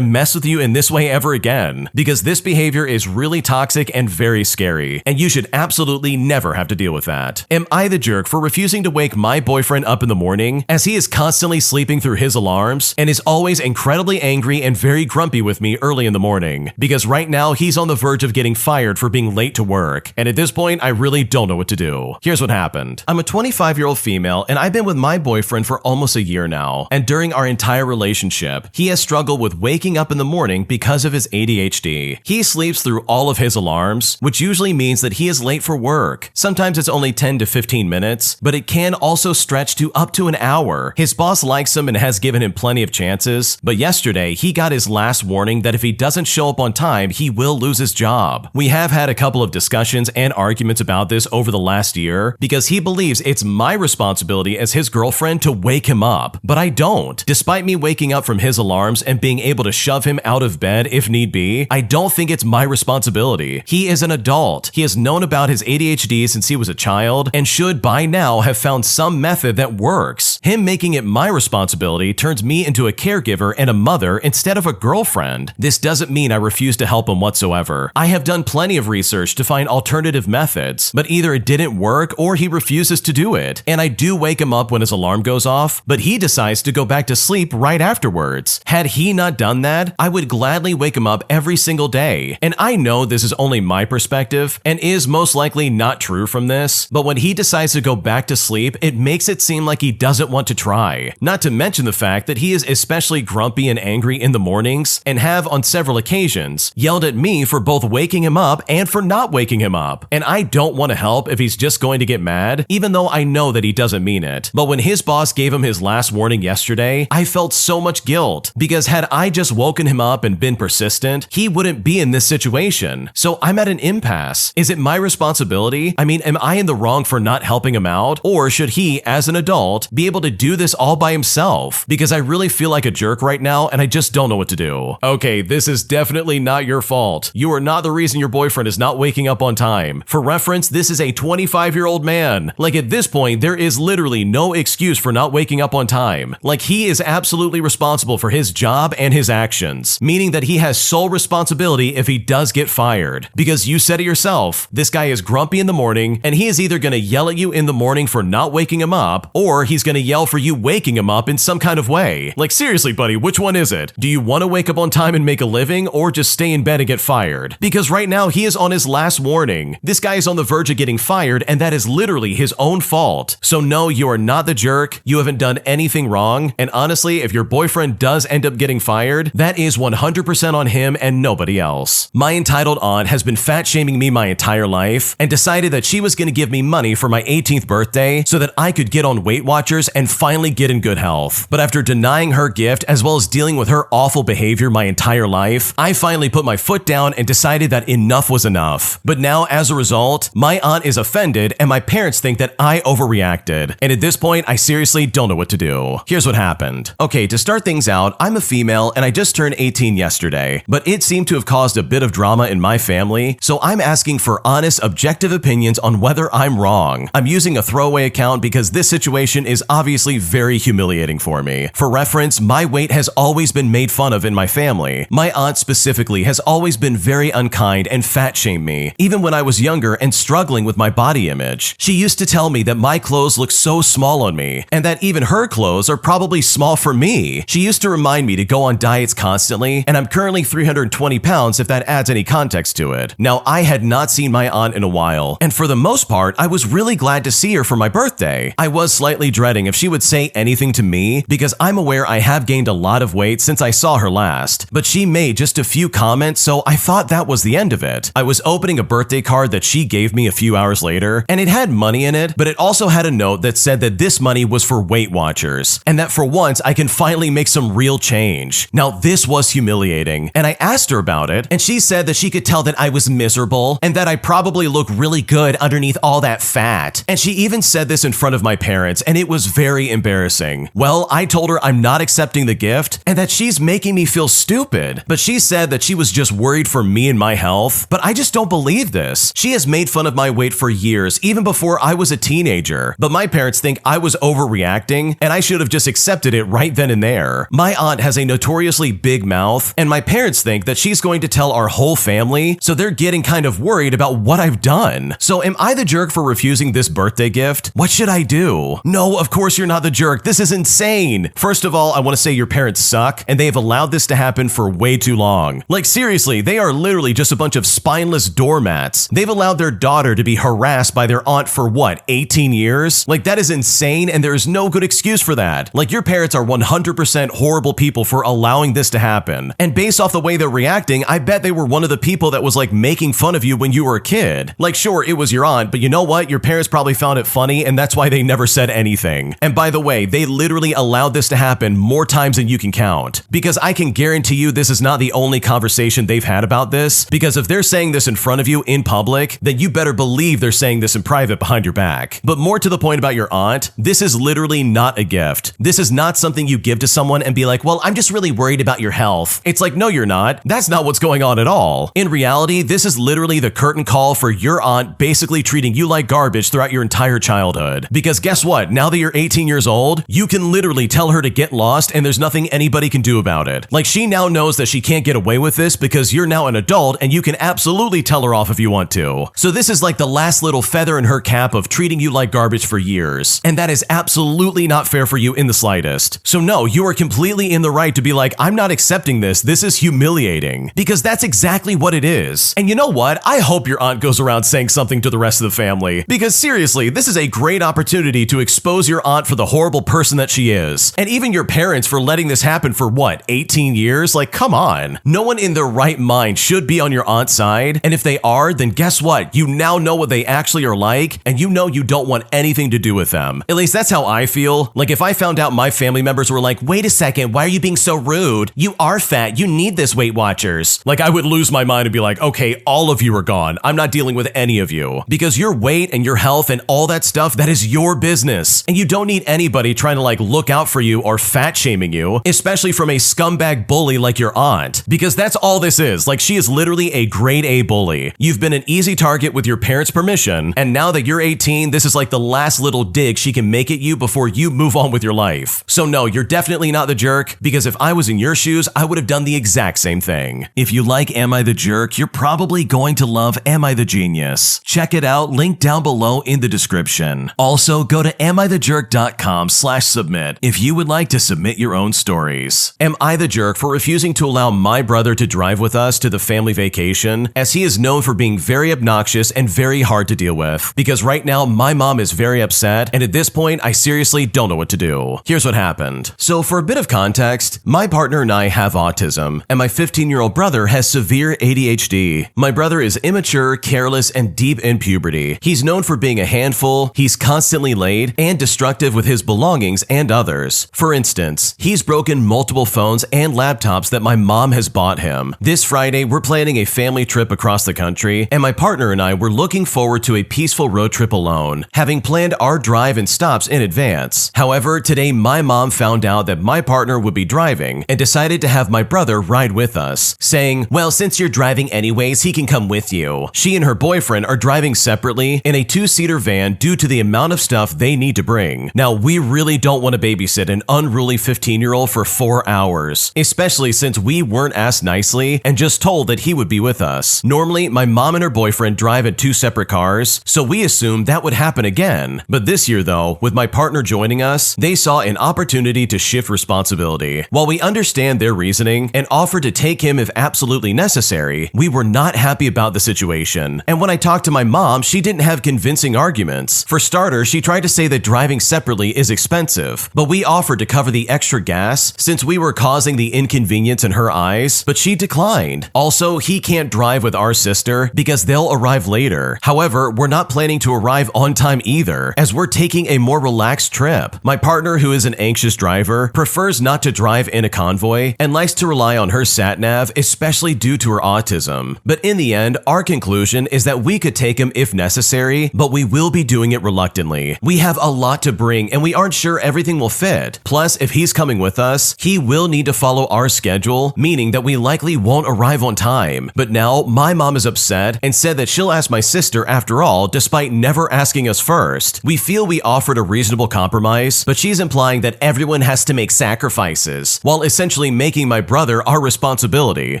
mess with you in this way ever again, because this behavior is really toxic and very scary, and you should absolutely never have to deal with that. Am I the jerk for refusing to wake my boyfriend up in the morning, as he is constantly sleeping through his alarms and is always incredibly angry and very grumpy with me early in the morning? Because right now he's on the verge of getting fired for being late to work, and at this point I really don't know what to do. Here's what happened. I'm a 25-year-old female and I've been with my boyfriend for almost a year now, and during our entire relationship, he has struggled with waking up in the morning because of his ADHD. He sleeps through all of his alarms, which usually means that he is late for work. Sometimes it's only 10 to 15 minutes, but it can also stretch to up to an hour. His boss likes him and has given him plenty of chances, but yesterday he got his last warning that if he doesn't show up on time, he will lose his job. We have had a couple of discussions and arguments about this over the last year, because he believes it's my responsibility as his girlfriend to wake him up, but I don't. Despite me waking up from his alarms and being able to shove him out of bed if need be, I don't think it's my responsibility. He is an adult. He has known about his ADHD since he was a child and should by now have found some method that works. Him making it my responsibility turns me into a caregiver and a mother instead of a girlfriend. This doesn't mean I refuse to help him whatsoever. I have done plenty of research to find alternative methods, but either it didn't work or he refuses to do it. And I do wake him up when his alarm goes off, but he decides to go back to sleep right afterwards. Had he not done that, I would gladly wake him up every single day. And I know this is only my perspective and is most likely not true from this, but when he decides to go back to sleep, it makes it seem like he doesn't want to try. Not to mention the fact that he is especially grumpy and angry in the mornings and have on several occasions yelled at me for both waking him up and for not waking him up. And I don't want to help if he's just going to get mad, even though I know that he doesn't mean it. But when his boss gave him his last warning yesterday, I felt so much guilt, because had I just woken him up and been persistent, he wouldn't be in this situation. So I'm at an impasse. Is it my responsibility? Am I in the wrong for not helping him out? Or should he, as an adult, be able to do this all by himself? Because I really feel like a jerk right now and I just don't know what to do. Okay, this is definitely not your fault. You are not the reason your boyfriend is not waking up on time. For reference, this is a 25-year-old man. At this point, there is literally no excuse for not waking up on time. He is absolutely responsible for his job and his actions, meaning that he has sole responsibility if he does get fired. Because you said it yourself, this guy is grumpy in the morning, and he is either going to yell at you in the morning for not waking him up, or he's going to yell for you waking him up in some kind of way. Seriously, buddy, which one is it? Do you want to wake up on time and make a living, or just stay in bed and get fired? Because right now, he is on his last warning. This guy is on the verge of getting fired, and that is literally his own fault. So no, you are not the jerk. You haven't done anything wrong. And honestly, if your boyfriend does end up getting fired, that is 100% on him and nobody else. My entitled aunt has been fat shaming me my entire life and decided that she was going to give me money for my 18th birthday so that I could get on Weight Watchers and finally get in good health. But after denying her gift as well as dealing with her awful behavior behavior my entire life, I finally put my foot down and decided that enough was enough. But now, as a result, my aunt is offended and my parents think that I overreacted. And at this point, I seriously don't know what to do. Here's what happened. Okay, to start things out, I'm a female and I just turned 18 yesterday, but it seemed to have caused a bit of drama in my family, so I'm asking for honest, objective opinions on whether I'm wrong. I'm using a throwaway account because this situation is obviously very humiliating for me. For reference, my weight has always been made fun of in my family. My aunt specifically has always been very unkind and fat-shamed me, even when I was younger and struggling with my body image. She used to tell me that my clothes look so small on me, and that even her clothes are probably small for me. She used to remind me to go on diets constantly, and I'm currently 320 pounds if that adds any context to it. Now, I had not seen my aunt in a while, and for the most part, I was really glad to see her for my birthday. I was slightly dreading if she would say anything to me, because I'm aware I have gained a lot of weight since I saw her last, but she made just a few comments, so I thought that was the end of it. I was opening a birthday card that she gave me a few hours later, and it had money in it, but it also had a note that said that this money was for Weight Watchers, and that for once I can finally make some real change. Now, this was humiliating, and I asked her about it, and she said that she could tell that I was miserable, and that I probably look really good underneath all that fat. And she even said this in front of my parents, and it was very embarrassing. Well, I told her I'm not accepting the gift, and that she's making me feel stupid, but she said that she was just worried for me and my health, but I just don't believe this. She has made fun of my weight for years, even before I was a teenager, but my parents think I was overreacting, and I should have just accepted it right then and there. My aunt has a notoriously big mouth, and my parents think that she's going to tell our whole family, so they're getting kind of worried about what I've done. So am I the jerk for refusing this birthday gift? What should I do? No, of course you're not the jerk. This is insane. First of all, I want to say your parents suck, and they have allowed this to happen for way too long. Like seriously, they are literally just a bunch of spineless doormats. They've allowed their daughter to be harassed by their aunt for what, 18 years? Like that is insane, and there is no good excuse for that. Like your parents are 100% horrible people for allowing this to happen. And based off the way they're reacting, I bet they were one of the people that was like making fun of you when you were a kid. Like sure, it was your aunt, but you know what? Your parents probably found it funny, and that's why they never said anything. And by the way, they literally allowed this to happen more times than you can count. Because I can guarantee you this is not the only conversation they've had about this, because if they're saying this in front of you in public, then you better believe they're saying this in private behind your back. But more to the point about your aunt, this is literally not a gift. This is not something you give to someone and be like, well, I'm just really worried about your health. It's like, no, you're not. That's not what's going on at all. In reality, this is literally the curtain call for your aunt basically treating you like garbage throughout your entire childhood. Because guess what? Now that you're 18 years old, you can literally tell her to get lost and there's nothing anybody can do about it. Like she now knows that she can't get away with this because you're now an adult and you can absolutely tell her off if you want to. So this is like the last little feather in her cap of treating you like garbage for years. And that is absolutely not fair for you in the slightest. So no, you are completely in the right to be like, I'm not accepting this. This is humiliating. Because that's exactly what it is. And you know what? I hope your aunt goes around saying something to the rest of the family. Because seriously, this is a great opportunity to expose your aunt for the horrible person that she is. And even your parents for letting this happen for what, 18 years? Like, come on. No one in their right mind should be on your aunt's side. And if they are, then guess what? You now know what they actually are like, and you know you don't want anything to do with them. At least that's how I feel. Like if I found out my family members were like, wait a second, why are you being so rude? You are fat. You need this, Weight Watchers. Like I would lose my mind and be like, okay, all of you are gone. I'm not dealing with any of you. Because your weight and your health and all that stuff, that is your business. And you don't need anybody trying to like look out for you or fat shaming you, especially from a scumbag bully like your aunt. Because that's all this is. Like she is literally a grade A bully. You've been an easy target with your parents' permission, and now that you're 18, this is like the last little dig she can make at you before you move on with your life. So no, you're definitely not the jerk, because if I was in your shoes, I would have done the exact same thing. If you like Am I the Jerk, you're probably going to love Am I the Genius. Check it out, link down below in the description. Also, go to AmITheJerk.com/submit if you would like to submit your own stories. Am I the jerk for refusing to allow my brother to drive with us to the family vacation, as he is known for being very obnoxious and very hard to deal with? Because right now, my mom is very upset, and at this point, I seriously don't know what to do. Here's what happened. So for a bit of context, my partner and I have autism, and my 15-year-old brother has severe ADHD. My brother is immature, careless, and deep in puberty. He's known for being a handful, he's constantly late, and destructive with his belongings and others. For instance, he's broken multiple phones and and laptops that my mom has bought him. This Friday, we're planning a family trip across the country, and my partner and I were looking forward to a peaceful road trip alone, having planned our drive and stops in advance. However, today my mom found out that my partner would be driving and decided to have my brother ride with us, saying, "Well, since you're driving anyways, he can come with you." She and her boyfriend are driving separately in a two-seater van due to the amount of stuff they need to bring. Now, we really don't want to babysit an unruly 15-year-old for 4 hours, especially since we weren't asked nicely and just told that he would be with us. Normally, my mom and her boyfriend drive in 2 separate cars, so we assumed that would happen again. But this year though, with my partner joining us, they saw an opportunity to shift responsibility. While we understand their reasoning and offered to take him if absolutely necessary, we were not happy about the situation. And when I talked to my mom, she didn't have convincing arguments. For starters, she tried to say that driving separately is expensive, but we offered to cover the extra gas since we were causing the inconvenience in her eyes, but she declined. Also, he can't drive with our sister because they'll arrive later. However, we're not planning to arrive on time either, as we're taking a more relaxed trip. My partner, who is an anxious driver, prefers not to drive in a convoy and likes to rely on her sat-nav, especially due to her autism. But in the end, our conclusion is that we could take him if necessary, but we will be doing it reluctantly. We have a lot to bring and we aren't sure everything will fit. Plus, if he's coming with us, he will need to follow our schedule, meaning that we likely won't arrive on time. But now, my mom is upset and said that she'll ask my sister after all, despite never asking us first. We feel we offered a reasonable compromise, but she's implying that everyone has to make sacrifices, while essentially making my brother our responsibility.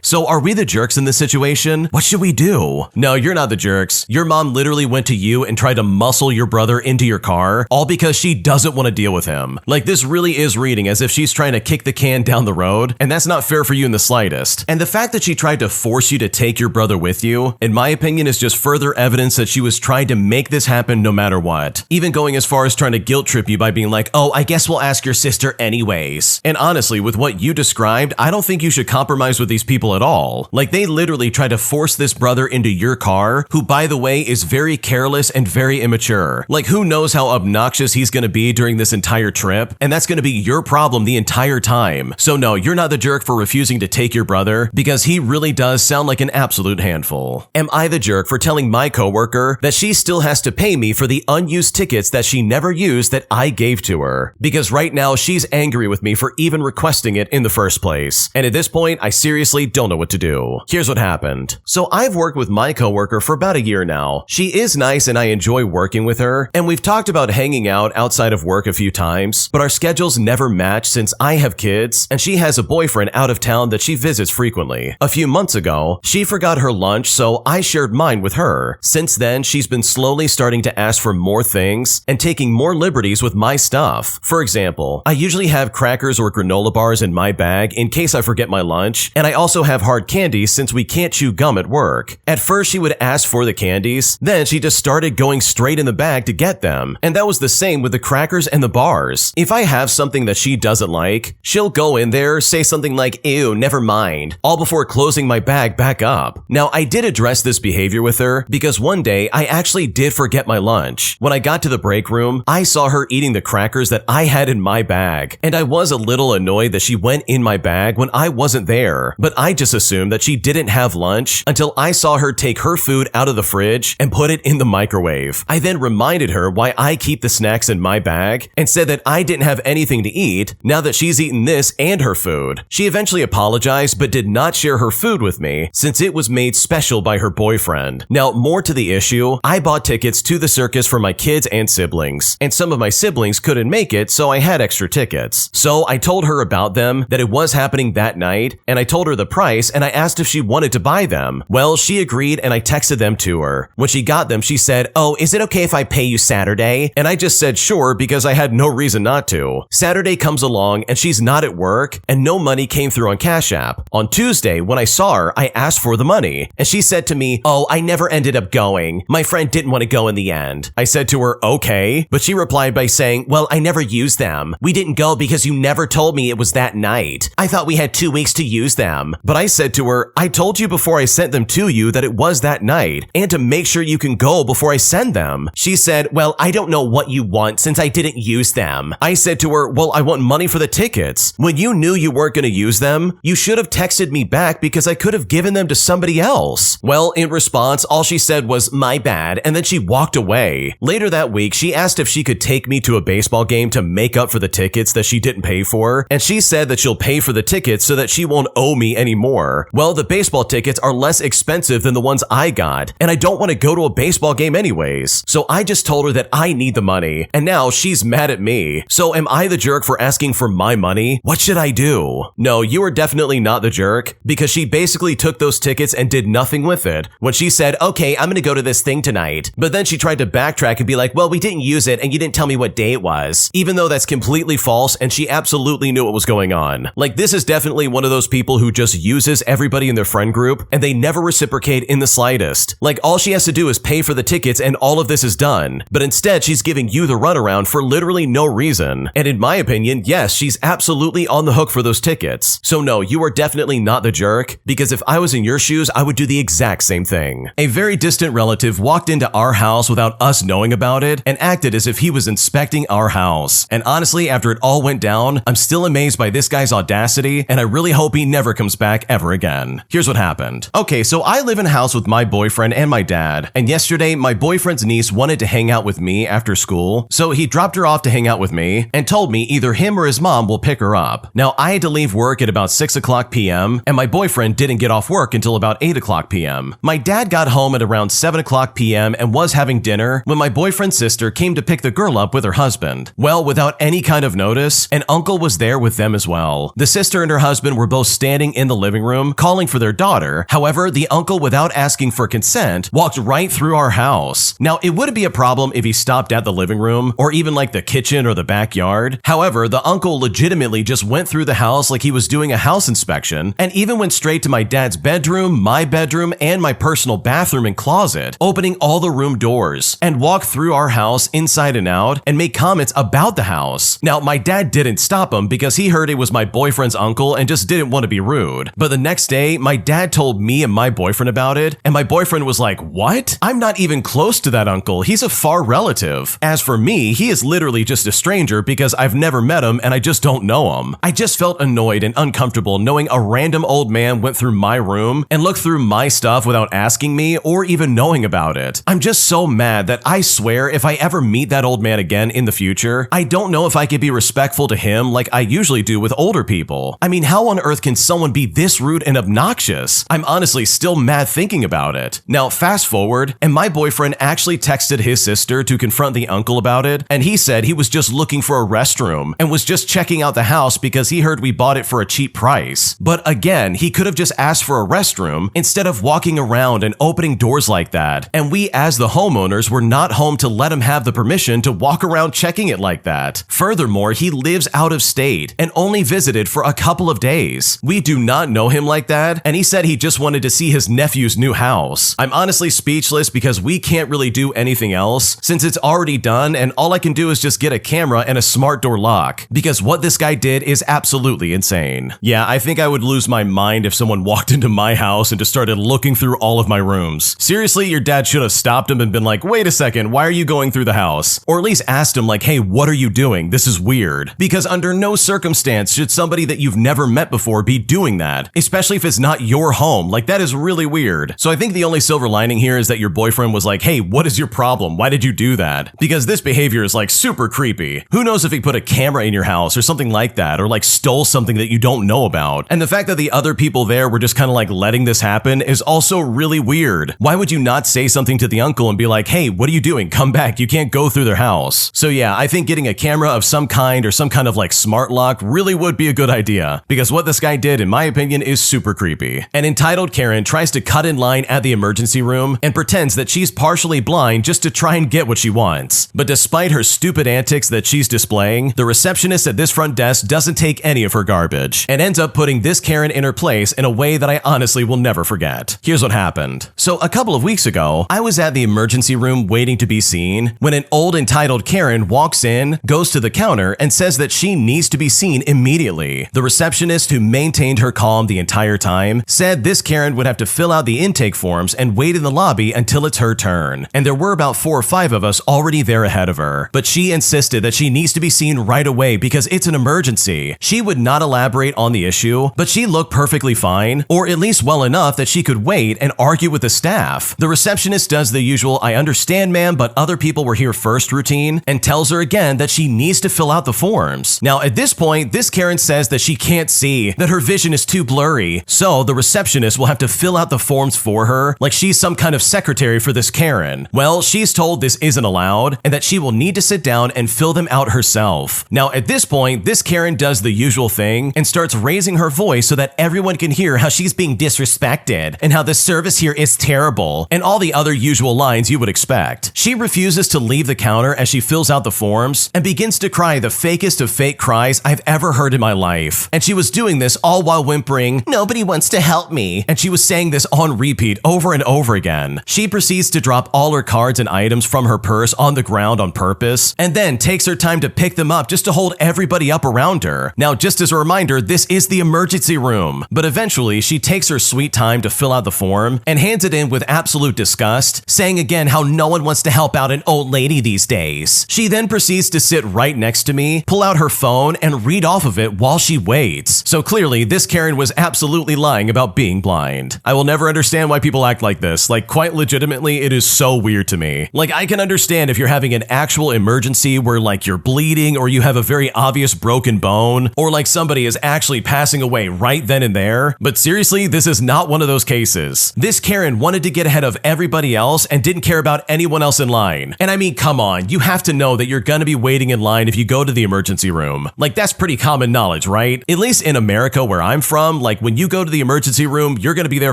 So are we the jerks in this situation? What should we do? No, you're not the jerks. Your mom literally went to you and tried to muscle your brother into your car, all because she doesn't want to deal with him. Like, this really is reading as if she's trying to kick the can down the road, and that's not fair for you in the slightest. And the fact that she tried to force you to take your brother with you, in my opinion, is just further evidence that she was trying to make this happen no matter what. Even going as far as trying to guilt trip you by being like, "Oh, I guess we'll ask your sister anyways." And honestly, with what you described, I don't think you should compromise with these people at all. Like, they literally tried to force this brother into your car, who, by the way, is very careless and very immature. Like, who knows how obnoxious he's gonna be during this entire trip, and that's gonna be your problem the entire time. So no, you're not the jerk for refusing to take your brother, because he really does sound like an absolute handful. Am I the jerk for telling my coworker that she still has to pay me for the unused tickets that she never used that I gave to her? Because right now she's angry with me for even requesting it in the first place. And at this point, I seriously don't know what to do. Here's what happened. So I've worked with my coworker for about a year now. She is nice and I enjoy working with her, and we've talked about hanging out outside of work a few times, but our schedules never match since I have kids and she has a boyfriend out of town that she visits frequently. A few months ago, she forgot her lunch, so I shared mine with her. Since then, she's been slowly starting to ask for more things and taking more liberties with my stuff. For example, I usually have crackers or granola bars in my bag in case I forget my lunch, and I also have hard candies since we can't chew gum at work. At first, she would ask for the candies, then she just started going straight in the bag to get them, and that was the same with the crackers and the bars. If I have something that she doesn't like, she'll go in there, say something like, "Ew, never mind," all before closing my bag back up. Now, I did address this behavior with her because one day I actually did forget my lunch. When I got to the break room, I saw her eating the crackers that I had in my bag, and I was a little annoyed that she went in my bag when I wasn't there, but I just assumed that she didn't have lunch until I saw her take her food out of the fridge and put it in the microwave. I then reminded her why I keep the snacks in my bag and said that I didn't have anything to eat now that she's eaten this and her food. She eventually apologized but did not share her food with me since it was made special by her boyfriend. Now, more to the issue, I bought tickets to the circus for my kids and siblings, and some of my siblings couldn't make it, so I had extra tickets. So I told her about them, that it was happening that night, and I told her the price, and I asked if she wanted to buy them. Well, she agreed, and I texted them to her. When she got them, she said, "Oh, is it okay if I pay you Saturday?" And I just said sure because I had no reason not to. Saturday comes along, and she's not at work, and no money came through on Cash App. On Tuesday, when I saw her, I asked for the money, and she said to me, "Oh, I never ended up going. My friend didn't want to go in the end." I said to her, "Okay," but she replied by saying, "Well, I never used them. We didn't go because you never told me it was that night. I thought we had 2 weeks to use them." But I said to her, "I told you before I sent them to you that it was that night, and to make sure you can go before I send them." She said, "Well, I don't know what you want since I didn't use them." I said to her, "Well, I want money for the tickets. When you knew you weren't going to use them, you should have texted me back because I could have given them to somebody else. Well, in response, all she said was, my bad, and then she walked away. Later that week, she asked if she could take me to a baseball game to make up for the tickets that she didn't pay for, and she said that she'll pay for the tickets so that she won't owe me anymore. Well, the baseball tickets are less expensive than the ones I got, and I don't want to go to a baseball game anyways. So I just told her that I need the money, and now she's mad at me. So am I the jerk for asking for my money? What should I do? No, you are definitely not the jerk, because she basically took those tickets and did nothing with it. When she said, okay, I'm gonna go to this thing tonight, but then she tried to backtrack and be like, well, we didn't use it and you didn't tell me what day it was, even though that's completely false and she absolutely knew what was going on. Like, this is definitely one of those people who just uses everybody in their friend group and they never reciprocate in the slightest. Like, all she has to do is pay for the tickets and all of this is done. But instead, she's giving you the runaround for literally no reason. And in my opinion, yes, she's absolutely on the hook for those tickets. So no, you are definitely not the jerk, because if I was in your shoes, I would do the exact same thing. A very distant relative walked into our house without us knowing about it and acted as if he was inspecting our house. And honestly, after it all went down, I'm still amazed by this guy's audacity, and I really hope he never comes back ever again. Here's what happened. Okay, so I live in a house with my boyfriend and my dad, and yesterday my boyfriend's niece wanted to hang out with me after school, so he dropped her off to hang out with me and told me either him or his mom will pick her up. Now, I had to leave work at about 6 o'clock p.m., and my boyfriend didn't get off work until about 8 o'clock p.m. My dad got home at around 7 o'clock p.m. and was having dinner when my boyfriend's sister came to pick the girl up with her husband. Well, without any kind of notice, an uncle was there with them as well. The sister and her husband were both standing in the living room calling for their daughter. However, the uncle, without asking for consent, walked right through our house. Now, it wouldn't be a problem if he stopped at the living room or even like the kitchen or the backyard. However, the uncle legitimately just went through the house like he was doing a house inspection and even went straight to my dad's bedroom, my bedroom, and my personal bathroom and closet, opening all the room doors and walked through our house inside and out and made comments about the house. Now, my dad didn't stop him because he heard it was my boyfriend's uncle and just didn't want to be rude. But the next day, my dad told me and my boyfriend about it, and my boyfriend was like, what? I'm not even close to that uncle. He's a far relative. As for me, he is literally just a stranger because I've never met him and I just don't know him. I just felt annoyed and uncomfortable knowing a random old man went through my room and looked through my stuff without asking me or even knowing about it. I'm just so mad that I swear if I ever meet that old man again in the future, I don't know if I could be respectful to him like I usually do with older people. I mean, how on earth can someone be this rude and obnoxious? I'm honestly still mad thinking about it. Now, fast forward, and my boyfriend actually texted his sister to confront the uncle about it, and he said he was just looking for a restroom and was just checking out the house because he heard we bought it for a cheap price. But again, he could have just asked for a restroom instead of walking around and opening doors like that. And we, as the homeowners, were not home to let him have the permission to walk around checking it like that. Furthermore, he lives out of state and only visited for a couple of days. We do not know him like that, and he said he just wanted to see his nephew's new house. I'm honestly speechless because we can't really do anything else since it's already done, and all I can do is just get a camera and a smart door lock because what this guy did is absolutely insane. Yeah, I think I would lose my mind if someone walked into my house and just started looking through all of my rooms. Seriously, your dad should have stopped him and been like, wait a second, why are you going through the house? Or at least asked him like, hey, what are you doing? This is weird. Because under no circumstance should somebody that you've never met before be doing that, especially if it's not your home. Like, that is really weird. So I think the only silver lining here is that your boyfriend was like, hey, what is your problem? Why did you do that? Because this behavior is like super creepy. Who knows if he put a camera in your house or something like that, or like stole something that you don't know about. And the fact that the other people there were just kind of like letting this happen is also really weird. Why would you not say something to the uncle and be like, hey, what are you doing? Come back. You can't go through their house. So yeah, I think getting a camera of some kind or some kind of like smart lock really would be a good idea, because what this guy did, in my opinion, is super creepy. An entitled Karen tries to cut in line at the emergency room and pretends that she's partially blind just to try and get what she wants. But despite her stupid antics that she's displaying, the receptionist at this front desk doesn't take any of her garbage and ends up putting this Karen in her place in a way that I honestly will never forget. Here's what happened. So a couple of weeks ago, I was at the emergency room waiting to be seen when an old entitled Karen walks in, goes to the counter, and says that she needs to be seen immediately. The receptionist, who maintained her calm the entire time, said this Karen would have to fill out the intake forms and wait in the lobby until it's her turn. And there were about 4 or 5 of us already there ahead of her. But she insisted that she needs to be seen right away because it's an emergency. She would not elaborate on the issue, but she looked perfectly fine, or at least well enough that she could wait and argue with the staff. The receptionist does the usual "I understand, ma'am, but other people were here first" routine and tells her again that she needs to fill out the forms. Now, at this point, this Karen says that she can't see, that her vision is too blurry, so the receptionist will have to fill out the forms for her like she's some kind of secretary for this Karen. Well, she's told this isn't allowed and that she will need to sit down and fill them out herself. Now, at this point, this Karen does the usual thing and starts raising her voice so that everyone can hear how she's being disrespected and how the service here is terrible and all the other usual lines you would expect. She refuses to leave the counter as she fills out the forms and begins to cry the fakest of fake cries I've ever heard in my life. And she was doing this all while whimpering, "Nobody wants to help me." And she was saying this on repeat over and over again. She proceeds to drop all her cards and items from her purse on the ground on purpose and then takes her time to pick them up just to hold everybody up around her. Now, just as a reminder, this is the emergency room. But eventually, she takes her sweet time to fill out the form and hands it in with absolute disgust, saying again how no one wants to help out an old lady these days. She then proceeds to sit right next to me, pull out her phone, and read off of it while she waits. So clearly, this Karen was absolutely lying about being blind. I will never understand why people act like this. Like, quite legitimately, it is so weird to me. Like, I can understand if you're having an actual emergency where, like, you're bleeding or you have a very obvious broken bone or, like, somebody is actually passing away right then and there. But seriously, this is not one of those cases. This Karen wanted to get ahead of everybody else and didn't care about anyone else in line. And I mean, come on, you have to know that you're gonna be waiting in line if you go to the emergency room. Like, that's pretty common knowledge, right? At least in America where I'm from, like, when you go to the emergency room, you're gonna be there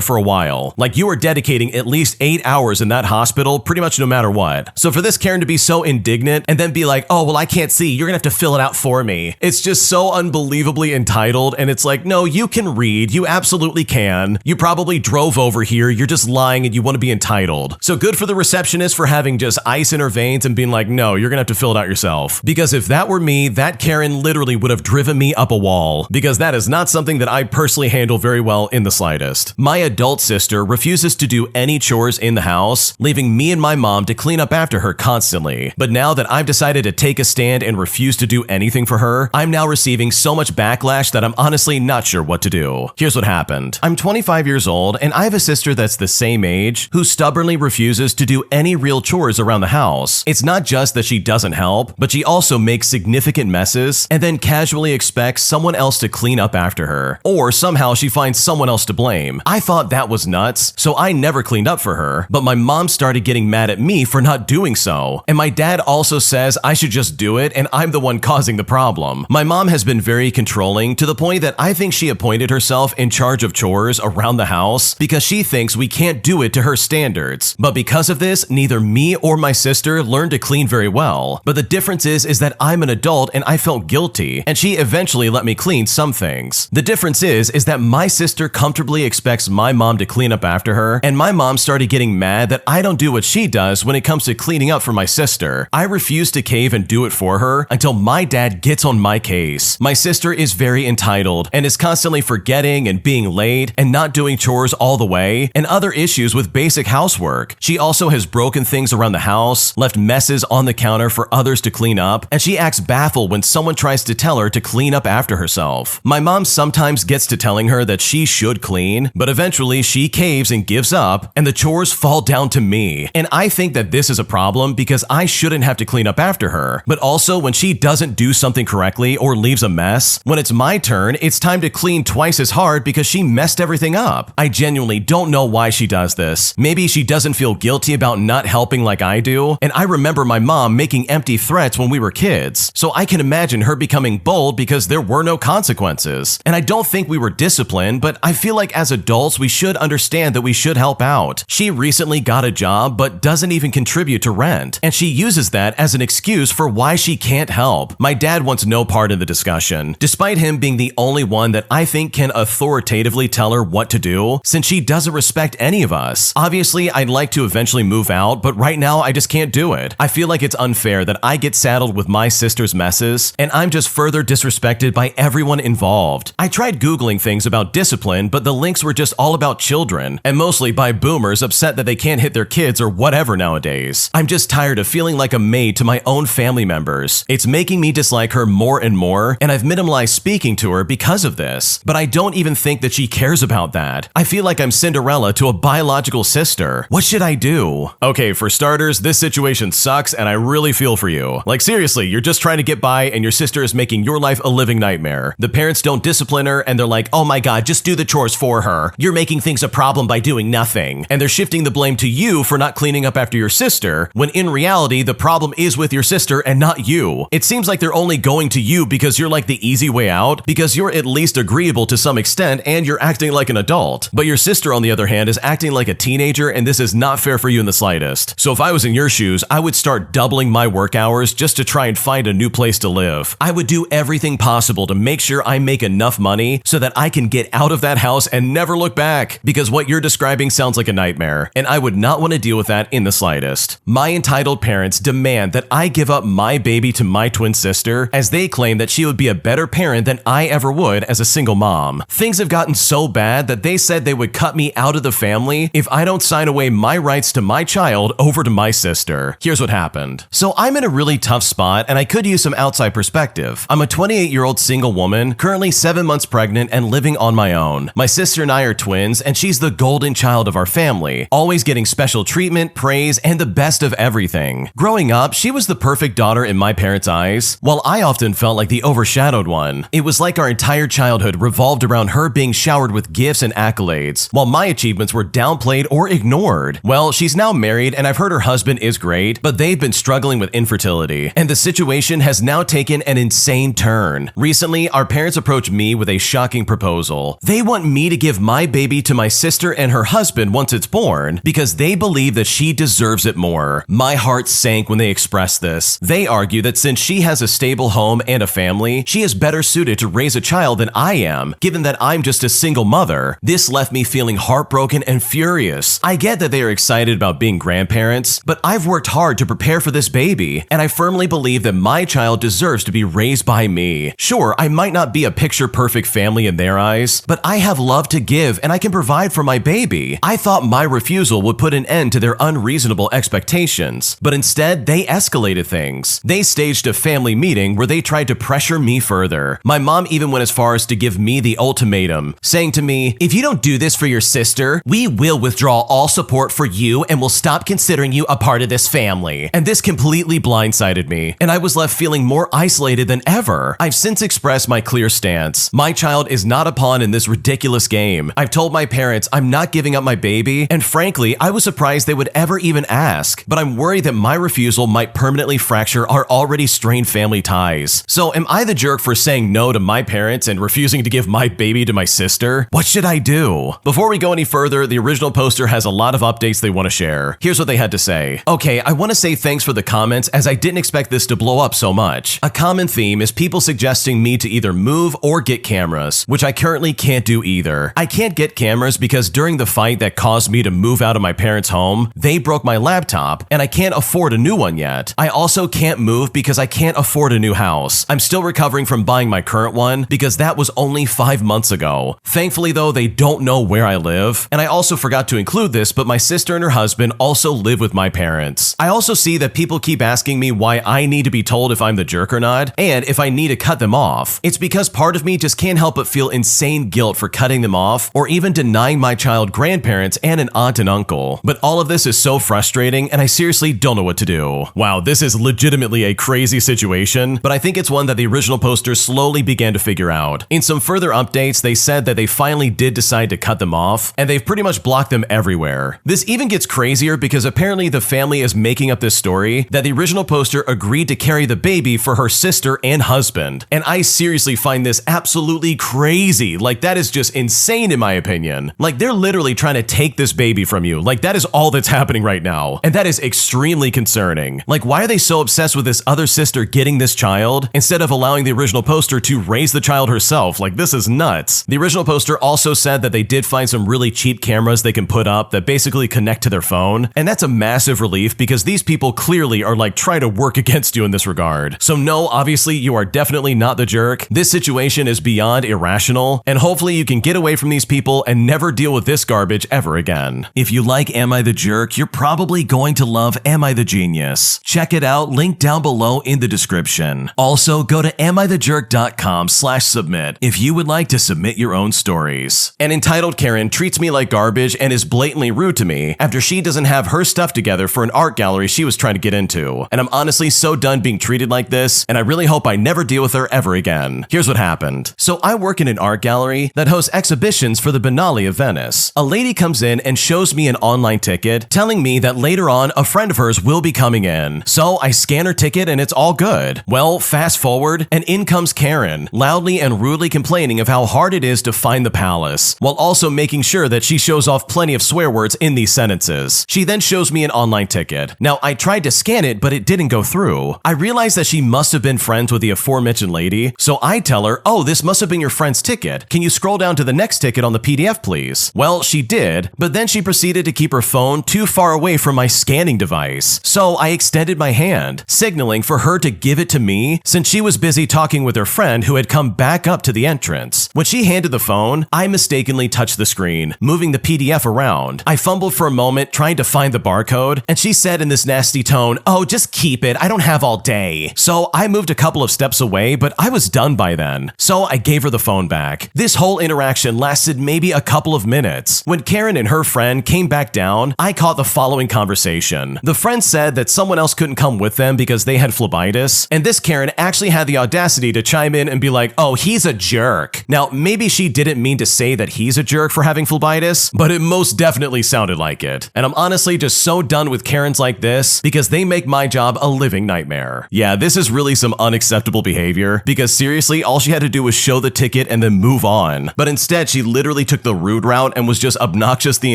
for a while. Like, you are dedicating at least 8 hours in that hospital pretty much no matter what. So for this Karen to be so indignant and then be like, "Oh, well, I can't see, you're gonna have to fill it out for me." It's just so unbelievably entitled, and it's like, no, you can read, you absolutely can. You probably drove over here, you're just lying and you want to be entitled. So good for the receptionist for having just ice in her veins and being like, "No, you're gonna have to fill it out yourself." Because if that were me, that Karen literally would have driven me up a wall, because that is not something that I personally handle very well in the slightest. My adult sister refuses to do any chores in the house, leaving me and my mom to clean up after her constantly. But now that I've decided to take a stand and refuse to do anything for her, I'm now receiving so much backlash that I'm honestly not sure what to do. Here's what happened. I'm 25 years old and I have a sister that's the same age who stubbornly refuses to do any real chores around the house. It's not just that she doesn't help, but she also makes significant messes and then casually expects someone else to clean up after her. Or somehow she finds someone else to blame. I thought that was nuts, so I never cleaned up for her, but my mom started getting mad at me for not doing so. And my dad also says I should just do it and I'm the one causing the problem. My mom has been very controlling to the point that I think she appointed herself in charge of chores around the house because she thinks we can't do it to her standards. But because of this, neither me or my sister learned to clean very well. But the difference is that I'm an adult and I felt guilty, and she eventually let me clean some things. The difference is that my sister comfortably expects my mom to clean up after her, and my mom started getting mad that I don't do what she does when it comes to cleaning up for my sister. I refuse to cave and do it for her until my dad gets on my case. My sister is very entitled and is constantly forgetting and being late and not doing chores all the way, and other issues with basic housework. She also has broken things around the house, left messes on the counter for others to clean up, and she acts baffled when someone tries to tell her to clean up after herself. My mom sometimes gets to telling her that she should clean, but eventually she caves and gives up, and the chores fall down to me. And I think that this is a problem because I shouldn't have to clean up after her. But also, when she doesn't do something correctly or leaves a mess, when it's my turn, it's time to clean twice as hard because she messed everything up. I genuinely don't know why she does this. Maybe she doesn't feel guilty about not helping like I do, and I remember my mom making empty threats when we were kids, so I can imagine her becoming bold because there were no consequences. And I don't think we were disciplined, but I feel like as adults we should understand that we should help out. She recently got a job but doesn't even contribute to rent, and she uses that as an excuse for why she can't help. My dad wants no part in the discussion, despite him being the only one that I think can authoritatively tell her what to do, since she doesn't respect any of us. Obviously, I'd like to eventually move out, but right now I just can't do it. I feel like it's unfair that I get saddled with my sister's messes, and I'm just further disrespected by everyone involved. I tried Googling things about discipline, but the links were just all about children, and mostly by boomers upset that they can't hit their kids or whatever nowadays. I'm just tired of feeling like a maid to my own family members. It's making me dislike her more and more, and I've minimalized Eli speaking to her because of this, but I don't even think that she cares about that. I feel like I'm Cinderella to a biological sister. What should I do? Okay, for starters, this situation sucks and I really feel for you. Like seriously, you're just trying to get by and your sister is making your life a living nightmare. The parents don't discipline her and they're like, oh my god, just do the chores for her. You're making things a problem by doing nothing. And they're shifting the blame to you for not cleaning up after your sister, when in reality, the problem is with your sister and not you. It seems like they're only going to you because you're like the easy way out, because you're at least agreeable to some extent and you're acting like an adult. But your sister, on the other hand, is acting like a teenager and this is not fair for you in the slightest. So if I was in your shoes, I would start doubling my work hours just to try and find a new place to live. I would do everything possible to make sure I make enough money so that I can get out of that house and never look back, because what you're describing sounds like a nightmare, and I would not want to deal with that in the slightest. My entitled parents demand that I give up my baby to my twin sister, as they claim that she would be a better parent than I ever would as a single mom. Things have gotten so bad that they said they would cut me out of the family if I don't sign away my rights to my child over to my sister. Here's what happened. So I'm in a really tough spot and I could use some outside perspective. I'm a 28-year-old single woman, currently 7 months pregnant and living on my own. My sister and I are twins and she's the golden child of our family, always getting special treatment, praise, and the best of everything. Growing up, she was the perfect daughter in my parents' eyes, while I often felt like the overshadowed one. It was like our entire childhood revolved around her being showered with gifts and accolades, while my achievements were downplayed or ignored. Well, she's now married and I've heard her husband is great, but they've been struggling with infertility, and the situation has now taken an insane turn. Recently, our parents approached me with a shocking proposal. They want me to give my baby to my sister and her husband once it's born because they believe that she deserves it more. My heart sank when they expressed this. They argue that since she has a stable home and a family, she is better suited to raise a child than I am, given that I'm just a single mother. This left me feeling heartbroken and furious. I get that they are excited about being grandparents, but I've worked hard to prepare for this baby, and I firmly believe that my child deserves to be raised by me. Sure, I might not be a picture-perfect family in their eyes, but I have love to give and I can provide for my baby. I thought my refusal would put an end to their unreasonable expectations, but instead they escalated things. They staged a family meeting where they tried to pressure me further. My mom even went as far as to give me the ultimatum, saying to me, if you don't do this for your sister, we will withdraw all support for you and will stop considering you a part of this family. And this completely blindsided me, and I was left feeling more isolated than ever. I've since expressed my clear stance. My child is not a pawn in this ridiculous game. I've told my parents I'm not giving up my baby, and frankly, I was surprised they would ever even ask, but I'm worried that my refusal might permanently fracture our already strained family ties. So am I the jerk for saying no to my parents and refusing to give my baby to my sister? What should I do? Before we go any further, the original poster has a lot of updates they want to share. Here's what they had to say. Okay, I want to say thanks for the comments, as I didn't expect this to blow up so much. A common theme is people suggesting me to either move or get cameras, which I currently can't do either. I can't get cameras because during the fight that caused me to move out of my parents' home, they broke my laptop and I can't afford a new one yet. I also can't move because I can't afford a new house. I'm still recovering from buying my current one because that was only 5 months ago. Thankfully though, they don't know where I live, and I also forgot to include this, but my sister and her husband also live with my parents. I also see that people keep asking me why I need to be told if I'm the jerk or not, and if I need to cut them off. It's because part of me just can't help but feel insane guilt for cutting them off, or even denying my child grandparents and an aunt and uncle. But all of this is so frustrating, and I seriously don't know what to do. Wow, this is legitimately a crazy situation, but I think it's one that the original poster slowly began to figure out. In some further updates, they said that they finally did decide to cut them off, and they've pretty much blocked them everywhere. This even gets crazier because apparently the family is making up this story that the original poster agreed to carry the baby for her sister and husband. And I seriously find this absolutely crazy. Like, that is just insane in my opinion. Like, they're literally trying to take this baby from you. Like, that is all that's happening right now. And that is extremely concerning. Like, why are they so obsessed with this other sister getting this child instead of allowing the original poster to raise the child herself? Like, this is nuts. The original poster also said that they did find some really cheap cameras they can put up that basically connect to their phone. And that's a massive relief because these people clearly are like trying to work against you in this regard. So no, obviously you are definitely not the jerk. This situation is beyond irrational, and hopefully you can get away from these people and never deal with this garbage ever again. If you like Am I the Jerk, you're probably going to love Am I the Genius. Check it out, link down below in the description. Also, go to AmITheJerk IDOWork.com/submit if you would like to submit your own stories. An entitled Karen treats me like garbage and is blatantly rude to me after she doesn't have her stuff together for an art gallery she was trying to get into. And I'm honestly so done being treated like this, and I really hope I never deal with her ever again. Here's what happened. So I work in an art gallery that hosts exhibitions for the Biennale of Venice. A lady comes in and shows me an online ticket, telling me that later on a friend of hers will be coming in. So I scan her ticket and it's all good. Well, fast forward, and in comes Karen, loudly and rudely complaining of how hard it is to find the palace, while also making sure that she shows off plenty of swear words in these sentences. She then shows me an online ticket. Now, I tried to scan it, but it didn't go through. I realized that she must have been friends with the aforementioned lady, so I tell her, oh, this must have been your friend's ticket. Can you scroll down to the next ticket on the PDF, please? Well, she did, but then she proceeded to keep her phone too far away from my scanning device. So I extended my hand, signaling for her to give it to me since she was busy talking with her friend who had come back up to the entrance. When she handed the phone, I mistakenly touched the screen, moving the PDF around. I fumbled for a moment trying to find the barcode, and she said in this nasty tone, oh, just keep it, I don't have all day. So I moved a couple of steps away, but I was done by then. So I gave her the phone back. This whole interaction lasted maybe a couple of minutes. When Karen and her friend came back down, I caught the following conversation. The friend said that someone else couldn't come with them because they had phlebitis, and this Karen actually had the audacity to chime in and be like, oh, he's a jerk. Now, maybe she didn't mean to say that he's a jerk for having phlebitis, but it most definitely sounded like it. And I'm honestly just so done with Karens like this because they make my job a living nightmare. Yeah, this is really some unacceptable behavior because seriously, all she had to do was show the ticket and then move on. But instead, she literally took the rude route and was just obnoxious the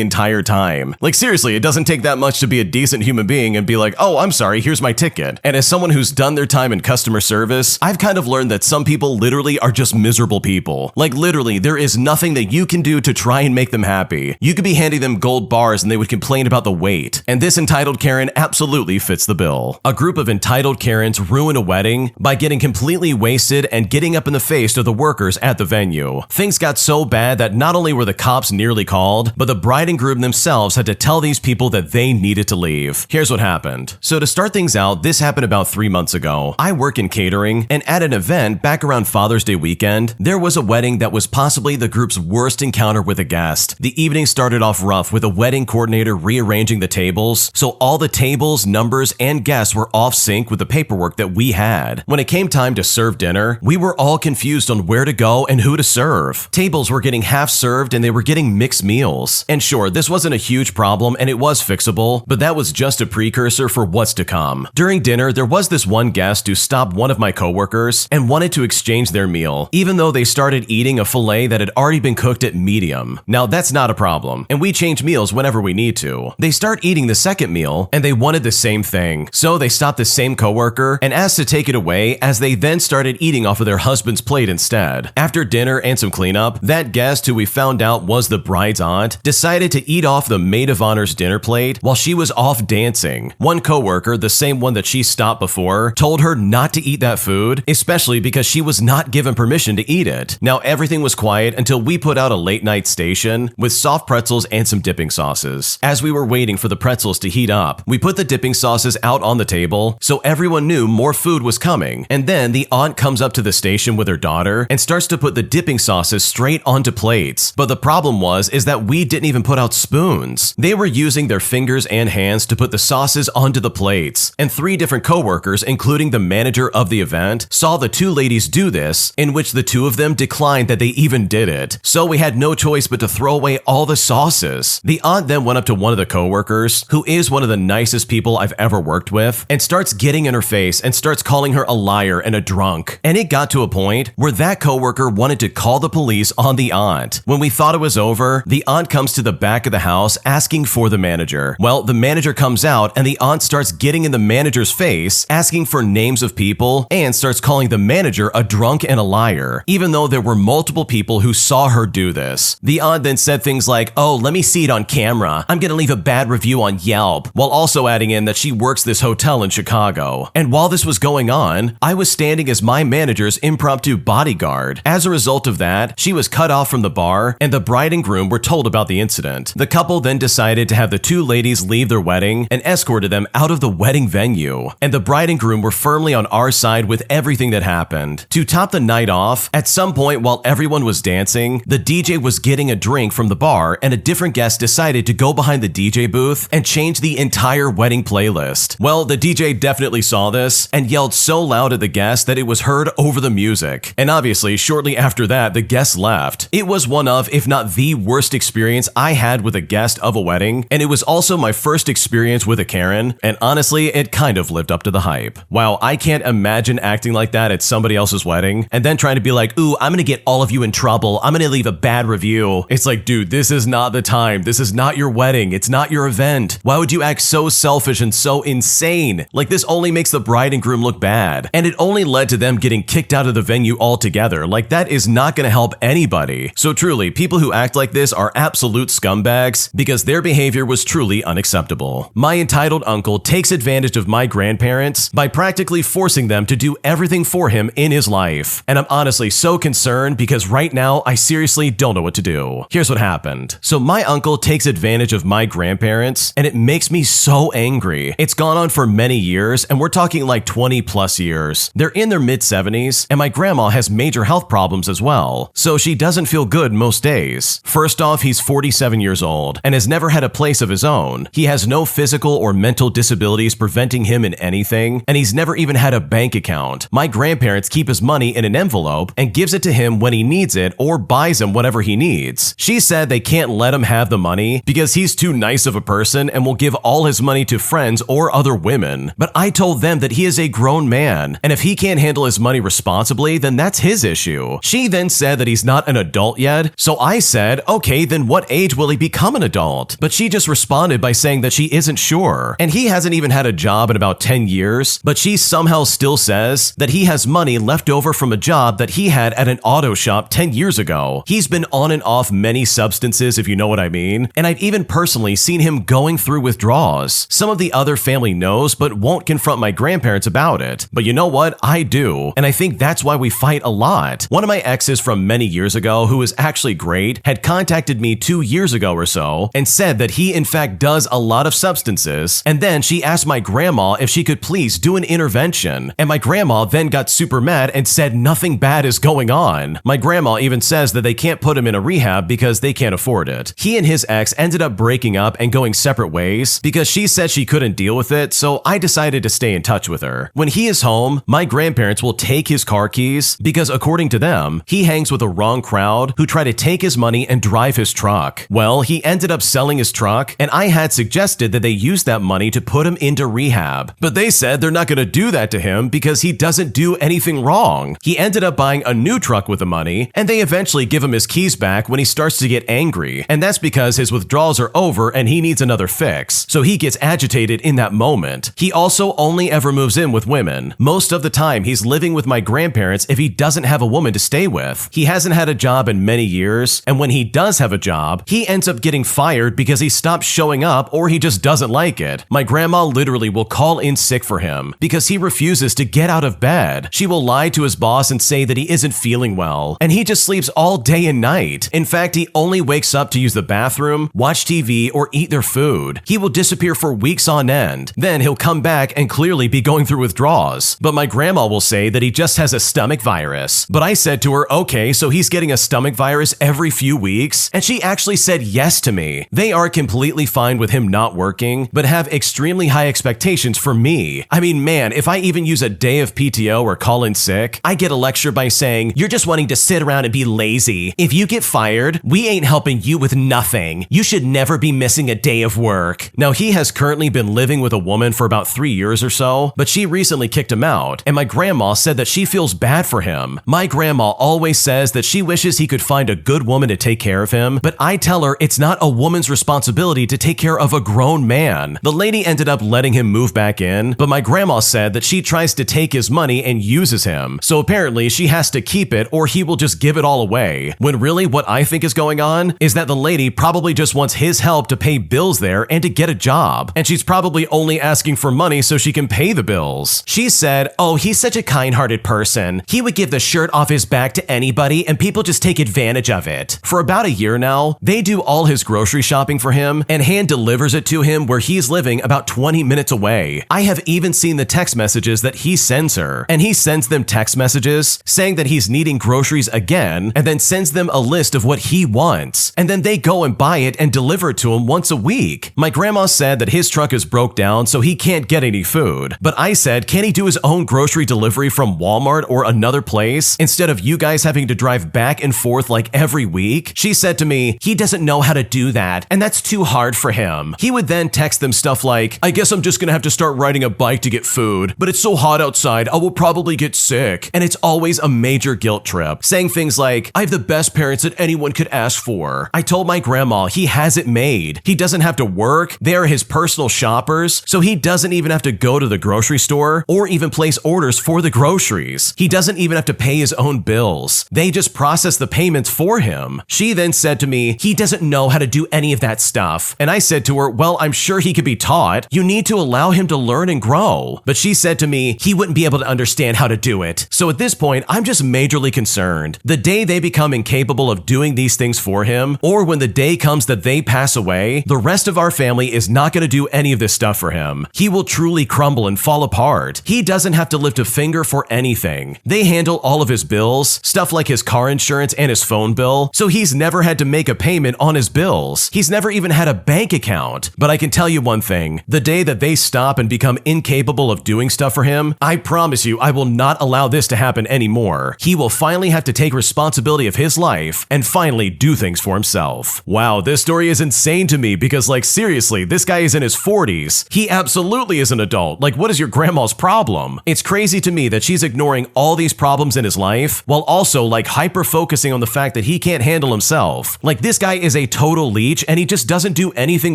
entire time. Like seriously, it doesn't take that much to be a decent human being and be like, oh, I'm sorry, here's my ticket. And as someone who's done their time in customer service, I've kind of learned that some people literally are just miserable people. Like literally, there is nothing that you can do to try and make them happy. You could be handing them gold bars and they would complain about the wait. And this entitled Karen absolutely fits the bill. A group of entitled Karens ruin a wedding by getting completely wasted and getting up in the face of the workers at the venue. Things got so bad that not only were the cops nearly called, but the bride and groom themselves had to tell these people that they needed to leave. Here's what happened. So to start things out, this happened about 3 months ago. I work in catering, and at an event back around Father's Day weekend, there was a wedding that was possibly the group's worst encounter with a guest. The evening started off rough with a wedding coordinator rearranging the tables, so all the tables, numbers, and guests were off sync with the paperwork that we had. When it came time to serve dinner, we were all confused on where to go and who to serve. Tables were getting half served and they were getting mixed meals. And sure, this wasn't a huge problem and it was fixable, but that was just a precursor for what's to come. During dinner, there was this one guest who stopped one of my coworkers and wanted to exchange their meal, even though they started eating a filet that had already been cooked at medium. Now that's not a problem, and we change meals whenever we need to. They start eating the second meal and they wanted the same thing, so they stopped the same coworker and asked to take it away as they then started eating off of their husband's plate instead. After dinner and some cleanup, that guest, who we found out was the bride's aunt, decided to eat off the maid of honor's dinner plate while she was off dancing. One coworker, the same one that she stopped before, told her not to eat that food, especially because she was not given permission to eat it. Now everything was quiet until we put out a late night station with soft pretzels and some dipping sauces. As we were waiting for the pretzels to heat up, we put the dipping sauces out on the table so everyone knew more food was coming, and then the aunt comes up to the station with her daughter and starts to put the dipping sauces straight onto plates. But the problem is that we didn't even put out spoons. They were using their fingers and hands to put the sauces onto the plates, and 3 different coworkers, including the manager of the event, saw the 2 ladies do this, in which the 2 of them declined that they even did it. So we had no choice but to throw away all the sauces. The aunt then went up to one of the coworkers, who is one of the nicest people I've ever worked with, and starts getting in her face and starts calling her a liar and a drunk. And it got to a point where that coworker wanted to call the police on the aunt. When we thought it was over, the aunt comes to the back of the house asking for the manager. Well, the manager comes out and the aunt starts getting in the manager's face, asking for names of people, and starts calling the manager a drunk and a liar, even though there were multiple people who saw her do this. The aunt then said things like, oh, let me see it on camera. I'm gonna leave a bad review on Yelp, while also adding in that she works this hotel in Chicago. And while this was going on, I was standing as my manager's impromptu bodyguard. As a result of that, she was cut off from the bar, and the bride and groom were told about the incident. The couple then decided to have the 2 ladies leave their wedding and escorted them out of the wedding venue. And the bride and groom were firmly on our side with everything that happened. happened. To top the night off, at some point while everyone was dancing, the DJ was getting a drink from the bar and a different guest decided to go behind the DJ booth and change the entire wedding playlist. Well, the DJ definitely saw this and yelled so loud at the guest that it was heard over the music. And obviously, shortly after that, the guest left. It was one of, if not the worst experience I had with a guest of a wedding, and it was also my first experience with a Karen, and honestly, it kind of lived up to the hype. Wow, I can't imagine acting like that at somebody else's wedding, and then trying to be like, ooh, I'm gonna get all of you in trouble, I'm gonna leave a bad review. It's like, dude, this is not the time, this is not your wedding, it's not your event. Why would you act so selfish and so insane? Like, this only makes the bride and groom look bad, and it only led to them getting kicked out of the venue altogether. Like, that is not gonna help anybody. So truly, people who act like this are absolute scumbags because their behavior was truly unacceptable. My entitled uncle takes advantage of my grandparents by practically forcing them to do everything for him in his life. And I'm honestly so concerned because right now I seriously don't know what to do. Here's what happened. So my uncle takes advantage of my grandparents and it makes me so angry. It's gone on for many years and we're talking like 20 plus years. They're in their mid 70s and my grandma has major health problems as well. So she doesn't feel good most days. First off, he's 47 years old and has never had a place of his own. He has no physical or mental disabilities preventing him in anything, and he's never even had a bank account. My grandparents keep his money in an envelope and gives it to him when he needs it or buys him whatever he needs. She said they can't let him have the money because he's too nice of a person and will give all his money to friends or other women. But I told them that he is a grown man, and if he can't handle his money responsibly, then that's his issue. She then said that he's not an adult yet, so I said, okay, then what age will he become an adult? But she just responded by saying that she isn't sure, and he hasn't even had a job in about 10 years, but she somehow still says that he has money left over from a job that he had at an auto shop 10 years ago. He's been on and off many substances, if you know what I mean, and I've even personally seen him going through withdrawals. Some of the other family knows, but won't confront my grandparents about it. But you know what? I do, and I think that's why we fight a lot. One of my exes from many years ago, who was actually great, had contacted me 2 years ago or so and said that he in fact does a lot of substances, and then she asked my grandma if she could please do an intervention, and my grandma then got super mad and said nothing bad is going on. My grandma even says that they can't put him in a rehab because they can't afford it. He and his ex ended up breaking up and going separate ways because she said she couldn't deal with it, so I decided to stay in touch with her. When he is home, my grandparents will take his car keys because according to them, he hangs with a wrong crowd who try to take his money and drive his truck. Well, he ended up selling his truck, and I had suggested that they use that money to put him into rehab. But they said they're not going to do that to him because he doesn't do anything wrong. He ended up buying a new truck with the money, and they eventually give him his keys back when he starts to get angry. And that's because his withdrawals are over and he needs another fix. So he gets agitated in that moment. He also only ever moves in with women. Most of the time, he's living with my grandparents if he doesn't have a woman to stay with. He hasn't had a job in many years, and when he does have a job, he ends up getting fired because he stops showing up or he just doesn't like it. My grandma literally will call in sick for him because he refuses to get out of bed. She will lie to his boss and say that he isn't feeling well, and he just sleeps all day and night. In fact, he only wakes up to use the bathroom, watch TV, or eat their food. He will disappear for weeks on end. Then he'll come back and clearly be going through withdrawals. But my grandma will say that he just has a stomach virus. But I said to her, okay, so he's getting a stomach virus every few weeks? And she actually said yes to me. They are completely fine with him not working, but have extremely high expectations for me. I mean, man, if I even use a day of PTO or call in sick, I get a lecture by saying, you're just wanting to sit around and be lazy. If you get fired, we ain't helping you with nothing. You should never be missing a day of work. Now, he has currently been living with a woman for about 3 years or so, but she recently kicked him out, and my grandma said that she feels bad for him. My grandma always says that she wishes he could find a good woman to take care of him, but I tell her it's not a woman's responsibility to take care of a grown man. The lady ended up letting him move back in, but my grandma said that she tries to take his money and uses him, so apparently she has to keep it or he will just give it all away. When really what I think is going on is that the lady probably just wants his help to pay bills there and to get a job, and she's probably only asking for money so she can pay the bills. She said, oh, he's such a kind-hearted person. He would give the shirt off his back to anybody and people just take advantage of it. For about a year now, they do all his grocery shopping for him and hand delivers it to him where he's living about 20 minutes away. I have even seen the text messages that he sends her, and he sends them text messages saying that he's needing groceries again and then sends them a list of what he wants. And then they go and buy it and deliver it to him once a week. My grandma said that his truck is broke down so he can't get any food. But I said, can't he do his own grocery delivery from Walmart or another place instead of you guys having to drive back and forth like every week? She said to me, he doesn't know how to do that and that's too hard for him. He would then text them stuff like, I guess I'm just gonna have to start riding a bike to get food, but it's so hot outside I will probably get sick. And it's always a major guilt trip, saying things like, I have the best parents that anyone could ask for. I told my grandma he has it made. He doesn't have to work. They are his personal shoppers, so he doesn't even have to go to the grocery store or even place orders for the groceries. He doesn't even have to pay his own bills. They just process the payments for him. She then said to me, he doesn't know how to do any of that stuff. And I said to her, well, I'm sure he could be taught. You need to allow him to learn and grow. But she said to me, he wouldn't be able to understand how to do it. So at this point, I'm just majorly concerned. The day they become incapable of doing these things for him, or when the day comes that they pass away, the rest of our family is not going to do any of this stuff for him. He will truly crumble and fall apart. He doesn't have to lift a finger for anything. They handle all of his bills, stuff like his car insurance and his phone bill, so he's never had to make a payment on his bills. He's never even had a bank account. But I can tell you one thing, the day that they stop and become incapable of doing stuff for him, I promise you I will not allow this to happen anymore. He will finally have to take responsibility of his life and finally do things for himself. Wow, this story is insane to me because, like, seriously, this guy is in his 40s. He absolutely is an adult. Like, what is your grandma's problem? It's crazy to me that she's ignoring all these problems in his life while also, like, hyper-focusing on the fact that he can't handle himself. Like, this guy is a total leech and he just doesn't do anything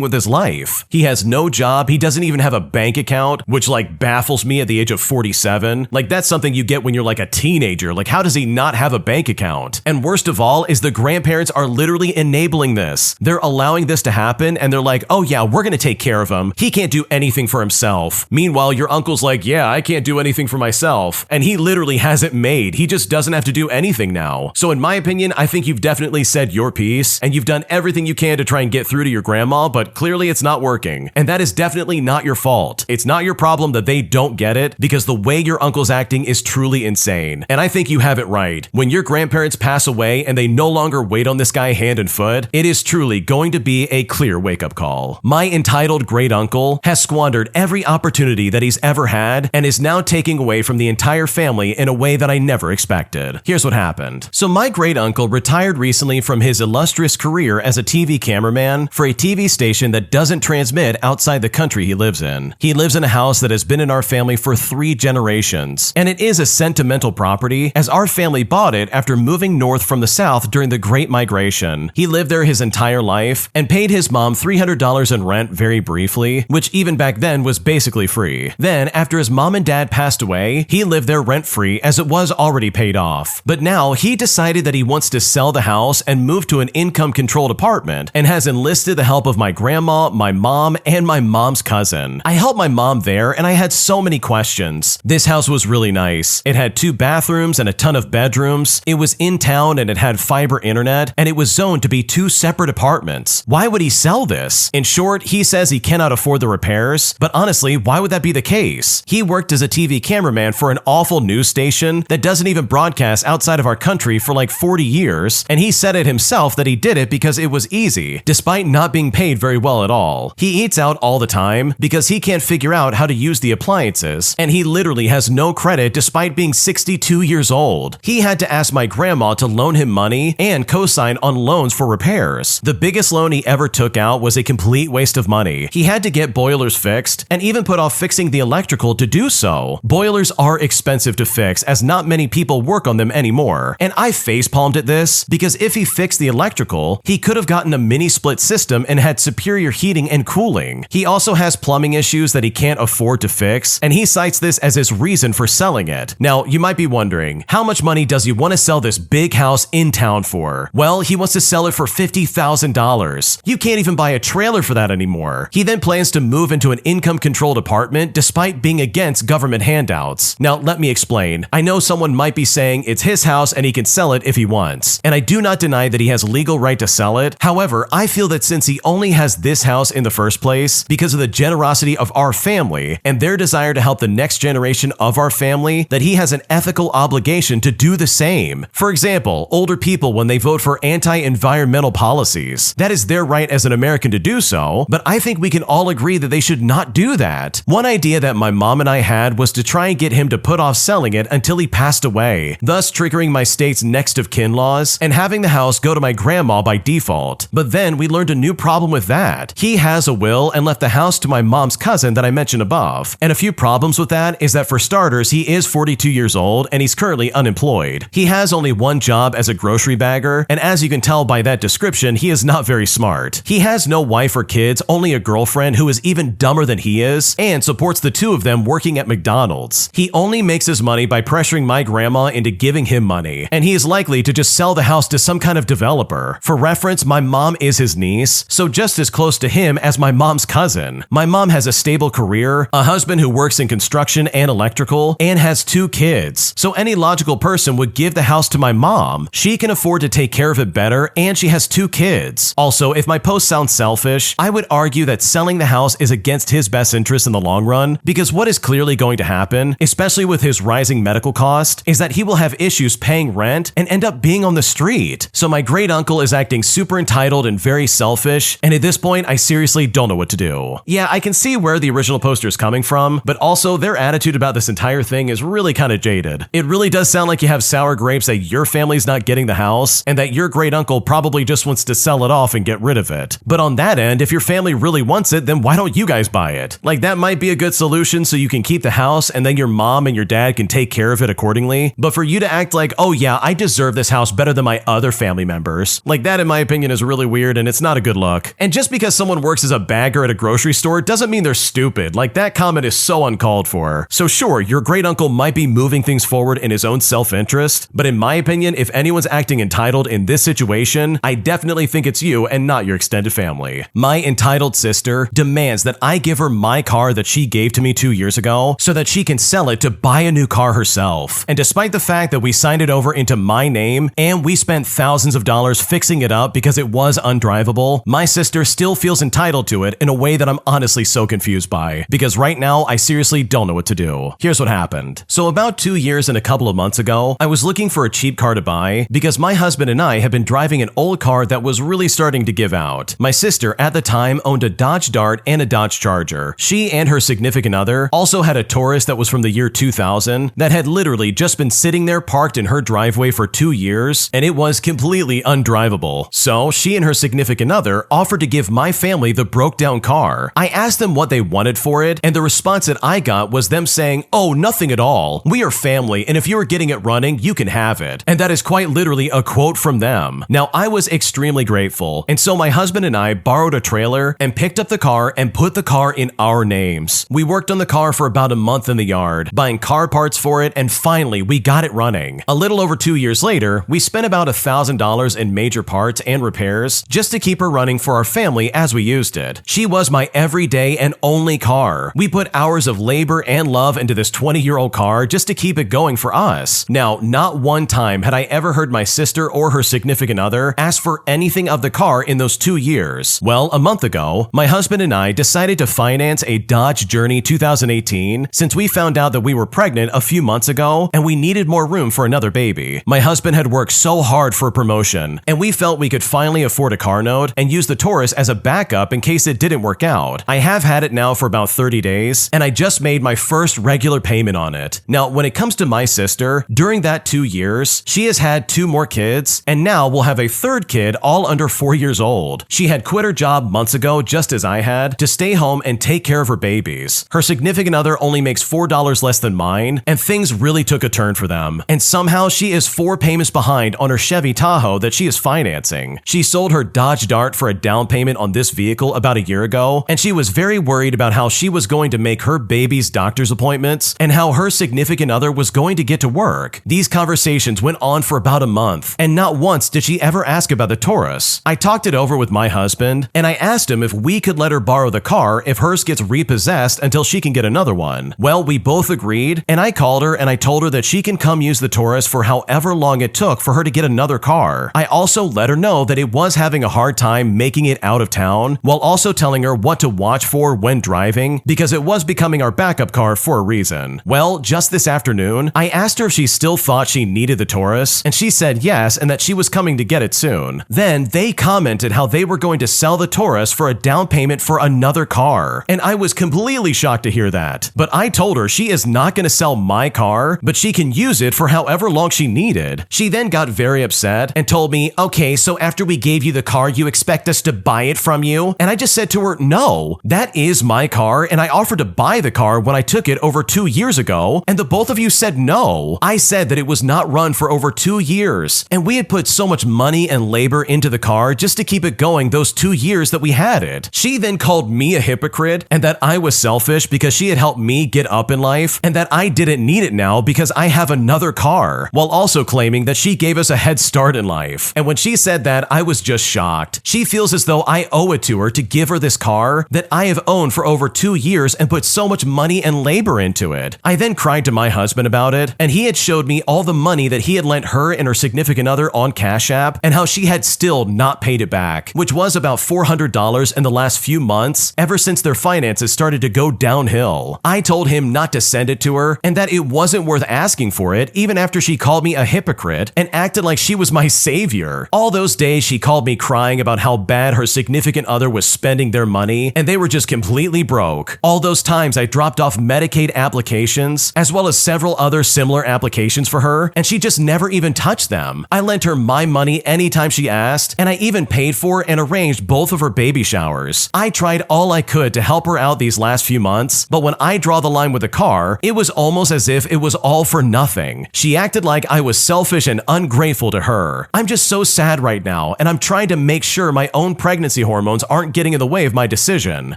with his life. He has no job. He doesn't even have a bank account, which, like, baffles me at the age of 47. Like, that's something you get when you're like a teenager. Like, how does he not have a bank account? And worst of all is the grandparents are literally enabling this. They're allowing this to happen and they're like, oh yeah, we're gonna take care of him. He can't do anything for himself. Meanwhile, your uncle's like, yeah, I can't do anything for myself. And he literally has it made. He just doesn't have to do anything now. So in my opinion, I think you've definitely said your piece and you've done everything you can to try and get through to your grandma, but clearly it's not working. And that is definitely not your fault. It's not your problem that they don't get it because the way your uncle's acting is truly insane. And I think you have it right. When your grandparents pass away and they no longer wait on this guy hand and foot, it is truly going to be a clear wake-up call. My entitled great uncle has squandered every opportunity that he's ever had and is now taking away from the entire family in a way that I never expected. Here's what happened. So my great uncle retired recently from his illustrious career as a TV cameraman for a TV station that doesn't transmit outside the country he lives in. He lives in a house that has been in our family for 3 generations, and it is a sentimental property as our family bought it after moving north from the south during the Great Migration. He lived there his entire life and paid his mom $300 in rent very briefly, which even back then was basically free. Then, after his mom and dad passed away, he lived there rent-free as it was already paid off. But now he decided that he wants to sell the house and move to an income-controlled apartment and has enlisted the help of my grandma, my mom, and my mom's cousin. I helped my mom there and I had so many questions. This house was really nice. It had 2 bathrooms and a ton of bedrooms. It was in town and it had fiber internet, and it was zoned to be 2 separate apartments. Why would he sell this? In short, he says he cannot afford the repairs, but honestly, why would that be the case? He worked as a TV cameraman for an awful news station that doesn't even broadcast outside of our country for like 40 years, and he said it himself that he did it because it was easy, despite not being paid very well at all. He eats out all the time because he can't figure out how to use the appliances, and he literally has no credit despite being 62 years old. He had to ask my grandma to loan him money and co-sign on loans for repairs. The biggest loan he ever took out was a complete waste of money. He had to get boilers fixed and even put off fixing the electrical to do so. Boilers are expensive to fix as not many people work on them anymore, and I facepalmed at this because if he fixed the electrical, he could have gotten a mini split system and had superior heating and cooling. He also has plumbing issues that he can't afford to fix, and he cites this as his reason for selling it. Now, you might be wondering, how much money does he want to sell this big house in town for? Well, he wants to sell it for $50,000. You can't even buy a trailer for that anymore. He then plans to move into an income-controlled apartment despite being against government handouts. Now, let me explain. I know someone might be saying it's his house and he can sell it if he wants, and I do not deny that he has legal right to sell it. However, I feel that since he only has this house in the first place because of the generosity of our family and their desire to help the next generation of our family, me that he has an ethical obligation to do the same. For example, older people when they vote for anti-environmental policies. That is their right as an American to do so, but I think we can all agree that they should not do that. One idea that my mom and I had was to try and get him to put off selling it until he passed away, thus triggering my state's next of kin laws and having the house go to my grandma by default. But then we learned a new problem with that. He has a will and left the house to my mom's cousin that I mentioned above. And a few problems with that is that for starters, he is 42 years old and he's currently unemployed. He has only one job as a grocery bagger, and as you can tell by that description, he is not very smart. He has no wife or kids, only a girlfriend who is even dumber than he is and supports the two of them working at McDonald's. He only makes his money by pressuring my grandma into giving him money, and he is likely to just sell the house to some kind of developer. For reference, my mom is his niece, so just as close to him as my mom's cousin. My mom has a stable career, a husband who works in construction and electrical, and has 2 kids. So any logical person would give the house to my mom. She can afford to take care of it better, and she has 2 kids. Also, if my post sounds selfish, I would argue that selling the house is against his best interest in the long run, because what is clearly going to happen, especially with his rising medical cost, is that he will have issues paying rent and end up being on the street. So my great uncle is acting super entitled and very selfish, and at this point, I seriously don't know what to do. Yeah, I can see where the original poster is coming from, but also their attitude about this entire thing is really kind of jaded. It really does sound like you have sour grapes that your family's not getting the house, and that your great uncle probably just wants to sell it off and get rid of it. But on that end, if your family really wants it, then why don't you guys buy it? Like, that might be a good solution so you can keep the house and then your mom and your dad can take care of it accordingly. But for you to act like, oh yeah, I deserve this house better than my other family members, like that in my opinion is really weird and it's not a good look. And just because someone works as a bagger at a grocery store doesn't mean they're stupid. Like, that comment is so uncalled for. So sure, your great uncle might be moving things forward in his own self-interest, but in my opinion, if anyone's acting entitled in this situation, I definitely think it's you and not your extended family. My entitled sister demands that I give her my car that she gave to me 2 years ago so that she can sell it to buy a new car herself. And despite the fact that we signed it over into my name and we spent thousands of dollars fixing it up because it was undrivable, my sister still feels entitled to it in a way that I'm honestly so confused by, because right now I seriously don't know what to do. Here's what happened. So about 2 years and a couple of months ago, I was looking for a cheap car to buy because my husband and I had been driving an old car that was really starting to give out. My sister at the time owned a Dodge Dart and a Dodge Charger. She and her significant other also had a Taurus that was from the year 2000 that had literally just been sitting there parked in her driveway for 2 years, and it was completely undrivable. So she and her significant other offered to give my family the broke down car. I asked them what they wanted for it, and the response that I got was them saying, "Oh, nothing at all. We are family, and if you are getting it running, you can have it." And that is quite literally a quote from them. Now, I was extremely grateful, and so my husband and I borrowed a trailer and picked up the car and put the car in our names. We worked on the car for about a month in the yard, buying car parts for it, and finally, we got it running. A little over 2 years later, we spent about $1,000 in major parts and repairs just to keep her running for our family as we used it. She was my everyday and only car. We put hours of labor and love into this 20-year-old car just to keep it going for us. Now, not one time had I ever heard my sister or her significant other ask for anything of the car in those 2 years. Well, a month ago, my husband and I decided to finance a Dodge Journey 2018 since we found out that we were pregnant a few months ago and we needed more room for another baby. My husband had worked so hard for a promotion, and we felt we could finally afford a car note and use the Taurus as a backup in case it didn't work out. I have had it now for about 30 days, and I just made my first regular payment on it. Now, when it comes to my sister, during that 2 years, she has had 2 more kids, and now will have a 3rd kid all under 4 years old. She had quit her job months ago, just as I had, to stay home and take care of her babies. Her significant other only makes $4 less than mine, and things really took a turn for them. And somehow she is 4 payments behind on her Chevy Tahoe that she is financing. She sold her Dodge Dart for a down payment on this vehicle about a year ago, and she was very worried about how she was going to make her baby's doctor's appointments and how her significant other was going to get to work. These conversations went on for about a month, and not once did she ever ask about the Taurus. I talked it over with my husband, and I asked him if we could let her borrow the car if hers gets repossessed until she can get another one. Well, we both agreed, and I called her and I told her that she can come use the Taurus for however long it took for her to get another car. I also let her know that it was having a hard time making it out of town, while also telling her what to watch for when driving, because it was becoming our backup car for a reason. Well, just this afternoon, I asked her if she still thought she needed the Taurus, and she said yes and that she was coming to get it soon. Then they commented how they were going to sell the Taurus for a down payment for another car, and I was completely shocked to hear that. But I told her she is not going to sell my car, but she can use it for however long she needed. She then got very upset and told me, okay, so after we gave you the car, you expect us to buy it from you? And I just said to her, no, that is my car, and I offered to buy the car when I took it over 2 years ago, and the both of you said no. I said that it was not run for over 2 years, and we had put so much money and labor into the car just to keep it going those 2 years that we had it. She then called me a hypocrite and that I was selfish because she had helped me get up in life and that I didn't need it now because I have another car, while also claiming that she gave us a head start in life. And when she said that, I was just shocked. She feels as though I owe it to her to give her this car that I have owned for over 2 years and put so much money and labor into it. I then cried to my husband about it, and he had showed me all the money that he had lent her and her significant other on Cash App and how she had still not paid it back, which was about $400 in the last few months ever since their finances started to go downhill. I told him not to send it to her and that it wasn't worth asking for it even after she called me a hypocrite and acted like she was my savior. All those days she called me crying about how bad her significant other was spending their money and they were just completely broke. All those times I dropped off Medicaid applications as well as several other similar applications for her and she just never even touched them. I lent her my money anytime she asked and I even paid for and arranged both of her baby showers. I tried all I could to help her out these last few months, but when I draw the line with the car, it was almost as if it was all for nothing. She acted like I was selfish and ungrateful to her. I'm just so sad right now, and I'm trying to make sure my own pregnancy hormones aren't getting in the way of my decision.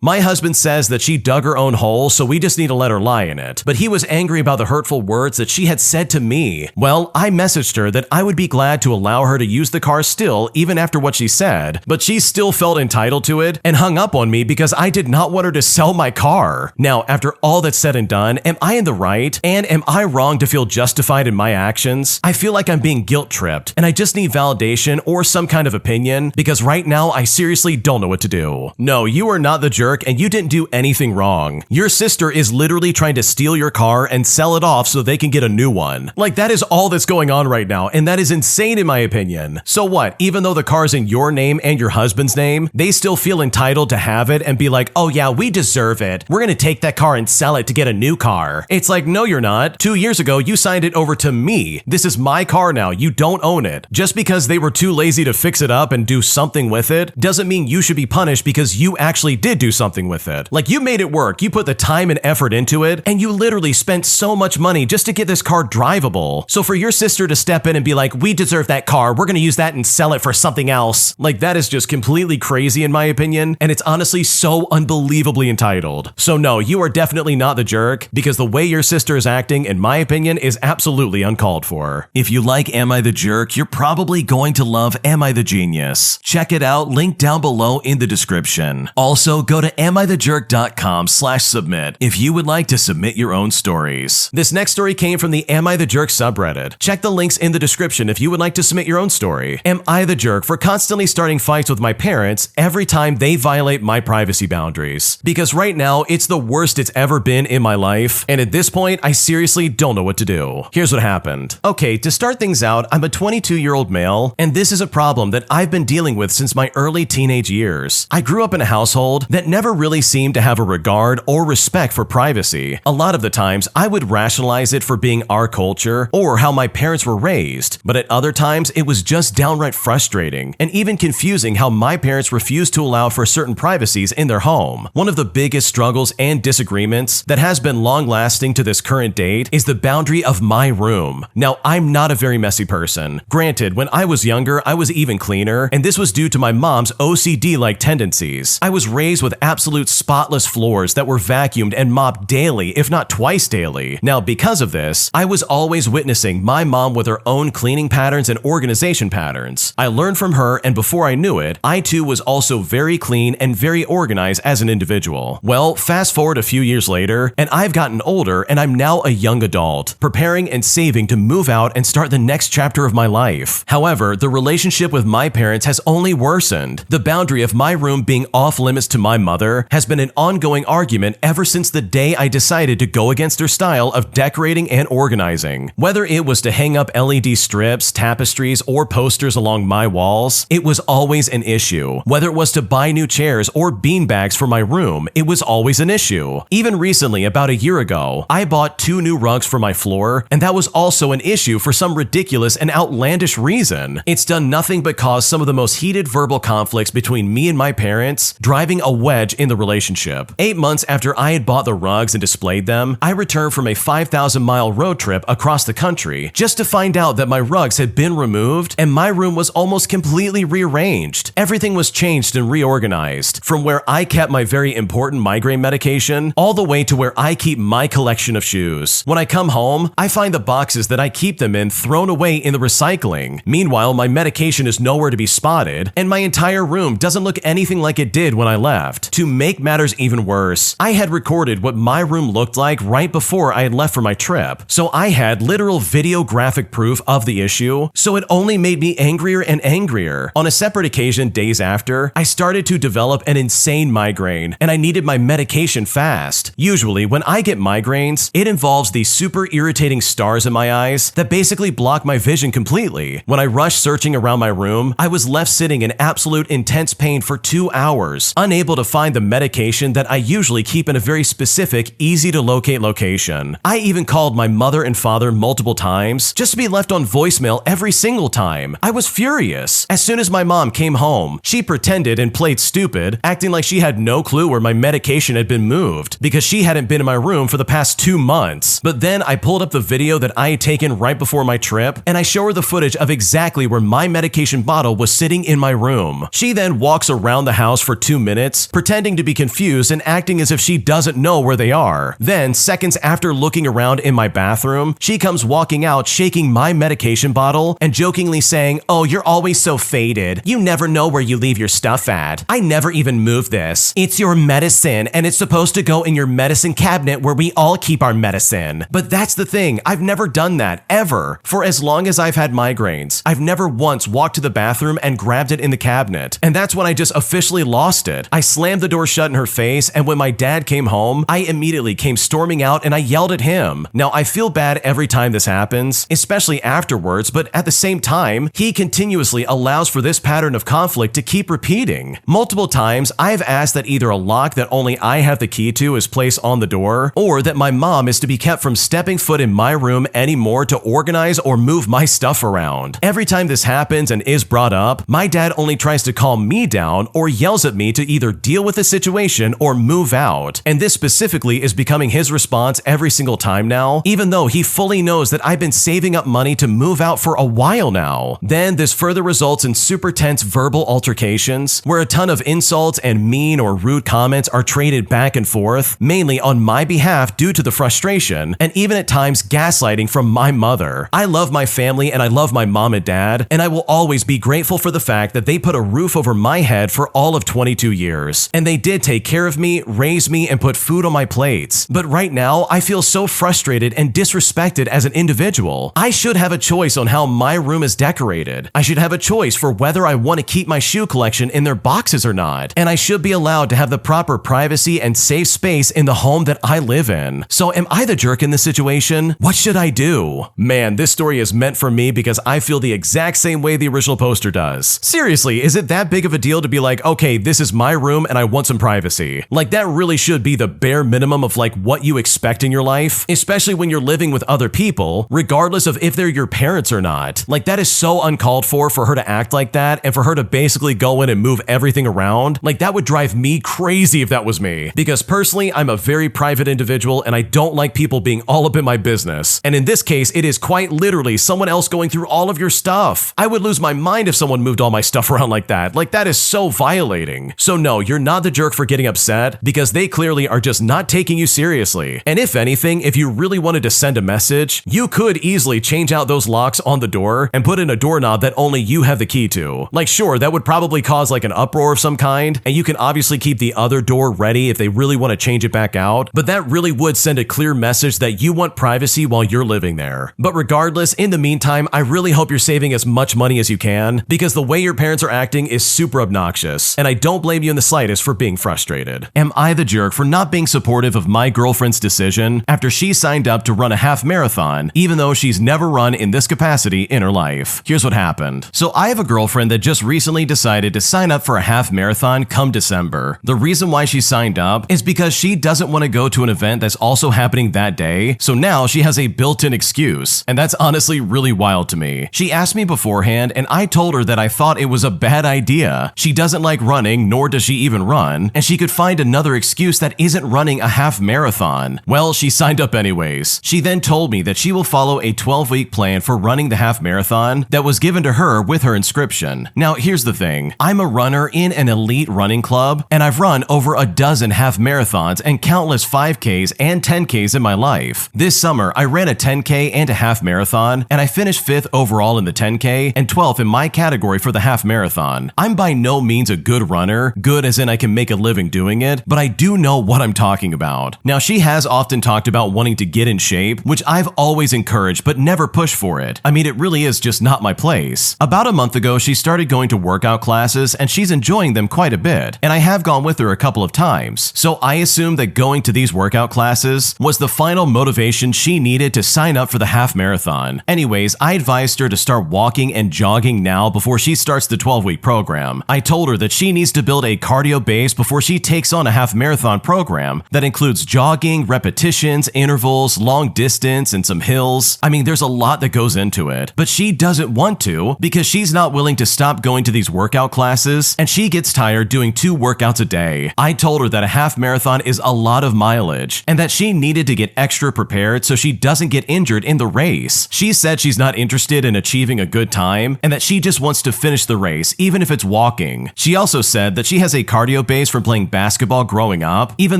My husband says that she dug her own hole, so we just need to let her lie in it. But he was angry about the hurtful words that she had said to me. Well, I messaged her that I would be glad to allow her to use the car still, even after what she said, but she still felt entitled to it and hung up on me because I did not want her to sell my car. Now, after all that's said and done, am I in the right? And am I wrong to feel justified in my actions? I feel like I'm being guilt-tripped, and I just need validation or some kind of opinion because right now I seriously don't know what to do. No, you are not the jerk and you didn't do anything wrong. Your sister is literally trying to steal your car and sell it off so they can get a new one. Like, that is all that's going on right now, and that is insane in my opinion. So what? Even though the car's in your name and your husband's name, they still feel entitled to have it and be like, oh yeah, we deserve it. We're gonna take that car and sell it to get a new car. It's like, no, you're not. 2 years ago, you signed it over to me. This is my car now. You don't own it. Just because they were too lazy to fix it up and do something with it doesn't mean you should be punished because you actually did do something with it. Like, you made it work. You put the time and effort into it, and you literally spent so much money just to get this car drivable. So for your sister to step in and be like, we deserve that car, we're gonna use that and sell it for something else, like, that is just completely crazy in my opinion, and it's honestly so unbelievably entitled. So no, you are definitely not the jerk, because the way your sister is acting, in my opinion, is absolutely uncalled for. If you like Am I the Jerk, you're probably going to love Am I the Genius. Check it out, link down below in the description. Also, go to AmITheJerk.com/submit if you would like to submit your own stories. This next story came from the Am I the Jerk subreddit. Check the links in the description if you would like to submit your own story. Am I the jerk for constantly starting fights with my parents every time they violate my privacy boundaries? Because right now, it's the worst it's ever been in my life, and at this point, I seriously don't know what to do. Here's what happened. Okay, to start things out, I'm a 22-year-old male, and this is a problem that I've been dealing with since my early teenage years. I grew up in a household that never really seemed to have a regard or respect for privacy. A lot of the times, I would rationalize it for being our culture or how my parents were raised, but at other times, it was just downright frustrating and even confusing how my parents refused to allow for certain privacies in their home. One of the biggest struggles and disagreements that has been long-lasting to this current date is the boundary of my room. Now, I'm not a very messy person. Granted, when I was younger, I was even cleaner, and this was due to my mom's OCD-like tendencies. I was raised with absolute spotless floors that were vacuumed and mopped daily, if not twice daily. Now, because of this, I was always witnessing my mom with her own cleaning patterns and organization patterns. I learned from her, and before I knew it, I too was also very clean and very organized as an individual. Well, fast forward a few years later, and I've gotten older, and I'm now a young adult, preparing and saving to move out and start the next chapter of my life. However, the relationship with my parents has only worsened. The boundary of my room being off limits to my mother has been an ongoing argument ever since the day I decided to go against her style of decorating and organizing. Whether it was to hang up LED strips, tapestries, or posters along my walls, it was always an issue. Whether it was to buy new chairs or beanbags for my room, it was always an issue. Even recently, about a year ago, I bought 2 new rugs for my floor, and that was also an issue for some ridiculous and outlandish reason. It's done nothing but cause some of the most heated verbal conflicts between me and my parents, driving a wedge in the relationship. 8 months after I had bought the rugs and displayed them, I returned from a 5,000-mile road trip across the country just to find out that my rugs had been removed and my room was almost completely rearranged. Everything was changed and reorganized, from where I kept my very important migraine medication all the way to where I keep my collection of shoes. When I come home, I find the boxes that I keep them in thrown away in the recycling. Meanwhile, my medication is nowhere to be spotted, and my entire room doesn't look anything like it did when I left. To make matters even worse, I had recorded what my room looked like right before I had left for my trip, so I had literal videographic proof of the issue, so it only made me angrier and angrier. On a separate occasion days after, I started to develop an insane migraine, and I needed my medication fast. Usually, when I get migraines, it involves these super irritating stars in my eyes that basically block my vision completely. When I rushed searching around my room, I was left sitting in absolute intense pain for 2 hours, unable to find the medication that I usually keep in a very specific, easy-to-locate location. I even called my mother and father multiple times just to be left on voicemail every single time. I was furious. As soon as my mom came home, she pretended and played stupid, acting like she had no clue where my medication had been moved because she hadn't been in my room for the past 2 months. But then I pulled up the video that I had taken right before my trip, and I show her the footage of exactly where my medication bottle was sitting in my room. She then walks around the house for 2 minutes, pretending to be confused and acting as if she doesn't know where they are. Then, seconds after looking around in my bathroom, she comes walking out shaking my medication bottle and jokingly saying, "Oh, you're always so faded. You never know where you leave your stuff at. I never even moved this. It's your medicine, and it's supposed to go in your medicine cabinet where we all keep our medicine." But that's the thing, I've never done that, ever. For as long as I've had migraines, I've never once walked to the bathroom and grabbed it in the cabinet. And that's when I just officially lost it. I slammed the door shut in her face, and when my dad came home, I immediately came storming out and I yelled at him. Now, I feel bad every time this happens, especially afterwards, but at the same time, he continuously allows for this pattern of conflict to keep repeating. Multiple times, I've asked that either a lock that only I have the key to is placed on the door, or that my mom is to be kept from stepping foot in my room anymore to organize or move my stuff around. Every time this happens and is brought up, my dad only tries to calm me down or yells at me to either deal with the situation or move out. And this specifically is becoming his response every single time now, even though he fully knows that I've been saving up money to move out for a while now. Then this further results in super tense verbal altercations where a ton of insults and mean or rude comments are traded back and forth, mainly on my behalf due to the frustration, and even at times gaslighting from my mother. I love my family and I love my mom and dad, and I will always be grateful for the fact that they put a roof over my head for all of 22 years. And they did take care of me, raise me, and put food on my plates. But right now, I feel so frustrated and disrespected as an individual. I should have a choice on how my room is decorated. I should have a choice for whether I want to keep my shoe collection in their boxes or not. And I should be allowed to have the proper privacy and safe space in the home that I live in. So am I the jerk in this situation? What should I do? Man, this story is meant for me because I feel the exact same way the original poster does. Seriously, is it that big of a deal to be like, okay, this is my room and I want some privacy? Like, that really should be the bare minimum of like what you expect in your life, especially when you're living with other people, regardless of if they're your parents or not. Like, that is so uncalled for her to act like that and for her to basically go in and move everything around. Like, that would drive me crazy if that was me, because personally, I'm a very private individual and I don't like people being all up in my business. And in this case, it is quite literally someone else going through all of your stuff. I would lose my mind if someone moved all my stuff around like that. Like, that is so violating. So no, you're not the jerk for getting upset, because they clearly are just not taking you seriously. And if anything, if you really wanted to send a message, you could easily change out those locks on the door and put in a doorknob that only you have the key to. Like, sure, that would probably cause like an uproar of some kind, and you can obviously keep the other door ready if they really want to change it back out, but that really would send a clear message that you want privacy while you're living there. But regardless, in the meantime, I really hope you're saving as much money as you can, because the way your parents are acting is super obnoxious, and I don't blame you in the slightest for being frustrated. Am I the jerk for not being supportive of my girlfriend's decision decision after she signed up to run a half marathon, even though she's never run in this capacity in her life. Here's what happened. So I have a girlfriend that just recently decided to sign up for a half marathon come December. The reason why she signed up is because she doesn't want to go to an event that's also happening that day, so now she has a built-in excuse, and that's honestly really wild to me. She asked me beforehand, and I told her that I thought it was a bad idea. She doesn't like running, nor does she even run, and she could find another excuse that isn't running a half marathon. Well, she signed up anyways. She then told me that she will follow a 12-week plan for running the half marathon that was given to her with her inscription. Now, here's the thing. I'm a runner in an elite running club, and I've run over a dozen half marathons and countless 5Ks and 10Ks in my life. This summer, I ran a 10K and a half marathon, and I finished 5th overall in the 10K and 12th in my category for the half marathon. I'm by no means a good runner, good as in I can make a living doing it, but I do know what I'm talking about. Now, she has often talked about wanting to get in shape, which I've always encouraged but never pushed for it. I mean, it really is just not my place. About a month ago, she started going to workout classes, and she's enjoying them quite a bit, and I have gone with her a couple of times. So I assume that going to these workout classes was the final motivation she needed to sign up for the half marathon. Anyways, I advised her to start walking and jogging now before she starts the 12-week program. I told her that she needs to build a cardio base before she takes on a half marathon program that includes jogging, repetitions, intervals, long distance, and some hills. I mean, there's a lot that goes into it, but she doesn't want to because she's not willing to stop going to these workout classes, and she gets tired doing 2 workouts a day. I told her that a half marathon is a lot of mileage and that she needed to get extra prepared so she doesn't get injured in the race. She said she's not interested in achieving a good time and that she just wants to finish the race, even if it's walking. She also said that she has a cardio base from playing basketball growing up, even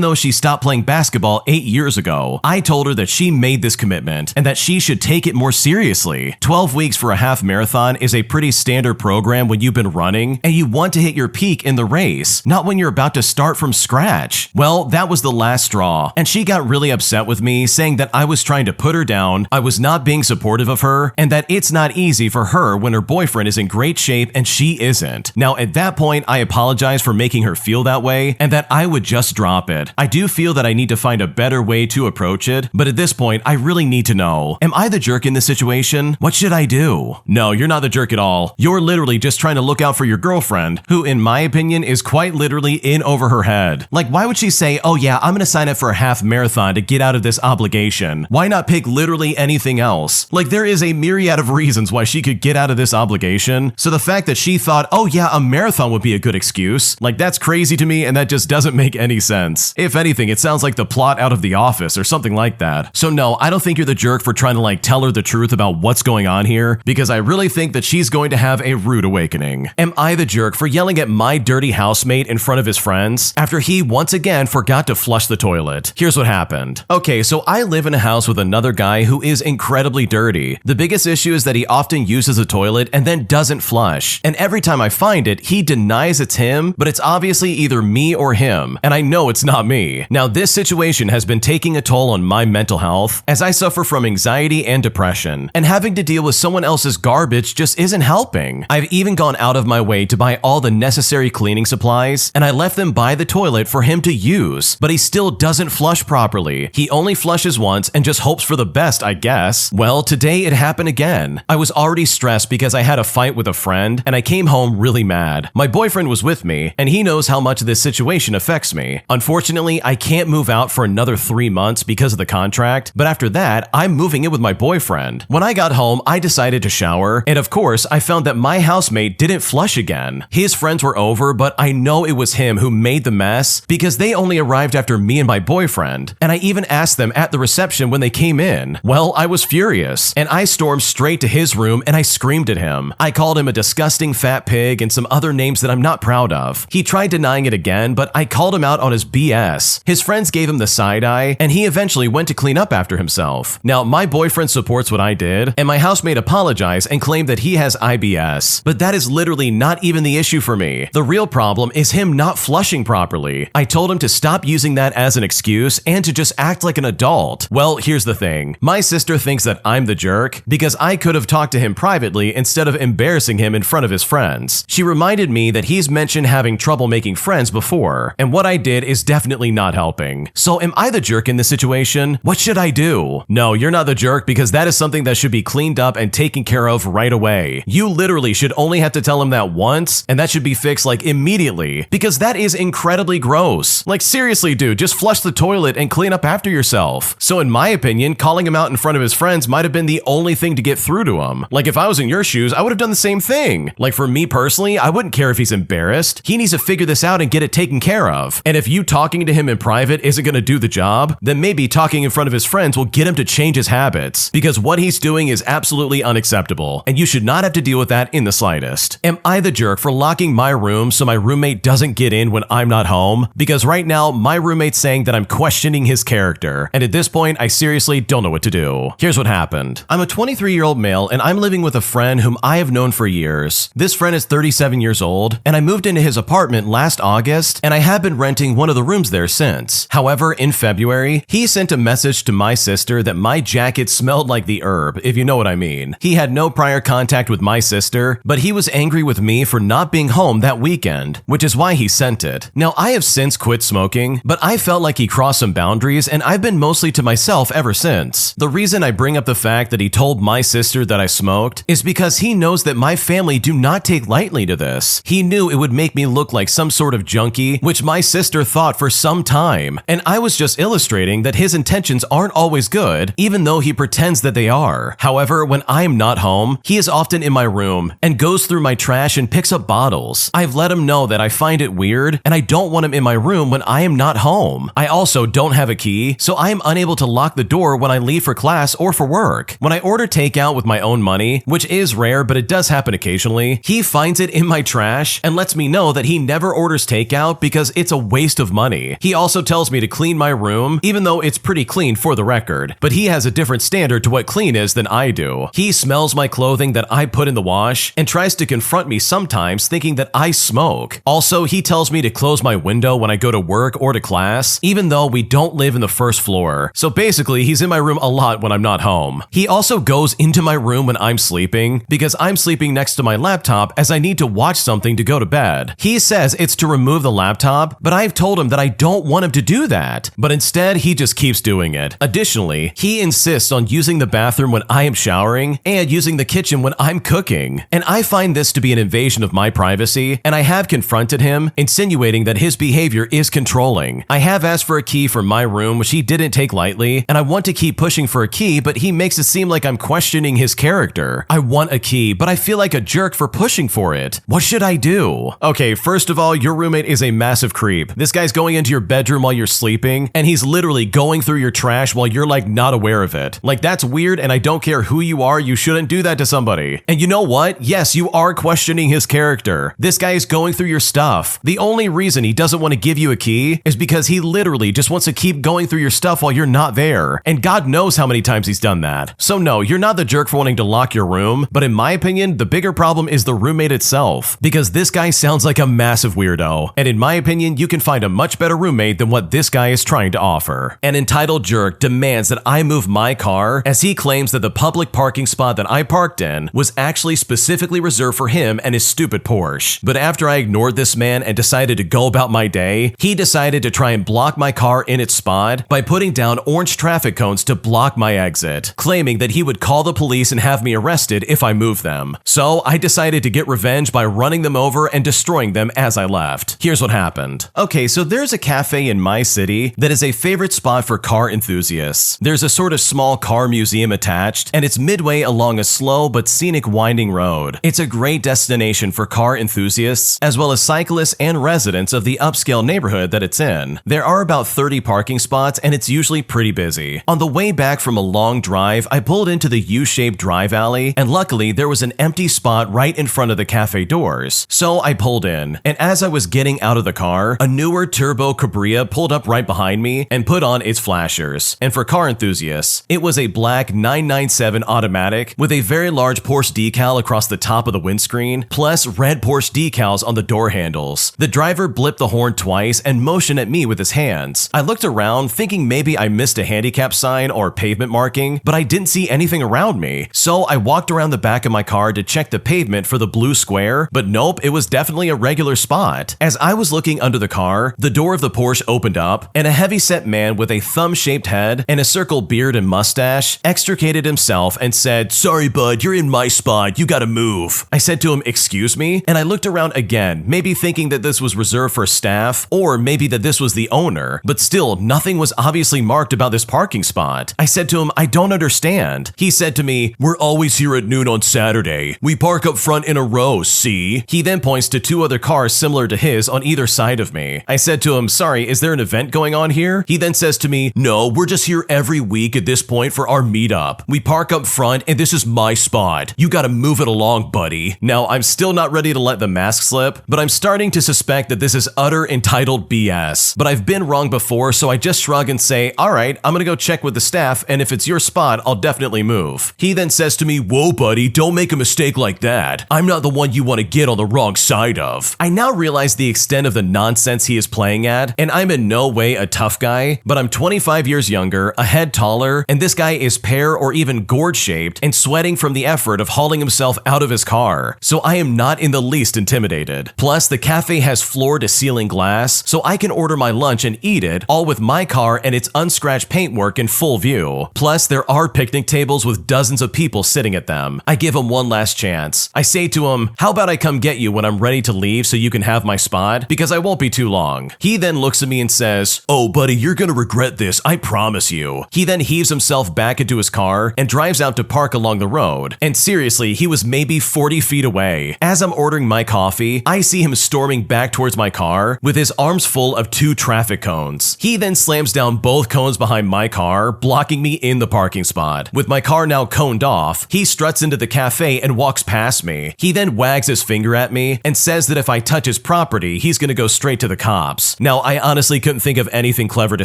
though she stopped playing basketball 8 years ago. I told her that she made this commitment and that she should take it more seriously. 12 weeks for a half marathon is a pretty standard program when you've been running and you want to hit your peak in the race, not when you're about to start from scratch. Well, that was the last straw, and she got really upset with me, saying that I was trying to put her down, I was not being supportive of her, and that it's not easy for her when her boyfriend is in great shape and she isn't. Now, at that point, I apologized for making her feel that way and that I would just drop it. I do feel that I need to find a better way to approach it, but at this point, I really need to know, am I the jerk in this situation? What should I do? No, you're not the jerk at all. You're literally just trying to look out for your girlfriend, who in my opinion is quite literally in over her head. Like, why would she say, oh yeah, I'm gonna sign up for a half marathon to get out of this obligation? Why not pick literally anything else? Like, there is a myriad of reasons why she could get out of this obligation, so the fact that she thought, oh yeah, a marathon would be a good excuse, like, that's crazy to me and that just doesn't make any sense. If anything, it sounds like the plot out of The Office or something like that. So no, I don't think you're the jerk for trying to like tell her the truth about what's going on here, because I really think that she's going to have a rude awakening. Am I the jerk for yelling at my dirty housemate in front of his friends after he once again forgot to flush the toilet? Here's what happened. Okay, so I live in a house with another guy who is incredibly dirty. The biggest issue is that he often uses a toilet and then doesn't flush. And every time I find it, he denies it's him, but it's obviously either me or him, and I know it's not me. Now, this situation has been taking a toll on my mental health as I suffer from anxiety and depression, and having to deal with someone else's garbage just isn't helping. I've even gone out of my way to buy all the necessary cleaning supplies, and I left them by the toilet for him to use, but he still doesn't flush properly. He only flushes once and just hopes for the best, I guess. Well, today it happened again. I was already stressed because I had a fight with a friend, and I came home really mad. My boyfriend was with me, and he knows how much this situation affects me. Unfortunately, I can't move out for another 3 months because of the contract, but after that, I'm moving in with my boyfriend. When I got home, I decided to shower, and of course, I found that my housemate didn't flush again. His friends were over, but I know it was him who made the mess because they only arrived after me and my boyfriend, and I even asked them at the reception when they came in. Well, I was furious, and I stormed straight to his room and I screamed at him. I called him a disgusting fat pig and some other names that I'm not proud of. He tried denying it again, but I called him out on his BS. His friends gave him the side eye, and he eventually went to clean up after himself. Now, my boyfriend supports what I did, and my housemate apologized and claimed that he has IBS, but that is literally not even the issue for me. The real problem is him not flushing properly. I told him to stop using that as an excuse and to just act like an adult. Well, here's the thing. My sister thinks that I'm the jerk because I could have talked to him privately instead of embarrassing him in front of his friends. She reminded me that he's mentioned having trouble making friends before, and what I did is definitely not helping. So am I the jerk in in this situation? What should I do? No, you're not the jerk because that is something that should be cleaned up and taken care of right away. You literally should only have to tell him that once, and that should be fixed like immediately because that is incredibly gross. Like seriously, dude, just flush the toilet and clean up after yourself. So in my opinion, calling him out in front of his friends might have been the only thing to get through to him. Like if I was in your shoes, I would have done the same thing. Like for me personally, I wouldn't care if he's embarrassed. He needs to figure this out and get it taken care of. And if you talking to him in private isn't going to do the job, then maybe talking in front of his friends will get him to change his habits because what he's doing is absolutely unacceptable and you should not have to deal with that in the slightest. Am I the jerk for locking my room so my roommate doesn't get in when I'm not home? Because right now, my roommate's saying that I'm questioning his character, and at this point, I seriously don't know what to do. Here's what happened. I'm a 23-year-old male, and I'm living with a friend whom I have known for years. This friend is 37 years old, and I moved into his apartment last August, and I have been renting one of the rooms there since. However, in February, he sent a message to my sister that my jacket smelled like the herb, if you know what I mean. He had no prior contact with my sister, but he was angry with me for not being home that weekend, which is why he sent it. Now, I have since quit smoking, but I felt like he crossed some boundaries and I've been mostly to myself ever since. The reason I bring up the fact that he told my sister that I smoked is because he knows that my family do not take lightly to this. He knew it would make me look like some sort of junkie, which my sister thought for some time, and I was just illustrating that his intentions aren't always good, even though he pretends that they are. However, when I'm not home, he is often in my room and goes through my trash and picks up bottles. I've let him know that I find it weird and I don't want him in my room when I am not home. I also don't have a key, so I am unable to lock the door when I leave for class or for work. When I order takeout with my own money, which is rare but it does happen occasionally, he finds it in my trash and lets me know that he never orders takeout because it's a waste of money. He also tells me to clean my room, even though it's pretty clean for the record, but he has a different standard to what clean is than I do. He smells my clothing that I put in the wash and tries to confront me sometimes thinking that I smoke. Also, he tells me to close my window when I go to work or to class, even though we don't live in the first floor. So basically, he's in my room a lot when I'm not home. He also goes into my room when I'm sleeping because I'm sleeping next to my laptop as I need to watch something to go to bed. He says it's to remove the laptop, but I've told him that I don't want him to do that. But instead, he just keeps doing it. Additionally, he insists on using the bathroom when I am showering and using the kitchen when I'm cooking. And I find this to be an invasion of my privacy, and I have confronted him, insinuating that his behavior is controlling. I have asked for a key for my room, which he didn't take lightly, and I want to keep pushing for a key, but he makes it seem like I'm questioning his character. I want a key, but I feel like a jerk for pushing for it. What should I do? Okay, first of all, your roommate is a massive creep. This guy's going into your bedroom while you're sleeping, and he's literally going through your trash while you're like not aware of it. Like that's weird, and I don't care who you are, you shouldn't do that to somebody. And you know what? Yes, you are questioning his character. This guy is going through your stuff. The only reason he doesn't want to give you a key is because he literally just wants to keep going through your stuff while you're not there. And God knows how many times he's done that. So no, you're not the jerk for wanting to lock your room, but in my opinion, the bigger problem is the roommate itself, because this guy sounds like a massive weirdo. And in my opinion, you can find a much better roommate than what this guy is trying to offer. An entitled jerk demands that I move my car as he claims that the public parking spot that I parked in was actually specifically reserved for him and his stupid Porsche. But after I ignored this man and decided to go about my day, he decided to try and block my car in its spot by putting down orange traffic cones to block my exit, claiming that he would call the police and have me arrested if I moved them. So I decided to get revenge by running them over and destroying them as I left. Here's what happened. Okay, so there's a cafe in my city that is a favorite spot for car enthusiasts. There's a sort of small car museum attached, and it's midway along a slow but scenic winding road. It's a great destination for car enthusiasts, as well as cyclists and residents of the upscale neighborhood that it's in. There are about 30 parking spots, and it's usually pretty busy. On the way back from a long drive, I pulled into the U-shaped drive alley, and luckily there was an empty spot right in front of the cafe doors. So I pulled in, and as I was getting out of the car, a newer turbo Cabria pulled up right behind me and put on its flashers. And for car enthusiasts, it was a black 997 automatic with a very large Porsche decal across the top of the windscreen, plus red Porsche decals on the door handles. The driver blipped the horn twice and motioned at me with his hands. I looked around thinking maybe I missed a handicap sign or pavement marking, but I didn't see anything around me. So I walked around the back of my car to check the pavement for the blue square, but nope, it was definitely a regular spot. As I was looking under the car, the door of the Porsche opened up, and a heavy-set man man with a thumb-shaped head and a circle beard and mustache extricated himself and said, "Sorry, bud, you're in my spot. You gotta move." I said to him, "Excuse me?" And I looked around again, maybe thinking that this was reserved for staff or maybe that this was the owner, but still, nothing was obviously marked about this parking spot. I said to him, "I don't understand." He said to me, "We're always here at noon on Saturday. We park up front in a row, see?" He then points to two other cars similar to his on either side of me. I said to him, "Sorry, is there an event going on here?" He then says to me, "No, we're just here every week at this point for our meetup. We park up front and this is my spot. You gotta move it along, buddy." Now, I'm still not ready to let the mask slip, but I'm starting to suspect that this is utter entitled BS. But I've been wrong before, so I just shrug and say, "Alright, I'm gonna go check with the staff, and if it's your spot, I'll definitely move." He then says to me, "Whoa, buddy, don't make a mistake like that. I'm not the one you want to get on the wrong side of." I now realize the extent of the nonsense he is playing at, and I'm in no way a tough guy, but I'm 25 years younger, a head taller, and this guy is pear or even gourd-shaped and sweating from the effort of hauling himself out of his car, so I am not in the least intimidated. Plus, the cafe has floor-to-ceiling glass, so I can order my lunch and eat it, all with my car and its unscratched paintwork in full view. Plus, there are picnic tables with dozens of people sitting at them. I give him one last chance. I say to him, "How about I come get you when I'm ready to leave so you can have my spot? Because I won't be too long." He then looks at me and says, "Oh, buddy, you're gonna regret this, I promise you." He then heaves himself back into his car and drives out to park along the road. And seriously, he was maybe 40 feet away. As I'm ordering my coffee, I see him storming back towards my car with his arms full of two traffic cones. He then slams down both cones behind my car, blocking me in the parking spot. With my car now coned off, he struts into the cafe and walks past me. He then wags his finger at me and says that if I touch his property, he's gonna go straight to the cops. Now, I honestly couldn't think of anything clever to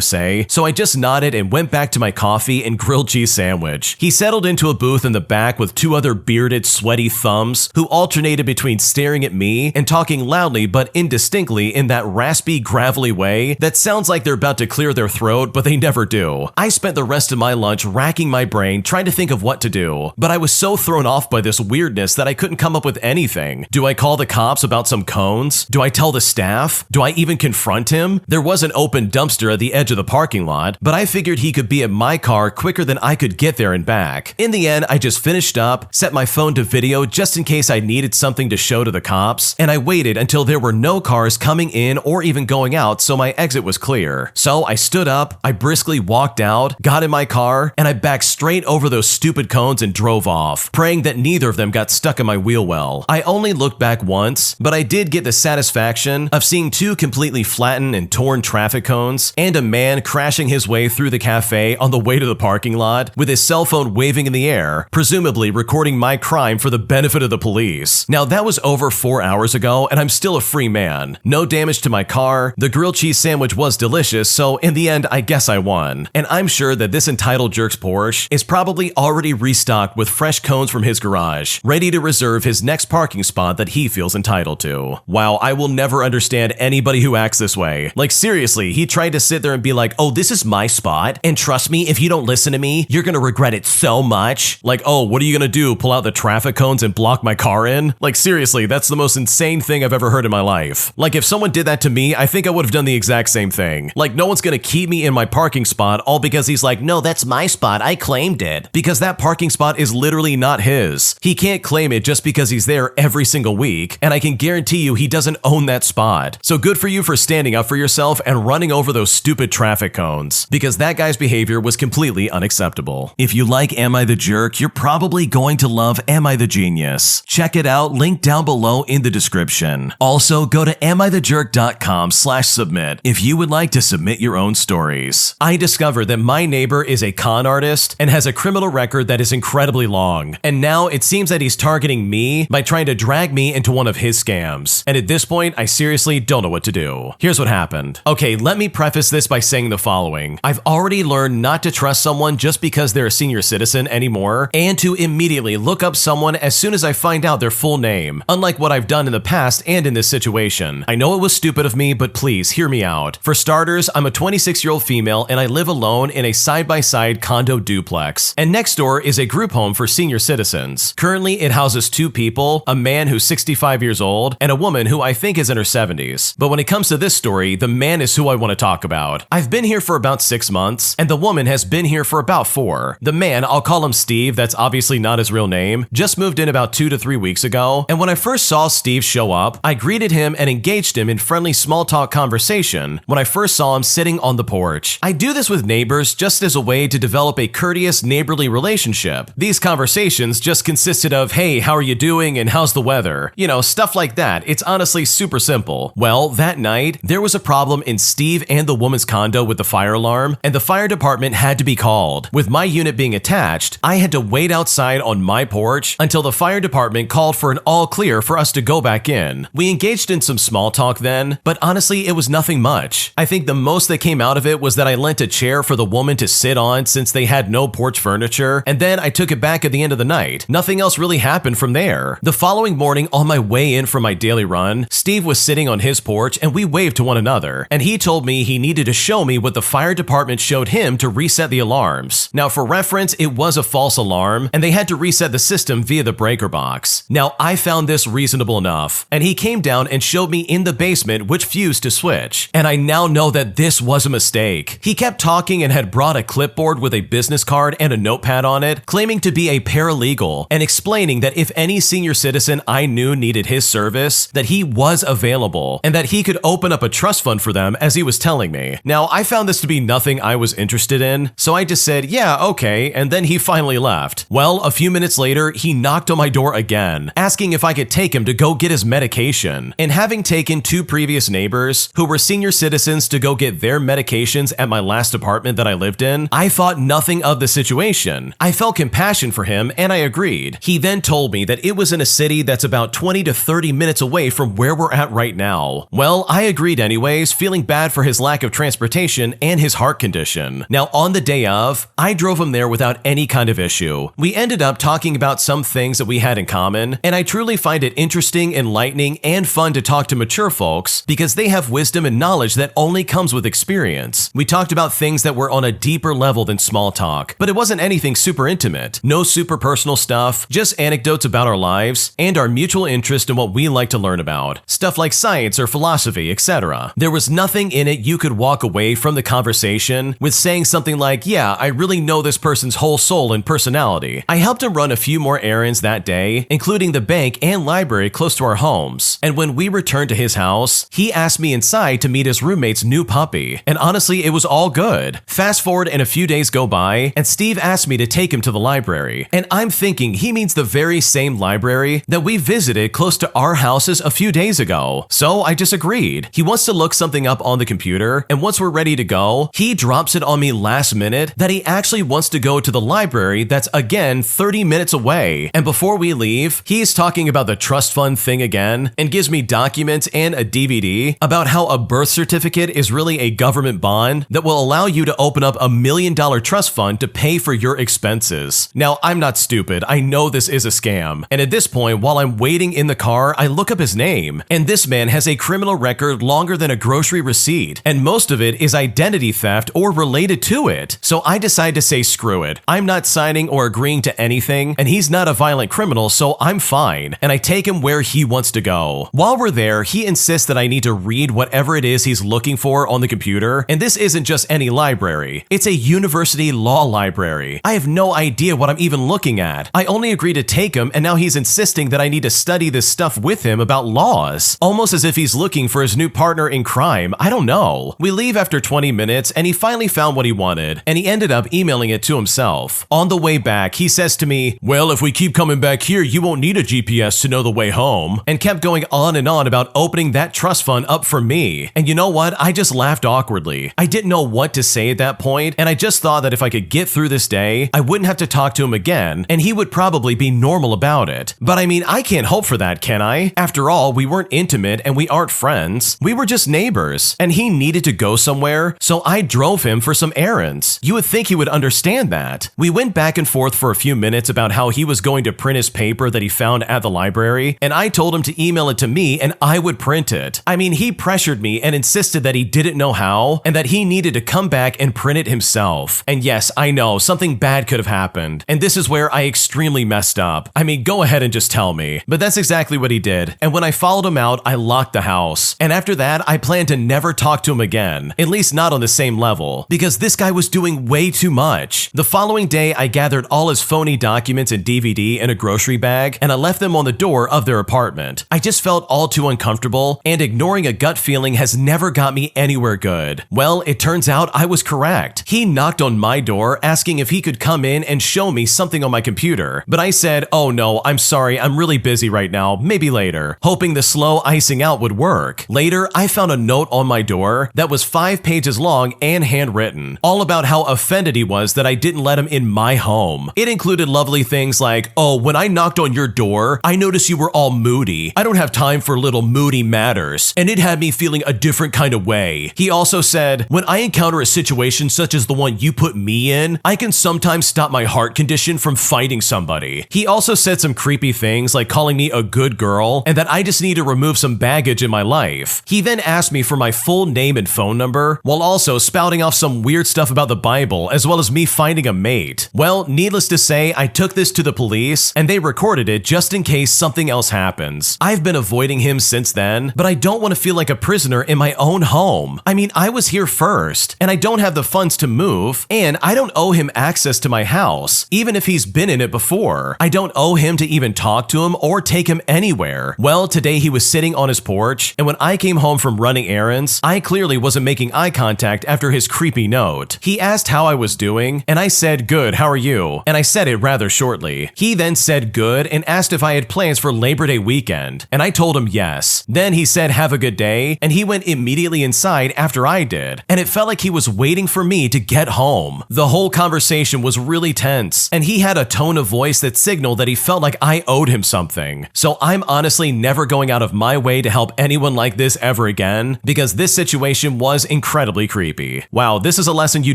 say, so I just nodded and went back to my coffee and grilled cheese sandwich. He settled into a booth in the back with two other bearded, sweaty thumbs who alternated between staring at me and talking loudly but indistinctly in that raspy, gravelly way that sounds like they're about to clear their throat, but they never do. I spent the rest of my lunch racking my brain trying to think of what to do, but I was so thrown off by this weirdness that I couldn't come up with anything. Do I call the cops about some cones? Do I tell the staff? Do I even confront him? There was an open dumpster at the edge of the parking lot, but I figured he could be at my car quicker than I could get there and back. In the end, I just finished up, set my phone to video just in case I needed something to show to the cops, and I waited until there were no cars coming in or even going out so my exit was clear. So I stood up, I briskly walked out, got in my car, and I backed straight over those stupid cones and drove off, praying that neither of them got stuck in my wheel well. I only looked back once, but I did get the satisfaction of seeing two completely flattened and torn traffic cones and a man crashing his way through the cafe on the way to the parking lot with his cell phone waving in the air, presumably recording my crime for the benefit of the police. Now, that was over 4 hours ago, and I'm still a free man. No damage to my car, the grilled cheese sandwich was delicious, so in the end, I guess I won. And I'm sure that this entitled jerk's Porsche is probably already restocked with fresh cones from his garage, ready to reserve his next parking spot that he feels entitled to. Wow, I will never understand anybody who acts this way. Like, seriously, he tried to sit there and be like, "Oh, this is my spot, and trust me, if you don't listen to me, you're gonna regret it so much." Like, oh, what are you gonna do, pull out the traffic cones and block my car in? Like, seriously, that's the most insane thing I've ever heard in my life. Like, if someone did that to me, I think I would have done the exact same thing. Like, no one's gonna keep me in my parking spot all because he's like, "No, that's my spot, I claimed it." Because that parking spot is literally not his. He can't claim it just because he's there every single week, and I can guarantee you he doesn't own that spot. So good for you for standing up for yourself and running over those stupid traffic cones, because that guy's behavior was completely unacceptable. If you like Am I the Jerk, you're probably going to love Am I the Genius. Check it out, link down below in the description. Also, go to AmITheJerk.com/submit if you would like to submit your own stories. I discovered that my neighbor is a con artist and has a criminal record that is incredibly long, and now it seems that he's targeting me by trying to drag me into one of his scams. And at this point, I seriously don't know what to do. Here's what happened. Okay, let me preface this by saying the following. I've already learned not to trust someone just because they're a senior citizen anymore, and to immediately look up someone as soon as I find out their full name, unlike what I've done in the past and in this situation. I know it was stupid of me, but please hear me out. For starters, I'm a 26-year-old female and I live alone in a side-by-side condo duplex, and next door is a group home for senior citizens. Currently, it houses two people, a man who's 65 years old and a woman who I think is in her 70s. But when it comes to this story, the man is who I want to talk about. I I've been here for about 6 months, and the woman has been here for about 4. The man, I'll call him Steve, that's obviously not his real name, just moved in about 2 to 3 weeks ago, and when I first saw Steve show up, I greeted him and engaged him in friendly small talk conversation when I first saw him sitting on the porch. I do this with neighbors just as a way to develop a courteous, neighborly relationship. These conversations just consisted of, hey, how are you doing and how's the weather? You know, stuff like that. It's honestly super simple. Well, that night, there was a problem in Steve and the woman's condo with the fire alarm, and the fire department had to be called. With my unit being attached, I had to wait outside on my porch until the fire department called for an all clear for us to go back in. We engaged in some small talk then, but honestly, it was nothing much. I think the most that came out of it was that I lent a chair for the woman to sit on since they had no porch furniture, and then I took it back at the end of the night. Nothing else really happened from there. The following morning, on my way in from my daily run, Steve was sitting on his porch and we waved to one another, and he told me he needed to show me what the fire department showed him to reset the alarms. Now, for reference, it was a false alarm, and they had to reset the system via the breaker box. Now, I found this reasonable enough, and he came down and showed me in the basement which fuse to switch, and I now know that this was a mistake. He kept talking and had brought a clipboard with a business card and a notepad on it, claiming to be a paralegal, and explaining that if any senior citizen I knew needed his service, that he was available, and that he could open up a trust fund for them as he was telling me. Now, I found this to be nothing I was interested in, so I just said, yeah, okay, and then he finally left. Well, a few minutes later, he knocked on my door again, asking if I could take him to go get his medication. And having taken 2 previous neighbors who were senior citizens to go get their medications at my last apartment that I lived in, I thought nothing of the situation. I felt compassion for him and I agreed. He then told me that it was in a city that's about 20 to 30 minutes away from where we're at right now. Well, I agreed anyways, feeling bad for his lack of transportation and his heart condition. Now, on the day of, I drove him there without any kind of issue. We ended up talking about some things that we had in common, and I truly find it interesting, enlightening, and fun to talk to mature folks because they have wisdom and knowledge that only comes with experience. We talked about things that were on a deeper level than small talk, but it wasn't anything super intimate. No super personal stuff, just anecdotes about our lives and our mutual interest in what we like to learn about. Stuff like science or philosophy, etc. There was nothing in it you could walk away from the conversation with saying something like, yeah, I really know this person's whole soul and personality. I helped him run a few more errands that day, including the bank and library close to our homes. And when we returned to his house, he asked me inside to meet his roommate's new puppy. And honestly, it was all good. Fast forward and a few days go by, and Steve asked me to take him to the library. And I'm thinking he means the very same library that we visited close to our houses a few days ago. So I just agreed. He wants to look something up on the computer, and once we're ready to go, he drops it on me last minute that he actually wants to go to the library that's again 30 minutes away. And before we leave, he's talking about the trust fund thing again and gives me documents and a DVD about how a birth certificate is really a government bond that will allow you to open up $1 million trust fund to pay for your expenses. Now, I'm not stupid. I know this is a scam. And at this point, while I'm waiting in the car, I look up his name, and this man has a criminal record longer than a grocery receipt, and most of it is identity theft or related to it. So I decide to say screw it. I'm not signing or agreeing to anything, and he's not a violent criminal, so I'm fine, and I take him where he wants to go. While we're there, he insists that I need to read whatever it is he's looking for on the computer, and this isn't just any library. It's a university law library. I have no idea what I'm even looking at. I only agreed to take him, and now he's insisting that I need to study this stuff with him about laws, almost as if he's looking for his new partner in crime. I don't know. We leave after 20 minutes, and he finally found what he wanted, and he ended up emailing it to himself. On the way back, he says to me, well, if we keep coming back here, you won't need a GPS to know the way home, and kept going on and on about opening that trust fund up for me. And you know what? I just laughed awkwardly. I didn't know what to say at that point, and I just thought that if I could get through this day, I wouldn't have to talk to him again, and he would probably be normal about it. But I mean, I can't hope for that, can I? After all, we weren't intimate and we aren't friends. We were just neighbors, and he needed to go somewhere, so I drove him for some errands. You would think he would understand that. We went back and forth for a few minutes about how he was going to print his paper that he found at the library, and I told him to email it to me and I would print it. I mean, he pressured me and insisted that he didn't know how and that he needed to come back and print it himself. And yes, I know, something bad could have happened, and this is where I extremely messed up. I mean, go ahead and just tell me. But that's exactly what he did, and when I followed him out, I locked the house. And after that, I planned to never talk to him again, at least not on the same level, because this guy was doing way too much. The following day, I gathered all his phony documents and DVD in a grocery bag, and I left them on the door of their apartment. I just felt all too uncomfortable, and ignoring a gut feeling has never got me anywhere good. Well, it turns out I was correct. He knocked on my door asking if he could come in and show me something on my computer, but I said, "Oh no, I'm sorry, I'm really busy right now, maybe later," hoping the slow icing out would work. Later, I found a note on my door that was 5 pages long and handwritten, all about how offended he was that I didn't let him in my home. It included lovely things like, "Oh, when I knocked on your door, I noticed you were all moody. I don't have time for little moody matters, and it had me feeling a different kind of way." He also said, "When I encounter a situation such as the one you put me in, I can sometimes stop my heart condition from fighting somebody." He also said some creepy things like calling me a good girl and that I just need to remove some baggage in my life. He then asked me for my full name and phone number, while also spouting off some weird stuff about the Bible as well as me finding a mate. Well, needless to say, I took this to the police and they recorded it just in case something else happens. I've been avoiding him since then, but I don't want to feel like a prisoner in my own home. I mean, I was here first, and I don't have the funds to move, and I don't owe him access to my house, even if he's been in it before. I don't owe him to even talk to him or take him anywhere. Well, today he was sitting on his porch, and when I came home from running errands, I clearly wasn't making eye contact after his creepy note. He asked how I was doing, and I said, "Good, how are you?" And I said it rather shortly. He then said good and asked if I had plans for Labor Day weekend, and I told him yes. Then he said, "Have a good day," and he went immediately inside after I did, and it felt like he was waiting for me to get home. The whole conversation was really tense, and he had a tone of voice that signaled that he felt like I owed him something. So I'm honestly never going out of my way to help anyone like this ever again, because this situation was incredibly creepy. Wow, this is a lesson you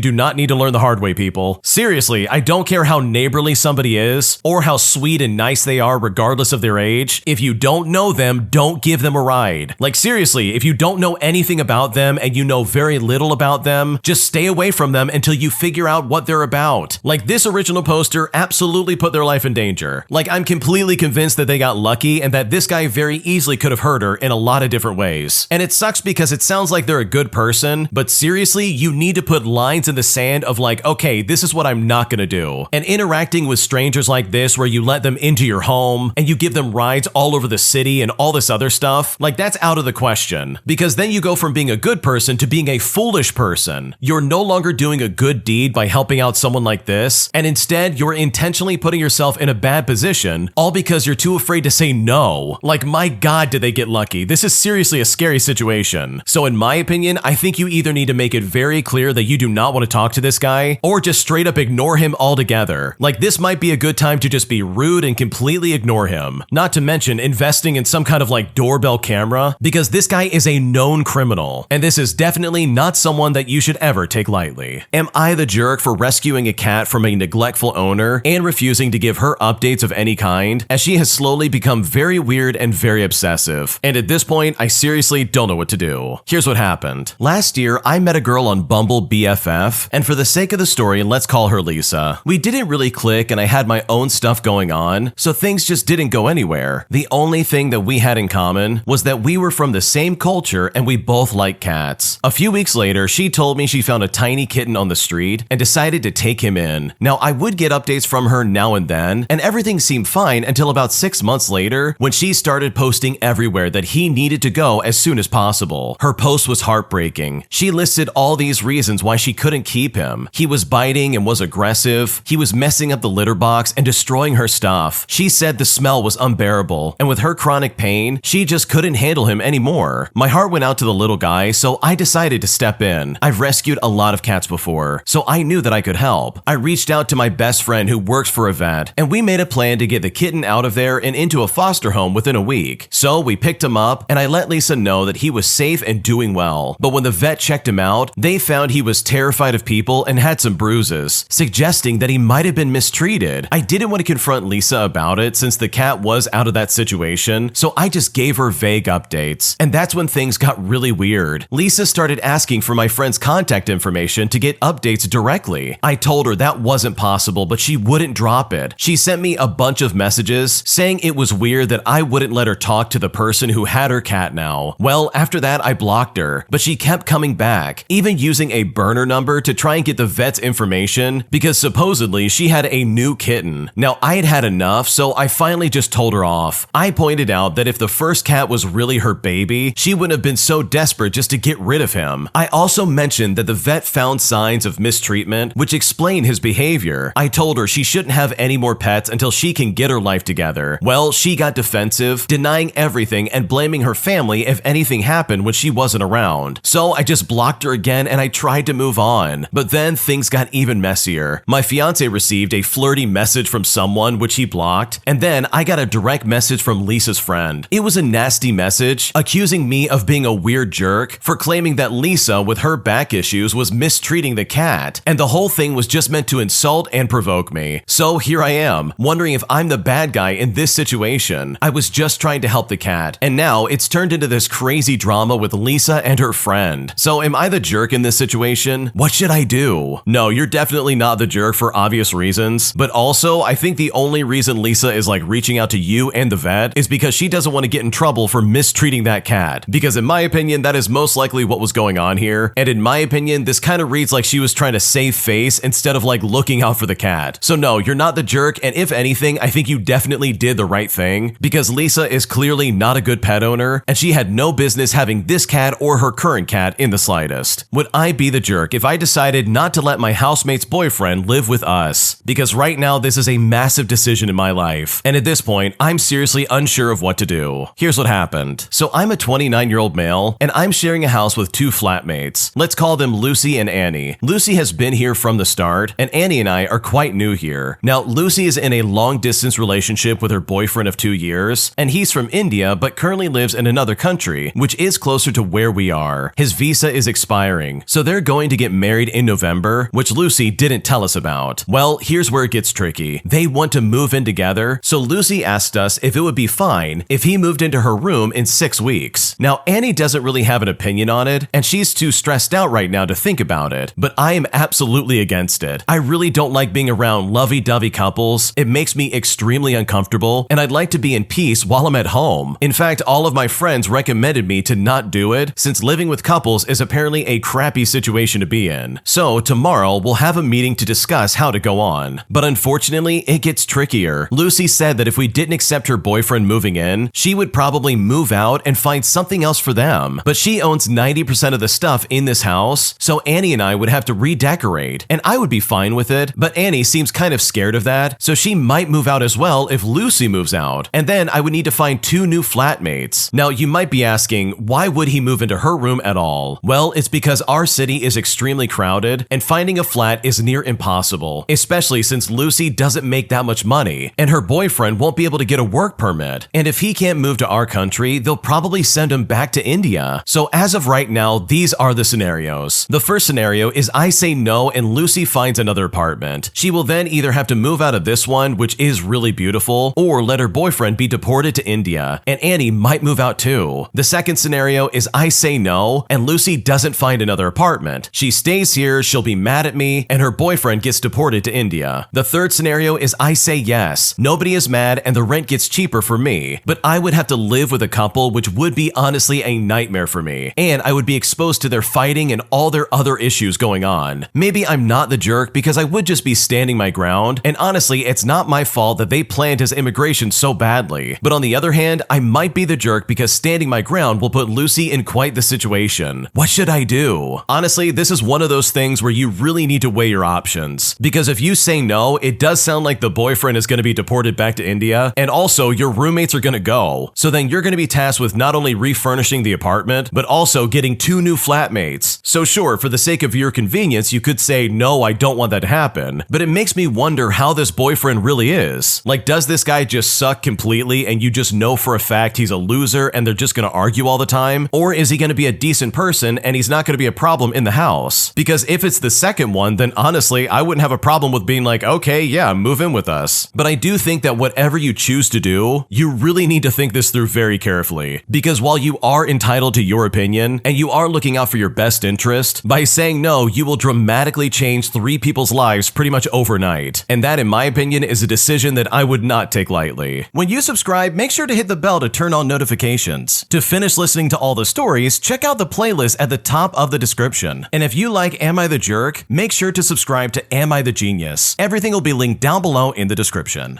do not need to learn the hard way, people. Seriously, I don't care how neighborly somebody is, or how sweet and nice they are regardless of their age. If you don't know them, don't give them a ride. Like seriously, if you don't know anything about them and you know very little about them, just stay away from them until you figure out what they're about. Like this original poster absolutely put their life in danger. Like I'm completely convinced that they got lucky and that this guy very easily could have hurt her in a lot of different ways. And it sucks because it sounds like they're a good person, but seriously, you need to put lines in the sand of like, okay, this is what I'm not gonna do. And interacting with strangers like this where you let them into your home and you give them rides all over the city and all this other stuff, like that's out of the question. Because then you go from being a good person to being a foolish person. You're no longer doing a good deed by helping out someone like this, and instead you're intentionally putting yourself in a bad position, all because you're too afraid to say no. Like my God, did they get lucky? This is seriously a scary situation. So in my opinion, I think you either need to make it very clear that you do not want to talk to this guy, or just straight up ignore him altogether. Like this might be a good time to just be rude and completely ignore him. Not to mention investing in some kind of like doorbell camera, because this guy is a known criminal, and this is definitely not someone that you should ever take lightly. Am I the jerk for rescuing a cat from a neglectful owner and refusing to give her updates of any kind, as she has slowly become very weird and very obsessive? And at this point, I seriously don't know what to do. Here's what happened. Last year, I met a girl on Bumble BFF, and for the sake of the story, let's call her Lisa. We didn't really click, and I had my own stuff going on, so things just didn't go anywhere. The only thing that we had in common was that we were from the same culture and we both like cats. A few weeks later, she told me she found a tiny kitten on the street and decided to take him in. Now, I would get updates from her now and then, and everything seemed fine until about 6 months later when she started posting everywhere that he needed to go as soon as possible. Her post was heartbreaking. She listed all these reasons why she couldn't keep him. He was biting and was aggressive. He was messing up the litter box and destroying her stuff. She said the smell was unbearable, and with her chronic pain, she just couldn't handle him anymore. My heart went out to the little guy, so I decided to step in. I've rescued a lot of cats before, so I knew that I could help. I reached out to my best friend who works for a vet, and we made a plan to get the kitten out of there and into a foster home within a week. So we picked him up, and I let Lisa know that he was safe and doing well. But when the vet checked him out, they found he was terrified of people and had some bruises, suggesting that he might have been mistreated. I didn't want to confront Lisa about it since the cat was out of that situation, so I just gave her vague updates. And that's when things got really weird. Lisa started asking for my friend's contact information to get updates directly. I told her that wasn't possible, but she wouldn't drop it. She sent me a bunch of messages saying it was weird that I wouldn't let her talk to the person who had her cat now. Well, after that, I blocked her, but she kept coming coming back, even using a burner number to try and get the vet's information because supposedly she had a new kitten. Now, I had enough, so I finally just told her off. I pointed out that if the first cat was really her baby, she wouldn't have been so desperate just to get rid of him. I also mentioned that the vet found signs of mistreatment, which explain his behavior. I told her she shouldn't have any more pets until she can get her life together. Well, she got defensive, denying everything and blaming her family if anything happened when she wasn't around. So I just blocked her again and I tried to move on. But then things got even messier. My fiance received a flirty message from someone which he blocked, and then I got a direct message from Lisa's friend. It was a nasty message, accusing me of being a weird jerk for claiming that Lisa, with her back issues, was mistreating the cat, and the whole thing was just meant to insult and provoke me. So here I am, wondering if I'm the bad guy in this situation. I was just trying to help the cat, and now it's turned into this crazy drama with Lisa and her friend. So am I the jerk in this situation? What should I do? No, you're definitely not the jerk for obvious reasons, but also I think the only reason Lisa is like reaching out to you and the vet is because she doesn't want to get in trouble for mistreating that cat. Because in my opinion, that is most likely what was going on here, and in my opinion, this kind of reads like she was trying to save face instead of like looking out for the cat. So no, you're not the jerk, and if anything, I think you definitely did the right thing, because Lisa is clearly not a good pet owner, and she had no business having this cat or her current cat in the slightest. Would I be the jerk if I decided not to let my housemate's boyfriend live with us? Because right now, this is a massive decision in my life, and at this point, I'm seriously unsure of what to do. Here's what happened. So I'm a 29-year-old male, and I'm sharing a house with two flatmates. Let's call them Lucy and Annie. Lucy has been here from the start, and Annie and I are quite new here. Now, Lucy is in a long-distance relationship with her boyfriend of 2 years, and he's from India but currently lives in another country, which is closer to where we are. His visa is expiring, so they're going to get married in November, which Lucy didn't tell us about. Well, here's where it gets tricky. They want to move in together, so Lucy asked us if it would be fine if he moved into her room in 6 weeks. Now, Annie doesn't really have an opinion on it, and she's too stressed out right now to think about it, but I am absolutely against it. I really don't like being around lovey-dovey couples. It makes me extremely uncomfortable, and I'd like to be in peace while I'm at home. In fact, all of my friends recommended me to not do it, since living with couples is apparently a crappy situation to be in. So tomorrow, we'll have a meeting to discuss how to go on. But unfortunately, it gets trickier. Lucy said that if we didn't accept her boyfriend moving in, she would probably move out and find something else for them. But she owns 90% of the stuff in this house, so Annie and I would have to redecorate, and I would be fine with it, but Annie seems kind of scared of that, so she might move out as well if Lucy moves out, and then I would need to find 2 new flatmates. Now, you might be asking, why would he move into her room at all? Well, it's because our city is extremely crowded, and finding a flat is near impossible, especially since Lucy doesn't make that much money, and her boyfriend won't be able to get a work permit, and if he can't move to our country, they'll probably send him back to India. So as of right now, these are the scenarios. The first scenario is I say no and Lucy finds another apartment. She will then either have to move out of this one, which is really beautiful, or let her boyfriend be deported to India, and Annie might move out too. The second scenario is I say no and Lucy doesn't find another apartment. She stays here, she'll be mad at me, and her boyfriend gets deported to India. The third scenario is I say yes. Nobody is mad and the rent gets cheaper for me, but I would have to live with a couple, which would be honestly a nightmare for me, and I would be exposed to their fighting and all their other issues going on. Maybe I'm not the jerk because I would just be standing my ground, and honestly, it's not my fault that they planned his immigration so badly. But on the other hand, I might be the jerk because standing my ground will put Lucy in quite the situation. What should I do? Honestly, this is one of those things where you really need to weigh your options, because if you say no, it does sound like the boyfriend is going to be deported back to India, and also your roommates are going to go. So then you're going to be tasked with not only refurnishing the apartment, but also getting 2 new flatmates. So sure, for the sake of your convenience, you could say, no, I don't want that to happen, but it makes me wonder how this boyfriend really is. Like, does this guy just suck completely and you just know for a fact he's a loser and they're just going to argue all the time? Or is he going to be a decent person and he's not going to be a problem in the house? Because if it's the second one, then honestly, I wouldn't have a problem with being being like, okay, yeah, move in with us. But I do think that whatever you choose to do, you really need to think this through very carefully. Because while you are entitled to your opinion, and you are looking out for your best interest, by saying no, you will dramatically change 3 people's lives pretty much overnight. And that, in my opinion, is a decision that I would not take lightly. When you subscribe, make sure to hit the bell to turn on notifications. To finish listening to all the stories, check out the playlist at the top of the description. And if you like Am I the Jerk, make sure to subscribe to Am I the Genius. Everything will be linked down below in the description.